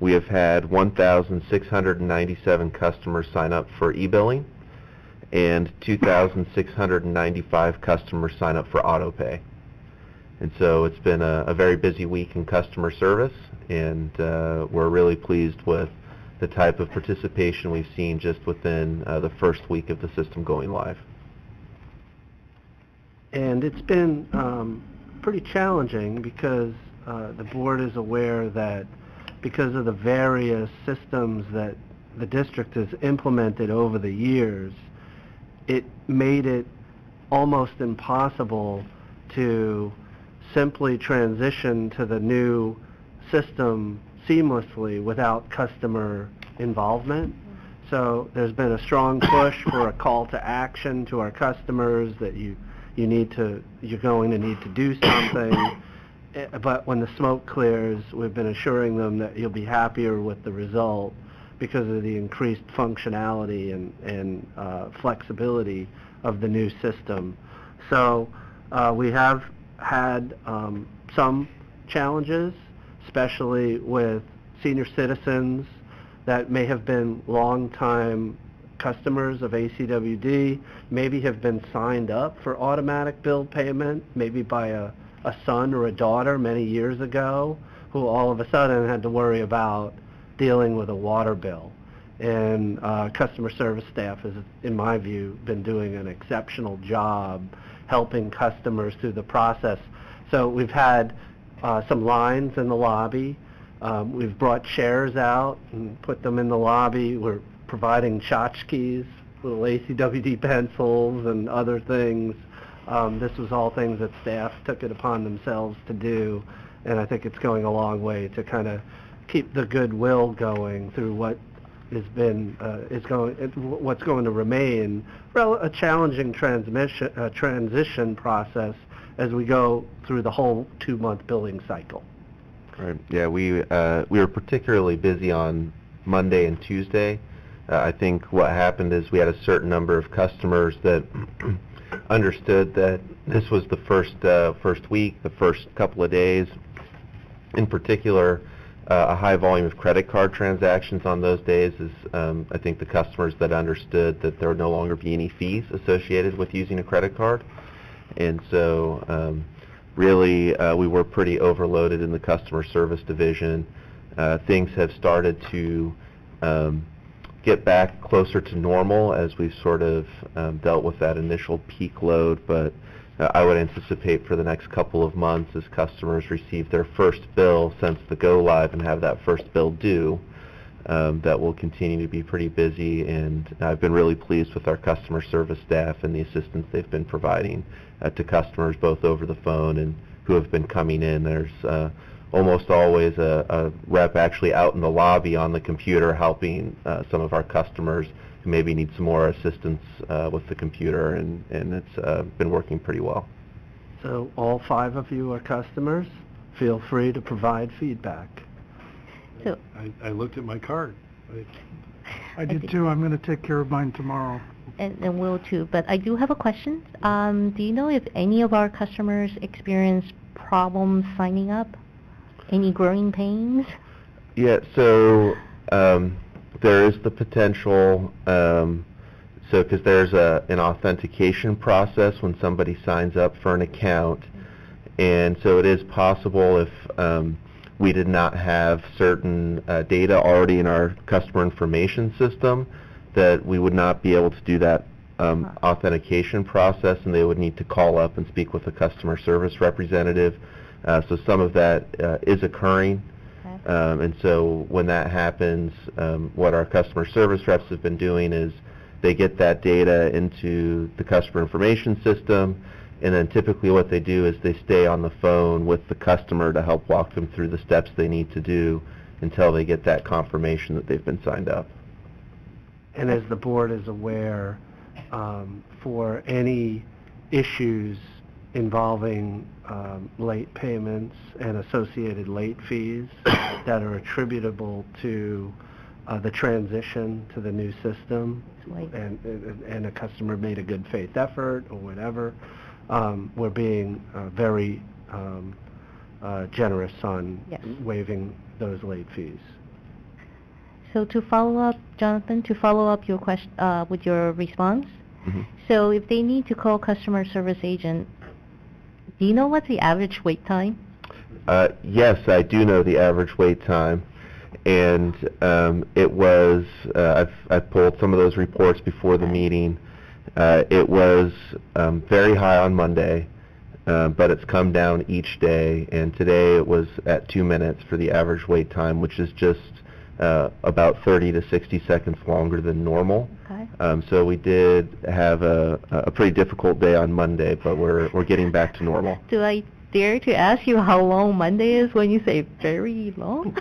we have had 1,697 customers sign up for e-billing, and 2,695 customers sign up for auto pay. And so it's been a very busy week in customer service, and we're really pleased with the type of participation we've seen just within the first week of the system going live. And it's been pretty challenging because the board is aware that because of the various systems that the district has implemented over the years, it made it almost impossible to simply transition to the new system seamlessly without customer involvement. So there's been a strong push for a call to action to our customers that you're going to need to do something. But when the smoke clears, we've been assuring them that you'll be happier with the result because of the increased functionality and flexibility of the new system. So we have had some challenges, especially with senior citizens that may have been long-time customers of ACWD, maybe have been signed up for automatic bill payment, maybe by a son or a daughter many years ago, who all of a sudden had to worry about dealing with a water bill. And customer service staff has, in my view, been doing an exceptional job helping customers through the process. So we've had some lines in the lobby. We've brought chairs out and put them in the lobby. We're providing tchotchkes, little ACWD pencils and other things. This was all things that staff took it upon themselves to do, and I think it's going a long way to kind of keep the goodwill going through what has been what's going to remain a challenging transition process as we go through the whole 2-month billing cycle. Right. Yeah, we were particularly busy on Monday and Tuesday. I think what happened is we had a certain number of customers that understood that this was the first week, the first couple of days. In particular, a high volume of credit card transactions on those days is, I think, the customers that understood that there would no longer be any fees associated with using a credit card. And so really we were pretty overloaded in the customer service division. Things have started to get back closer to normal as we've sort of dealt with that initial peak load, but I would anticipate for the next couple of months as customers receive their first bill since the go live and have that first bill due, that will continue to be pretty busy, and I've been really pleased with our customer service staff and the assistance they've been providing to customers both over the phone and who have been coming in. There's almost always a rep actually out in the lobby on the computer helping some of our customers who maybe need some more assistance with the computer, and it's been working pretty well. So all 5 of you are customers. Feel free to provide feedback. So I looked at my card. I did too. I'm going to take care of mine tomorrow. and will too, but I do have a question. Do you know if any of our customers experience problems signing up? Any growing pains? Yeah, so there is the potential, because there's an authentication process when somebody signs up for an account, and so it is possible if we did not have certain data already in our customer information system that we would not be able to do that authentication process, and they would need to call up and speak with a customer service representative. So some of that is occurring, and so when that happens, what our customer service reps have been doing is they get that data into the customer information system, and then typically what they do is they stay on the phone with the customer to help walk them through the steps they need to do until they get that confirmation that they've been signed up. And as the board is aware, for any issues involving late payments and associated late fees that are attributable to the transition to the new system, and a customer made a good faith effort or whatever, we're being very generous on waiving those late fees. So to follow up, Jonathan, your question with your response, So if they need to call customer service agent, do you know what's the average wait time? Yes, I do know the average wait time, and it was, I pulled some of those reports before the meeting. It was very high on Monday, but it's come down each day, and today it was at 2 minutes for the average wait time, which is just about 30 to 60 seconds longer than normal. Okay. So we did have a pretty difficult day on Monday, but we're getting back to normal. Do I dare to ask you how long Monday is when you say very long?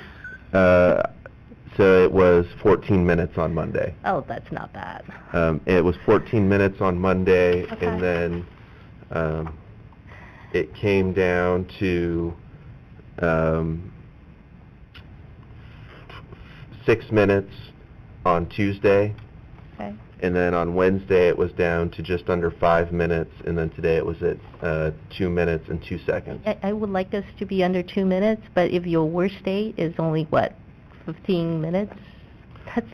So it was 14 minutes on Monday. Oh, that's not bad. It was 14 minutes on Monday, Okay. and then it came down to 6 minutes on Tuesday. Okay. And then on Wednesday it was down to just under 5 minutes, and then today it was at 2 minutes and 2 seconds. I would like us to be under 2 minutes, but if your worst day is only, what, 15 minutes?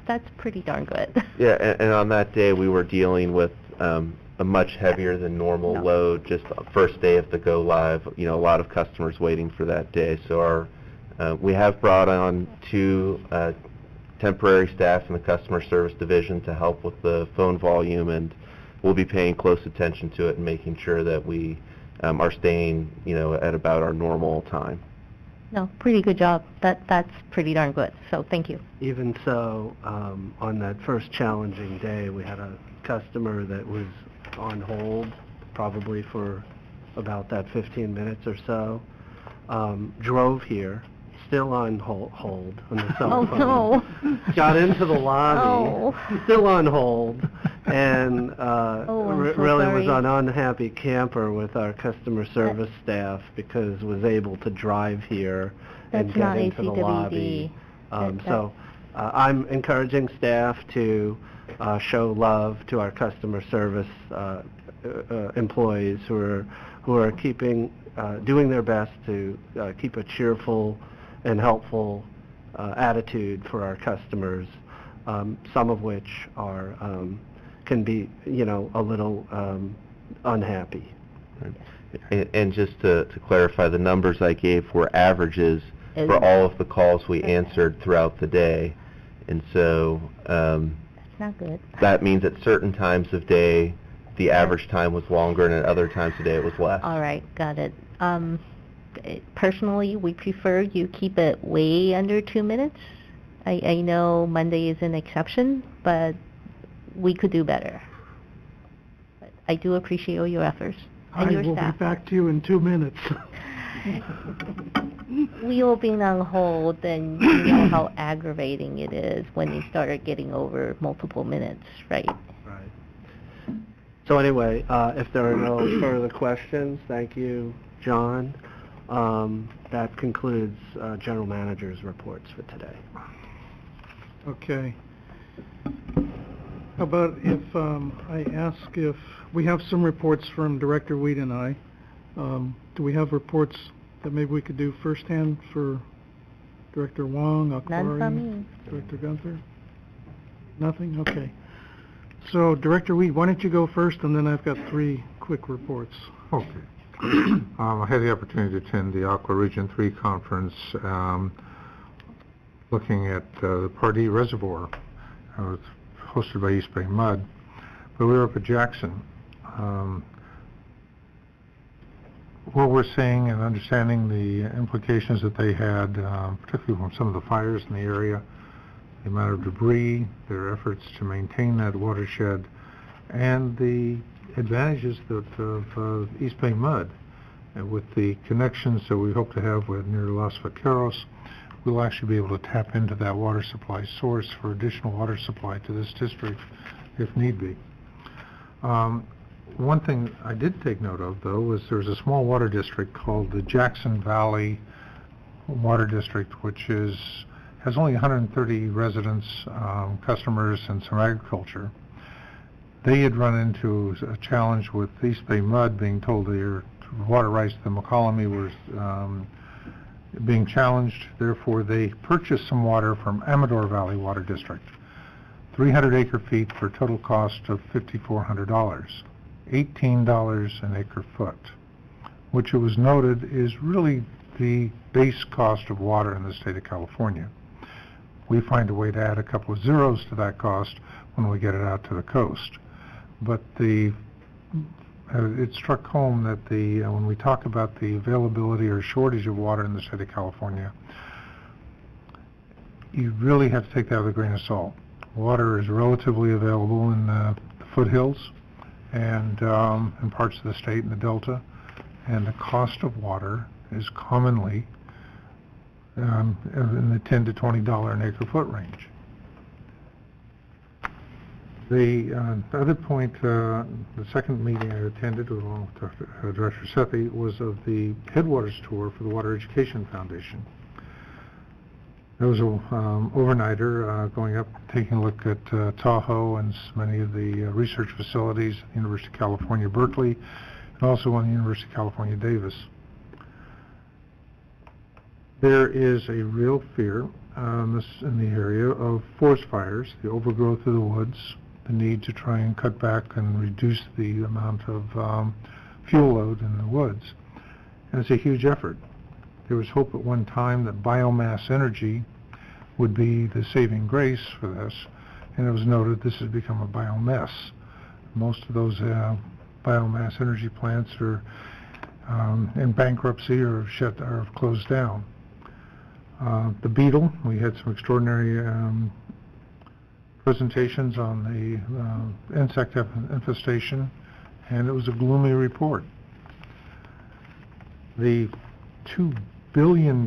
That's pretty darn good. Yeah, and on that day we were dealing with a much heavier than normal load, just first day of the go live, a lot of customers waiting for that day. So we have brought on 2 temporary staff in the customer service division to help with the phone volume, and we'll be paying close attention to it and making sure that we are staying, at about our normal time. No, pretty good job. That's pretty darn good. So thank you. Even so, on that first challenging day, we had a customer that was on hold, probably for about that 15 minutes or so, drove here, still on hold on the cell phone. Oh, no. Got into the lobby, Oh. still on hold, and I'm so really was sorry. an unhappy camper with our customer service staff because was able to drive here and That's get not into the ACWD. lobby. That- So I'm encouraging staff to show love to our customer service employees who are keeping doing their best to keep a cheerful and helpful attitude for our customers, some of which are can be a little unhappy. And just to clarify, the numbers I gave were averages for all of the calls we answered throughout the day. And so That's not good. that means at certain times of day, the average time was longer, and at other times of day it was less. All right, got it. Personally, we prefer you keep it way under 2 minutes. I know Monday is an exception, but we could do better. But I do appreciate all your efforts and your I will staff. be back to you in 2 minutes. We all been on hold, and you know how aggravating it is when they started getting over multiple minutes, right? Right. So anyway, if there are no further questions, thank you, John. That concludes General Manager's reports for today. Okay. How about if I ask if we have some reports from Director Weed and I. Do we have reports that maybe we could do firsthand for Director Huang, None Akbari, from me. Director Gunther? Nothing? Okay. So Director Weed, why don't you go first, and then I've got 3 quick reports. Okay. I had the opportunity to attend the Aqua Region 3 conference looking at the Pardee Reservoir. It was hosted by East Bay Mud, but we were up at Jackson. What we're seeing and understanding the implications that they had, particularly from some of the fires in the area, the amount of debris, their efforts to maintain that watershed, and the advantages of East Bay Mud. And with the connections that we hope to have with near Los Vaqueros, we'll actually be able to tap into that water supply source for additional water supply to this district if need be. One thing I did take note of, though, was there's a small water district called the Jackson Valley Water District, which has only 130 residents, customers, and some agriculture. They had run into a challenge with East Bay Mud being told their water rights to the McCollum was being challenged. Therefore, they purchased some water from Amador Valley Water District. 300 acre-feet for a total cost of $5,400, $18 an acre-foot, which it was noted is really the base cost of water in the state of California. We find a way to add a couple of zeros to that cost when we get it out to the coast. But it struck home that when we talk about the availability or shortage of water in the state of California, you really have to take that with a grain of salt. Water is relatively available in the foothills and in parts of the state in the Delta, and the cost of water is commonly in the $10 to $20 an acre-foot range. The other point, the second meeting I attended along with Director Sethy was of the Headwaters Tour for the Water Education Foundation. There was an overnighter going up, taking a look at Tahoe and many of the research facilities at the University of California, Berkeley, and also on the University of California, Davis. There is a real fear in the area of forest fires, the overgrowth of the woods, the need to try and cut back and reduce the amount of fuel load in the woods. And it's a huge effort. There was hope at one time that biomass energy would be the saving grace for this, and it was noted this has become a biomess. Most of those biomass energy plants are in bankruptcy or have closed down. The beetle, we had some extraordinary presentations on the insect infestation, and it was a gloomy report. The $2 billion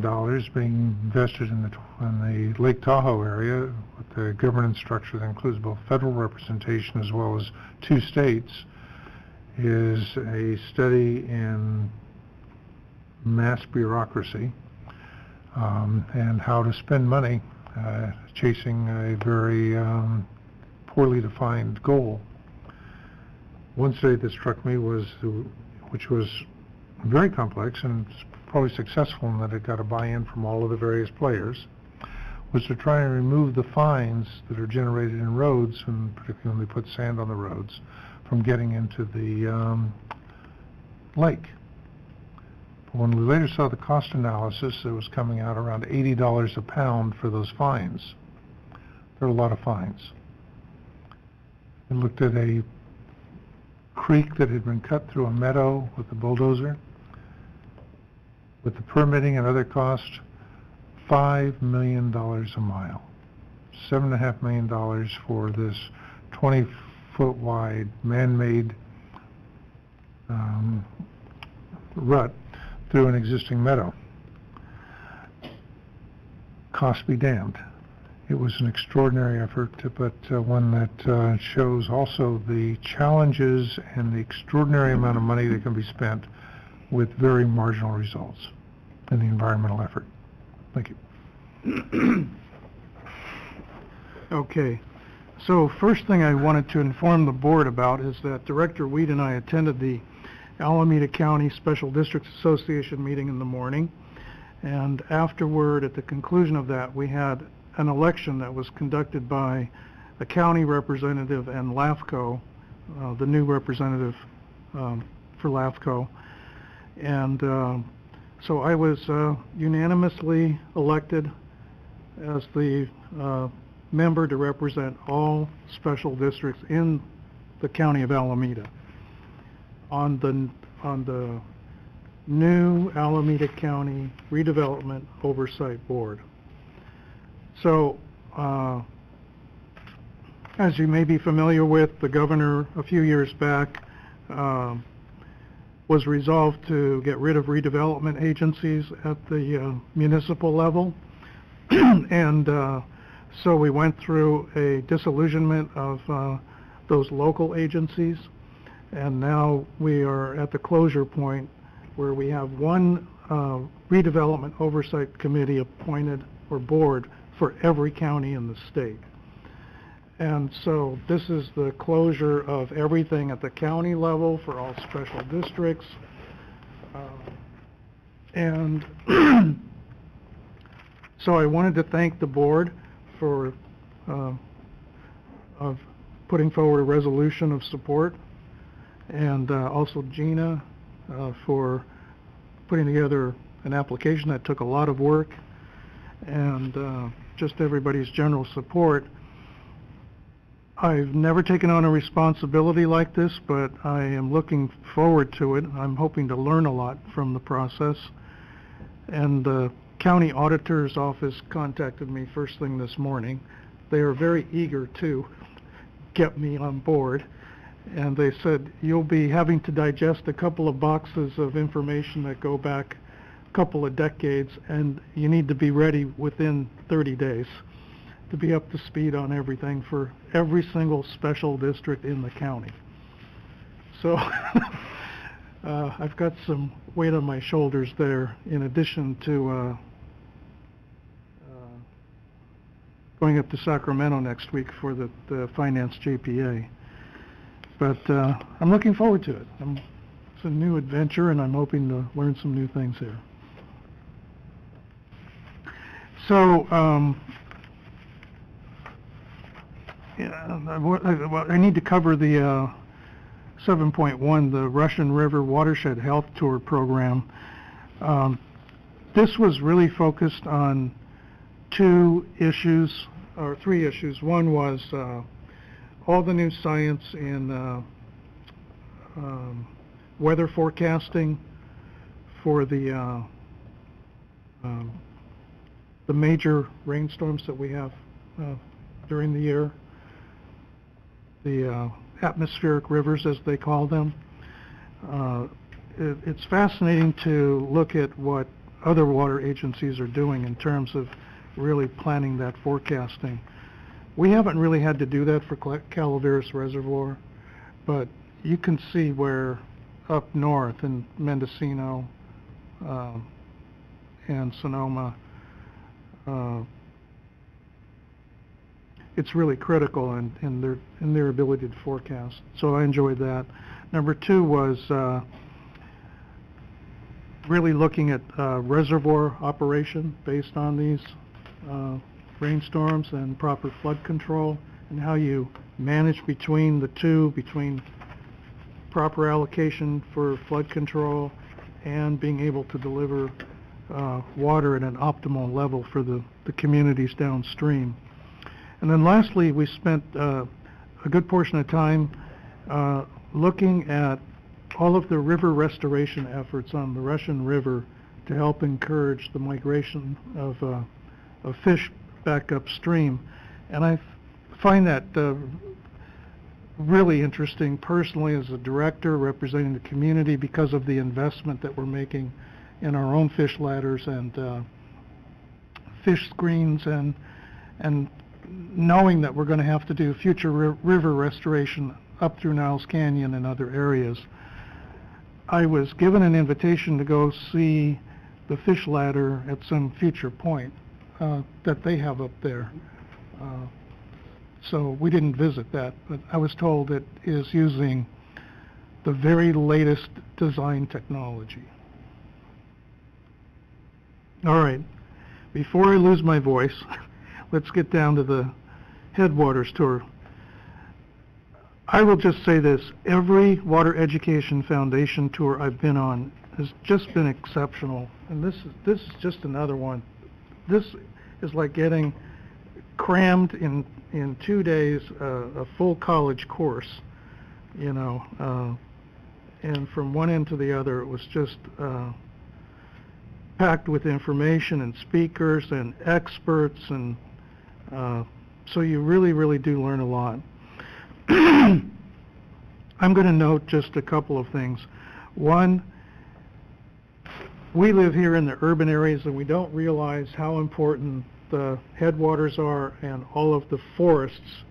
being invested in the Lake Tahoe area with the governance structure that includes both federal representation as well as 2 states is a study in mass bureaucracy and how to spend money chasing a very poorly defined goal. One study that struck me was, which was very complex and probably successful in that it got a buy-in from all of the various players, was to try and remove the fines that are generated in roads, and particularly when they put sand on the roads, from getting into the lake. But when we later saw the cost analysis, it was coming out around $80 a pound for those fines. There are a lot of fines. We looked at a creek that had been cut through a meadow with a bulldozer. With the permitting and other costs, $5 million a mile. $7.5 million for this 20-foot wide man-made rut through an existing meadow. Cost be damned. It was an extraordinary effort, but one that shows also the challenges and the extraordinary amount of money that can be spent with very marginal results in the environmental effort. Thank you. Okay. So first thing I wanted to inform the board about is that Director Weed and I attended the Alameda County Special Districts Association meeting in the morning, and afterward, at the conclusion of that, we had an election that was conducted by a county representative and LAFCO, the new representative for LAFCO. And so I was unanimously elected as the member to represent all special districts in the county of Alameda on the new Alameda County Redevelopment Oversight Board. So, as you may be familiar with, the governor a few years back was resolved to get rid of redevelopment agencies at the municipal level. And so we went through a disillusionment of those local agencies, and now we are at the closure point where we have one redevelopment oversight committee appointed, or board, for every county in the state. And so this is the closure of everything at the county level for all special districts. And so I wanted to thank the board for of putting forward a resolution of support, and also Gina for putting together an application that took a lot of work, and just everybody's general support. I've never taken on a responsibility like this, but I am looking forward to it. I'm hoping to learn a lot from the process. And the county auditor's office contacted me first thing this morning. They are very eager to get me on board. And they said, you'll be having to digest a couple of boxes of information that go back a couple of decades, and you need to be ready within 30 days to be up to speed on everything for every single special district in the county. So I've got some weight on my shoulders there, in addition to going up to Sacramento next week for the Finance JPA. But I'm looking forward to it. It's a new adventure, and I'm hoping to learn some new things here. So, I need to cover the 7.1, the Russian River Watershed Health Tour program. This was really focused on two issues, or three issues. One was all the new science in weather forecasting for the major rainstorms that we have during the year, the atmospheric rivers, as they call them. It's fascinating to look at what other water agencies are doing in terms of really planning that forecasting. We haven't really had to do that for Calaveras Reservoir, but you can see where up north in Mendocino and Sonoma, it's really critical in their ability to forecast. So I enjoyed that. Number two was really looking at reservoir operation based on these rainstorms and proper flood control, and how you manage between the two, between proper allocation for flood control and being able to deliver water at an optimal level for the communities downstream. And then lastly, we spent a good portion of time looking at all of the river restoration efforts on the Russian River to help encourage the migration of fish back upstream. And I find that really interesting personally as a director representing the community, because of the investment that we're making in our own fish ladders and fish screens, and knowing that we're going to have to do future river restoration up through Niles Canyon and other areas. I was given an invitation to go see the fish ladder at some future point that they have up there. So we didn't visit that, but I was told it is using the very latest design technology. All right, before I lose my voice, let's get down to the Headwaters Tour. I will just say this: every Water Education Foundation tour I've been on has just been exceptional, and this is just another one. This is like getting crammed in 2 days a full college course, you know, and from one end to the other it was just packed with information and speakers and experts, and so you really do learn a lot. I'm going to note just a couple of things. One, we live here in the urban areas and we don't realize how important the headwaters are and all of the forests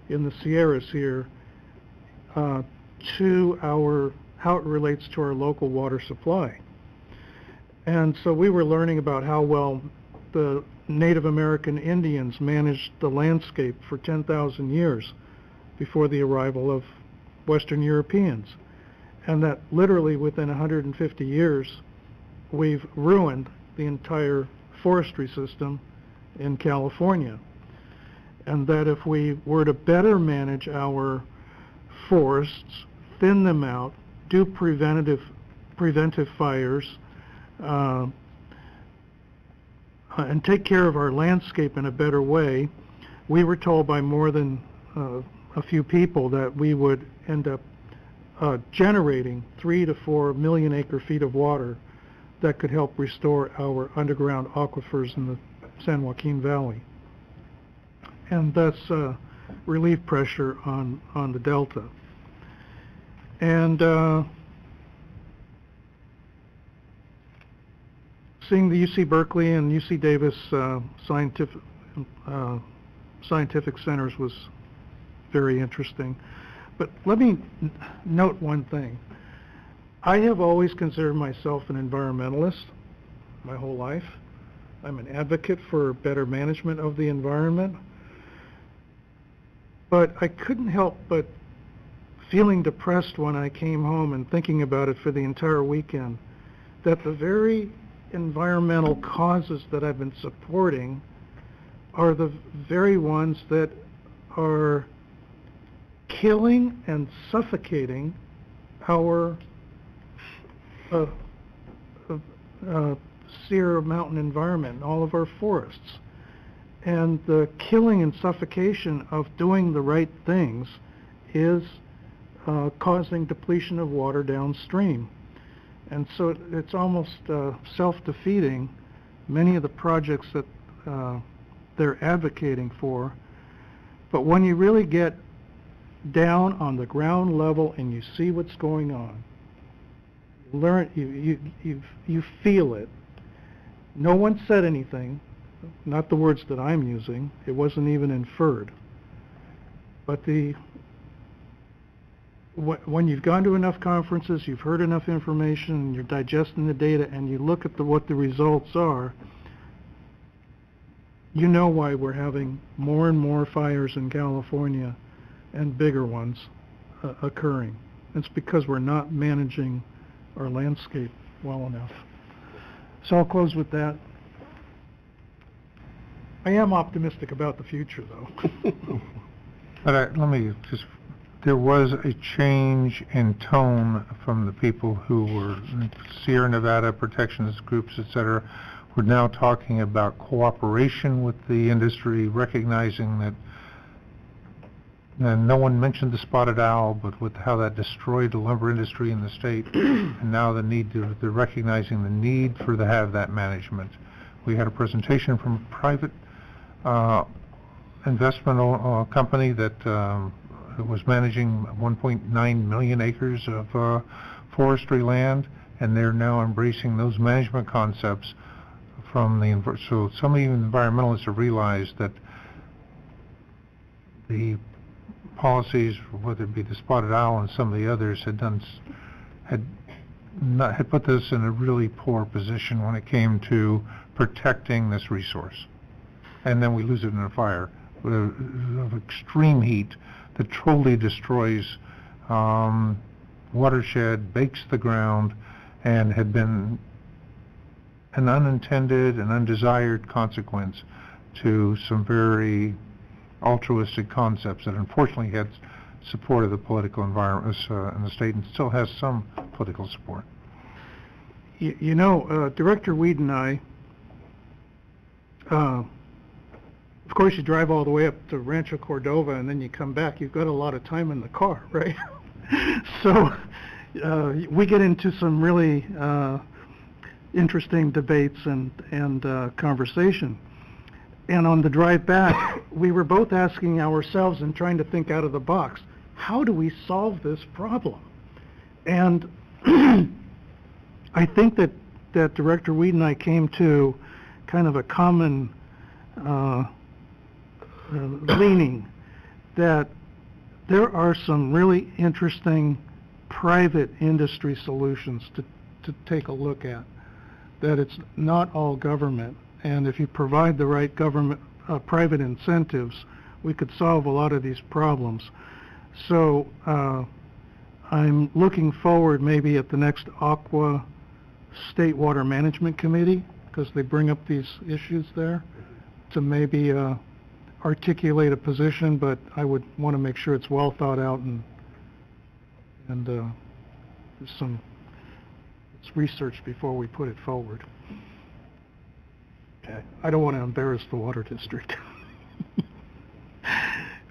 in the Sierras here to how it relates to our local water supply. And so we were learning about how well the Native American Indians managed the landscape for 10,000 years before the arrival of Western Europeans, and that literally within 150 years we've ruined the entire forestry system in California. and that if we were to better manage our forests, thin them out, do preventive fires, and take care of our landscape in a better way, we were told by more than a few people that we would end up generating 3 to 4 million acre-feet of water that could help restore our underground aquifers in the San Joaquin Valley, and thus relieve pressure on the delta. And seeing the UC Berkeley and UC Davis scientific centers was very interesting. But let me note one thing. I have always considered myself an environmentalist my whole life. I'm an advocate for better management of the environment. But I couldn't help but feeling depressed when I came home and thinking about it for the entire weekend, that the very environmental causes that I've been supporting are the very ones that are killing and suffocating our Sierra Mountain environment, all of our forests. And the killing and suffocation of doing the right things is causing depletion of water downstream. And so it's almost self-defeating, many of the projects that they're advocating for. But when you really get down on the ground level and you see what's going on, you feel it. No one said anything, not the words that I'm using. It wasn't even inferred. But when you've gone to enough conferences, you've heard enough information, and you're digesting the data, and you look at what the results are, you know why we're having more and more fires in California and bigger ones occurring. It's because we're not managing our landscape well enough. So I'll close with that. I am optimistic about the future, though. But let me just, there was a change in tone from the people who were Sierra Nevada protectionist groups, et cetera, were now talking about cooperation with the industry, recognizing that, and no one mentioned the spotted owl, but with how that destroyed the lumber industry in the state, and now they're recognizing the need for to have that management. We had a presentation from a private investment company that was managing 1.9 million acres of forestry land, and they're now embracing those management concepts from the so some environmentalists have realized that the policies, whether it be the spotted owl and some of the others, had put us in a really poor position when it came to protecting this resource. And then we lose it in a fire of extreme heat that totally destroys watershed, bakes the ground, and had been an unintended and undesired consequence to some very altruistic concepts that unfortunately had support of the political environment in the state and still has some political support. You know, Director Weed and I, of course you drive all the way up to Rancho Cordova and then you come back, you've got a lot of time in the car, right? So we get into some really interesting debates and conversation. And on the drive back, we were both asking ourselves and trying to think out of the box, how do we solve this problem? And I think that Director Weed and I came to kind of a common leaning that there are some really interesting private industry solutions to take a look at, that it's not all government. And if you provide the right government, private incentives, we could solve a lot of these problems. So I'm looking forward maybe at the next Aqua State Water Management Committee, because they bring up these issues there, to maybe articulate a position, but I would want to make sure it's well thought out and there's it's research before we put it forward. Okay. I don't want to embarrass the water district.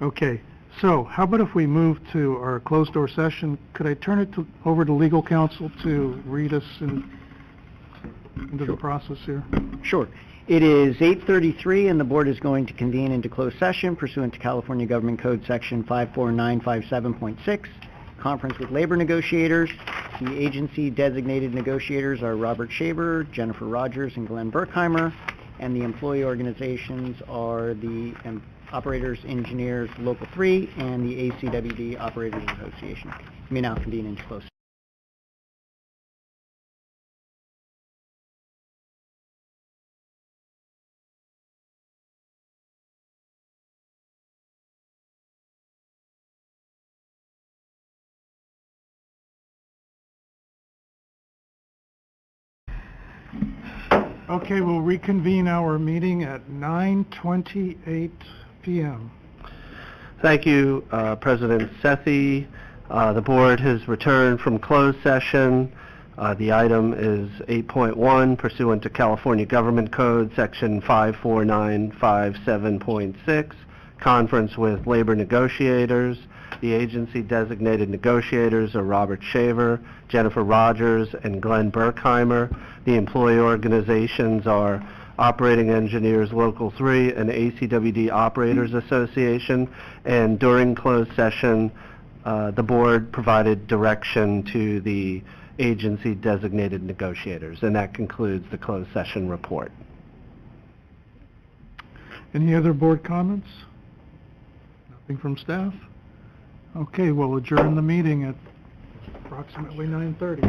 Okay, so how about if we move to our closed-door session? Could I turn it over to legal counsel to read us into the process here? Sure. It is 8:33, and the board is going to convene into closed session pursuant to California Government Code Section 54957.6, conference with labor negotiators. The agency-designated negotiators are Robert Shaver, Jennifer Rogers, and Glenn Berkheimer, and the employee organizations are the Operators Engineers Local 3 and the ACWD Operators Association. You may now convene into closed. Okay, we'll reconvene our meeting at 9:28 p.m. Thank you, President Sethy. The board has returned from closed session. The item is 8.1 pursuant to California Government Code Section 54957.6, conference with labor negotiators. The agency-designated negotiators are Robert Shaver, Jennifer Rogers, and Glenn Berkheimer. The employee organizations are Operating Engineers Local 3 and ACWD Operators Association. And during closed session, the board provided direction to the agency-designated negotiators, and that concludes the closed session report. Any other board comments? Nothing from staff? Okay, we'll adjourn the meeting at approximately 9:30.